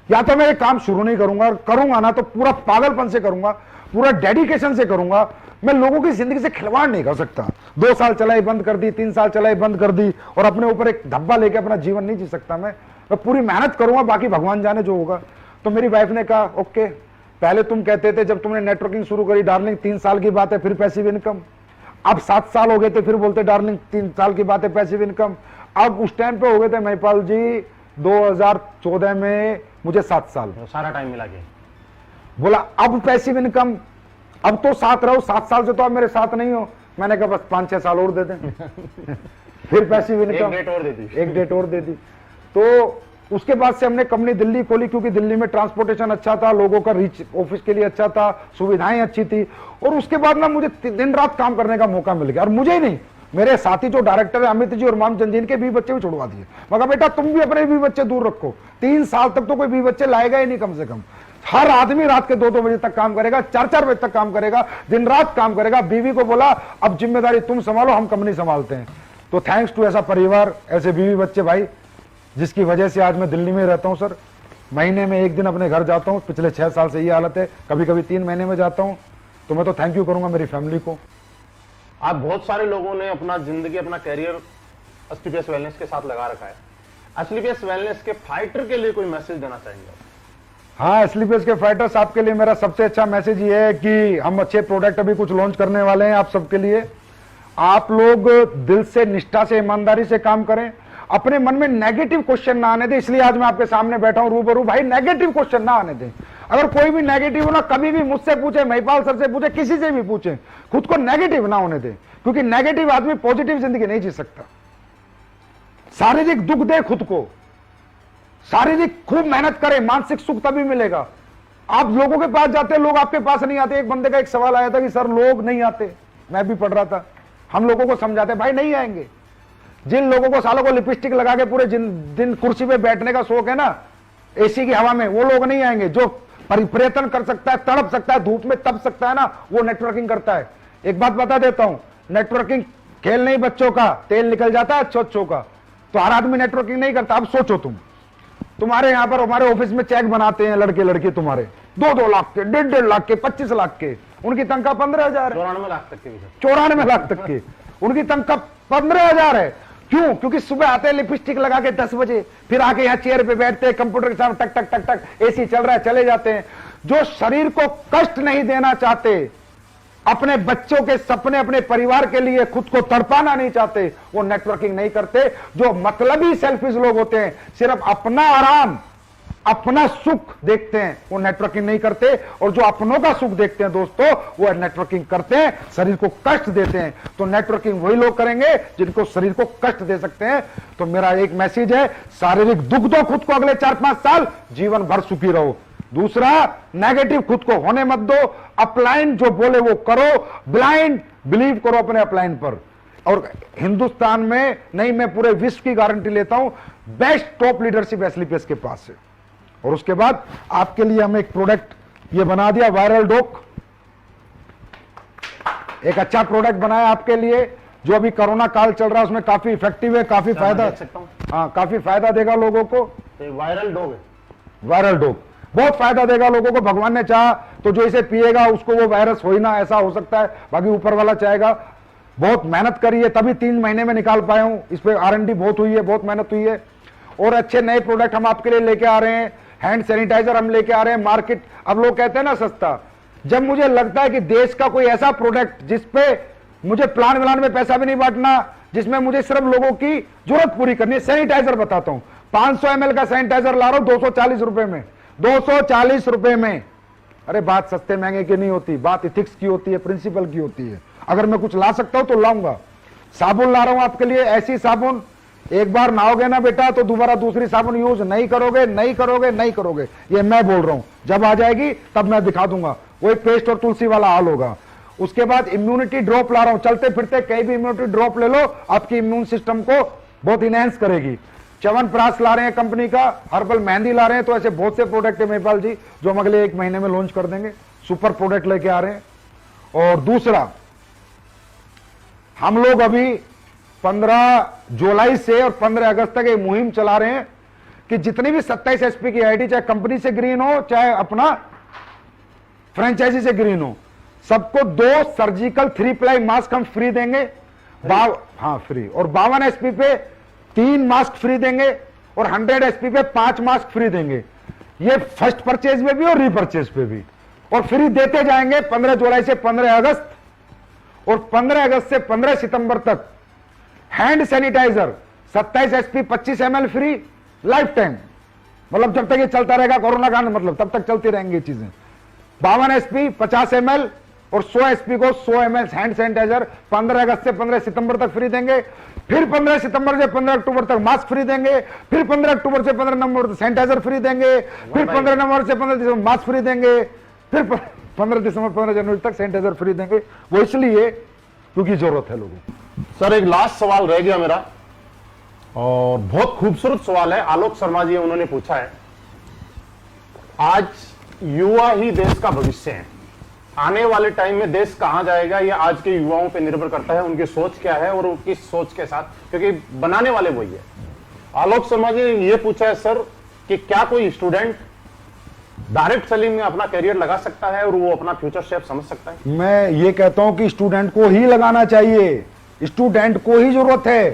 या तो मैं ये काम शुरू नहीं करूंगा, करूंगा ना तो पूरा पागलपन से करूंगा, पूरा डेडिकेशन से करूंगा। मैं लोगों की जिंदगी से खिलवाड़ नहीं कर सकता। 2 साल चलाई बंद कर दी, 3 साल चलाई बंद कर दी, और अपने ऊपर एक धब्बा लेके अपना जीवन नहीं जी सकता। मैं पूरी मेहनत करूंगा, बाकी भगवान जाने जो होगा। तो मेरी वाइफ ने कहा ओके, पहले तुम कहते थे जब तुमने नेटवर्किंग शुरू करी डार्लिंग 3 साल की बात है, फिर पैसिव इनकम। अब 7 साल हो गए थे, फिर बोलते डार्लिंग 3 साल की बात है, पैसिव इनकम। अब उस टाइम पे हो गए थे महिपाल जी 2014 में मुझे 7 साल, सारा टाइम मिला के बोला अब पैसिव इनकम, अब तो साथ रहो, 7 साल से तो आप मेरे साथ नहीं हो। मैंने कहा बस 5-6 साल और दे दें फिर पैसिव इनकम, एक डेट और दे दी। तो उसके बाद से हमने कंपनी दिल्ली खोली, क्योंकि दिल्ली में ट्रांसपोर्टेशन अच्छा था, लोगों का रीच ऑफिस के लिए अच्छा था, सुविधाएं अच्छी थी। और उसके बाद ना मुझे दिन रात काम करने का मौका मिल गया। और मुझे ही नहीं, मेरे साथी जो डायरेक्टर है अमित जी और मामचंद जी, इनके 20 बच्चे भी छुड़वा दिए। मगर बेटा तुम भी अपने 20 बच्चे दूर रखो, 3 साल तक तो कोई 20 बच्चे लाएगा ही नहीं कम से कम। हर आदमी रात के 2-2 बजे तक काम करेगा, 4-4 बजे तक काम करेगा, दिन रात काम करेगा। बीवी को बोला अब जिम्मेदारी तुम संभालो, हम कंपनी संभालते हैं। तो थैंक्स टू ऐसा परिवार, ऐसे बीवी बच्चे भाई, जिसकी वजह से आज मैं दिल्ली में रहता हूं सर। महीने में 1 दिन अपने घर जाता हूं, पिछले 6 साल से ये हालत है, कभी कभी 3 महीने में जाता हूं। तो मैं तो थैंक यू करूंगा मेरी फैमिली को। आप बहुत सारे लोगों ने अपना जिंदगी, अपना कैरियर एसलीपीएस वेलनेस के साथ लगा रखा है। एसलीपीएस वेलनेस के फाइटर के लिए कोई मैसेज देना चाहेंगे? हाँ, एसलीपीएस के फाइटर्स, आपके लिए मेरा सबसे अच्छा मैसेज ये है कि हम अच्छे प्रोडक्ट अभी कुछ लॉन्च करने वाले हैं आप सबके लिए। आप लोग दिल से, निष्ठा से, ईमानदारी से काम करें, अपने मन में नेगेटिव क्वेश्चन ना आने दें। इसलिए आज मैं आपके सामने बैठा हूं रूबरू, भाई नेगेटिव क्वेश्चन ना आने दें। अगर कोई भी नेगेटिव हो ना, कभी भी मुझसे पूछे, महिपाल सर से पूछे, किसी से भी पूछे, खुद को नेगेटिव ना होने दें, क्योंकि नेगेटिव आदमी पॉजिटिव जिंदगी नहीं जी सकता। शारीरिक दुख दे खुद को, शारीरिक खूब मेहनत करें, मानसिक सुख तभी मिलेगा। आप लोगों के पास जाते हैं, लोग आपके पास नहीं आते। एक बंदे का एक सवाल आया था कि सर लोग नहीं आते, मैं भी पढ़ रहा था। हम लोगों को समझाते भाई नहीं आएंगे। जिन लोगों को सालों को लिपस्टिक लगा के पूरे दिन कुर्सी पे बैठने का शौक है ना, एसी की हवा में, वो लोग नहीं आएंगे। जो परिवर्तन कर सकता है, तड़प सकता है, धूप में तप सकता है ना, वो नेटवर्किंग करता है। एक बात बता देता हूं, नेटवर्किंग खेल नहीं बच्चों का, तेल निकल जाता है अच्छों का। तो हर आदमी नेटवर्किंग नहीं करता। अब सोचो तुम्हारे यहां पर, हमारे ऑफिस में चेक बनाते हैं लड़के लड़की तुम्हारे 2-2 लाख के, 1.5 लाख के, 25 लाख के, उनकी तनख्वाह 15,000 है। 94 लाख तक के, 94 लाख तक के उनकी तनख्वाह 15,000 है। क्यों? क्योंकि सुबह आते हैं लिपस्टिक लगा के 10 बजे, फिर आके यहाँ चेयर पे बैठते हैं, कंप्यूटर के सामने टक टक टक टक, एसी चल रहा है, चले जाते हैं। जो शरीर को कष्ट नहीं देना चाहते, अपने बच्चों के सपने, अपने परिवार के लिए खुद को तड़पाना नहीं चाहते, वो नेटवर्किंग नहीं करते। जो मतलबी सेल्फिश लोग होते हैं, सिर्फ अपना आराम, अपना सुख देखते हैं, वो नेटवर्किंग नहीं करते। और जो अपनों का सुख देखते हैं दोस्तों, वो नेटवर्किंग करते हैं, शरीर को कष्ट देते हैं। तो नेटवर्किंग वही लोग करेंगे जिनको शरीर को कष्ट दे सकते हैं। तो मेरा एक मैसेज है, शारीरिक दुख दो खुद को अगले 4-5 साल, जीवन भर सुखी रहो। दूसरा, नेगेटिव खुद को होने मत दो। अपलाइन जो बोले वो करो, ब्लाइंड बिलीव करो अपने अपलाइन पर। और हिंदुस्तान में नहीं, मैं पूरे विश्व की गारंटी लेता हूं, बेस्ट टॉप लीडरशिप एसलीपीएस के पास है। और उसके बाद आपके लिए हम एक प्रोडक्ट ये बना दिया, वायरल डॉक। एक अच्छा प्रोडक्ट बनाया आपके लिए, जो अभी कोरोना काल चल रहा है उसमें काफी इफेक्टिव है, काफी फायदा, हाँ काफी फायदा देगा लोगों को। वायरल डॉग है, वायरल डॉग बहुत फायदा देगा लोगों को। भगवान ने चाहा तो जो इसे पिएगा उसको वो वायरस हो ही ना, ऐसा हो सकता है, बाकी ऊपर वाला चाहेगा। बहुत मेहनत करी है, तभी 3 महीने में निकाल पाया हूं। इस पे R&D बहुत हुई है, बहुत मेहनत हुई है। और अच्छे नए प्रोडक्ट हम आपके लिए लेके आ रहे हैं। हैंड सैनिटाइजर हम लेके आ रहे हैं। मार्केट, अब लोग कहते हैं ना सस्ता, जब मुझे लगता है कि देश का कोई ऐसा प्रोडक्ट जिसपे मुझे प्लान व्लान में पैसा भी नहीं बांटना, जिसमें मुझे सिर्फ लोगों की जरूरत पूरी करनी है। सैनिटाइजर बताता हूं, 500 ml का सैनिटाइजर ला रहा हूं 240 रुपए में, 240 रुपए में। अरे बात सस्ते महंगे की नहीं होती, बात इथिक्स की होती है, प्रिंसिपल की होती है। अगर मैं कुछ ला सकता हूं तो लाऊंगा। साबुन ला रहा हूं आपके लिए, ऐसी साबुन, एक बार नहाओगे ना बेटा तो दोबारा दूसरी साबुन यूज नहीं करोगे, नहीं करोगे, नहीं करोगे। ये मैं बोल रहा हूं, जब आ जाएगी तब मैं दिखा दूंगा। वो एक पेस्ट और तुलसी वाला हाल होगा। उसके बाद इम्यूनिटी ड्रॉप ला रहा हूं, चलते फिरते कहीं भी इम्यूनिटी ड्रॉप ले लो, आपकी इम्यून सिस्टम को बहुत इनहेंस करेगी। च्यवनप्राश ला रहे हैं कंपनी का, हर्बल मेहंदी ला रहे हैं। तो ऐसे बहुत से प्रोडक्ट है महिपाल जी जो हम अगले 1 महीने में लॉन्च कर देंगे। सुपर प्रोडक्ट लेके आ रहे हैं। और दूसरा, हम लोग अभी 15 जुलाई से और 15 अगस्त तक एक मुहिम चला रहे हैं कि जितनी भी 27 एसपी की आईडी, चाहे कंपनी से ग्रीन हो चाहे अपना फ्रेंचाइजी से ग्रीन हो, सबको 2 सर्जिकल 3 प्लाई मास्क हम फ्री देंगे। हाँ फ्री। और 52 एसपी पे 3 मास्क फ्री देंगे और 100 एसपी पे 5 मास्क फ्री देंगे। ये फर्स्ट परचेज में भी और रीपरचेज पे भी, और फ्री देते जाएंगे 15 जुलाई से 15 अगस्त। और 15 अगस्त से 15 सितंबर तक hand sanitizer 27 SP 25 ml free lifetime, मतलब जब तक ये चलता रहेगा कोरोना काल, मतलब तब तक चलती रहेंगी ये चीजें। 52 एसपी 50 ml और 100 एसपी को 100 ml हैंड सैनिटाइजर 15 अगस्त से 15 सितंबर तक फ्री देंगे। फिर 15 सितंबर से 15 अक्टूबर तक मास्क फ्री देंगे। फिर 15 अक्टूबर से 15 नवंबर तक सैनिटाइजर फ्री देंगे। फिर 15 नवंबर से 15 दिसंबर मास्क फ्री देंगे। फिर 15 दिसंबर 15 जनवरी तक सैनिटाइजर फ्री देंगे। वो इसलिए क्योंकि जरूरत है लोगों को। सर एक लास्ट सवाल रह गया मेरा, और बहुत खूबसूरत सवाल है। आलोक शर्मा जी उन्होंने पूछा है, आज युवा ही देश का भविष्य है, आने वाले टाइम में देश कहां जाएगा ये आज के युवाओं पे निर्भर करता है, उनकी सोच क्या है और उनकी सोच के साथ, क्योंकि बनाने वाले वही है। आलोक शर्मा जी ने ये पूछा है सर कि क्या कोई स्टूडेंट डायरेक्ट सेलिंग में अपना करियर लगा सकता है और वो अपना फ्यूचर शेप समझ सकता है? मैं ये कहता हूं कि स्टूडेंट को ही लगाना चाहिए, स्टूडेंट को ही जरूरत है,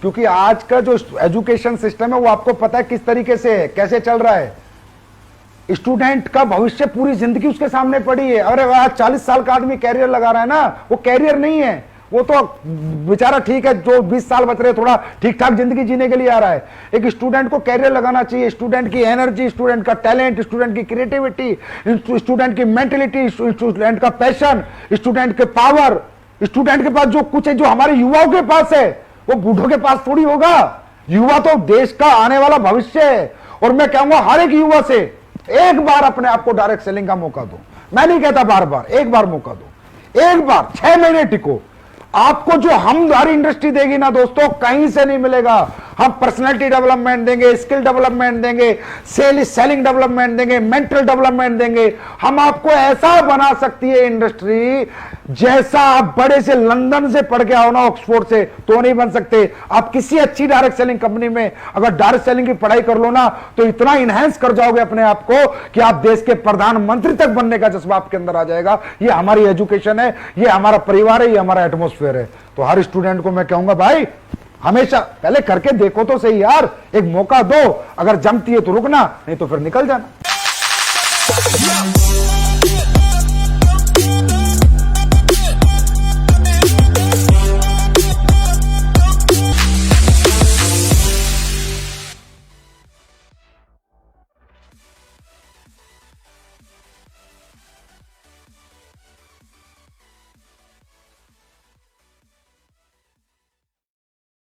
क्योंकि आज का जो एजुकेशन सिस्टम है वो आपको पता है किस तरीके से है, कैसे चल रहा है। स्टूडेंट का भविष्य पूरी जिंदगी उसके सामने पड़ी है। अरे आज 40 साल का आदमी कैरियर लगा रहा है ना, वो कैरियर नहीं है, वो तो बेचारा ठीक है, जो 20 साल बच रहे थोड़ा ठीक ठाक जिंदगी जीने के लिए आ रहा है। एक स्टूडेंट को कैरियर लगाना चाहिए। स्टूडेंट की एनर्जी, स्टूडेंट का टैलेंट, स्टूडेंट की क्रिएटिविटी, स्टूडेंट की मेंटलिटी, स्टूडेंट का पैशन, स्टूडेंट के पावर, स्टूडेंट के पास जो कुछ है, जो हमारे युवाओं के पास है, वो बूढ़ों के पास थोड़ी होगा। युवा तो देश का आने वाला भविष्य है। और मैं कहूंगा हर एक युवा से एक बार अपने आप को डायरेक्ट सेलिंग का मौका दो। मैं नहीं कहता बार बार, एक बार मौका दो, एक बार 6 महीने टिको। आपको जो हमारी इंडस्ट्री देगी ना दोस्तों, कहीं से नहीं मिलेगा। हम पर्सनालिटी डेवलपमेंट देंगे, स्किल डेवलपमेंट देंगे, सेलिंग डेवलपमेंट देंगे, मेंटल डेवलपमेंट देंगे। हम आपको ऐसा बना सकती है इंडस्ट्री, जैसा आप बड़े से लंदन से पढ़ के आओ ना, ऑक्सफोर्ड से, तो नहीं बन सकते। आप किसी अच्छी डायरेक्ट सेलिंग कंपनी में अगर डायरेक्ट सेलिंग की पढ़ाई कर लो ना, तो इतना इनहेंस कर जाओगे अपने आप को कि आप देश के प्रधानमंत्री तक बनने का जज्बा आपके अंदर आ जाएगा। ये हमारी एजुकेशन है, ये हमारा परिवार है, ये हमारा एटमोस्फेयर है। तो हर स्टूडेंट को मैं कहूंगा भाई हमेशा पहले करके देखो तो सही यार, एक मौका दो, अगर जमती है तो रुकना, नहीं तो फिर निकल जाना।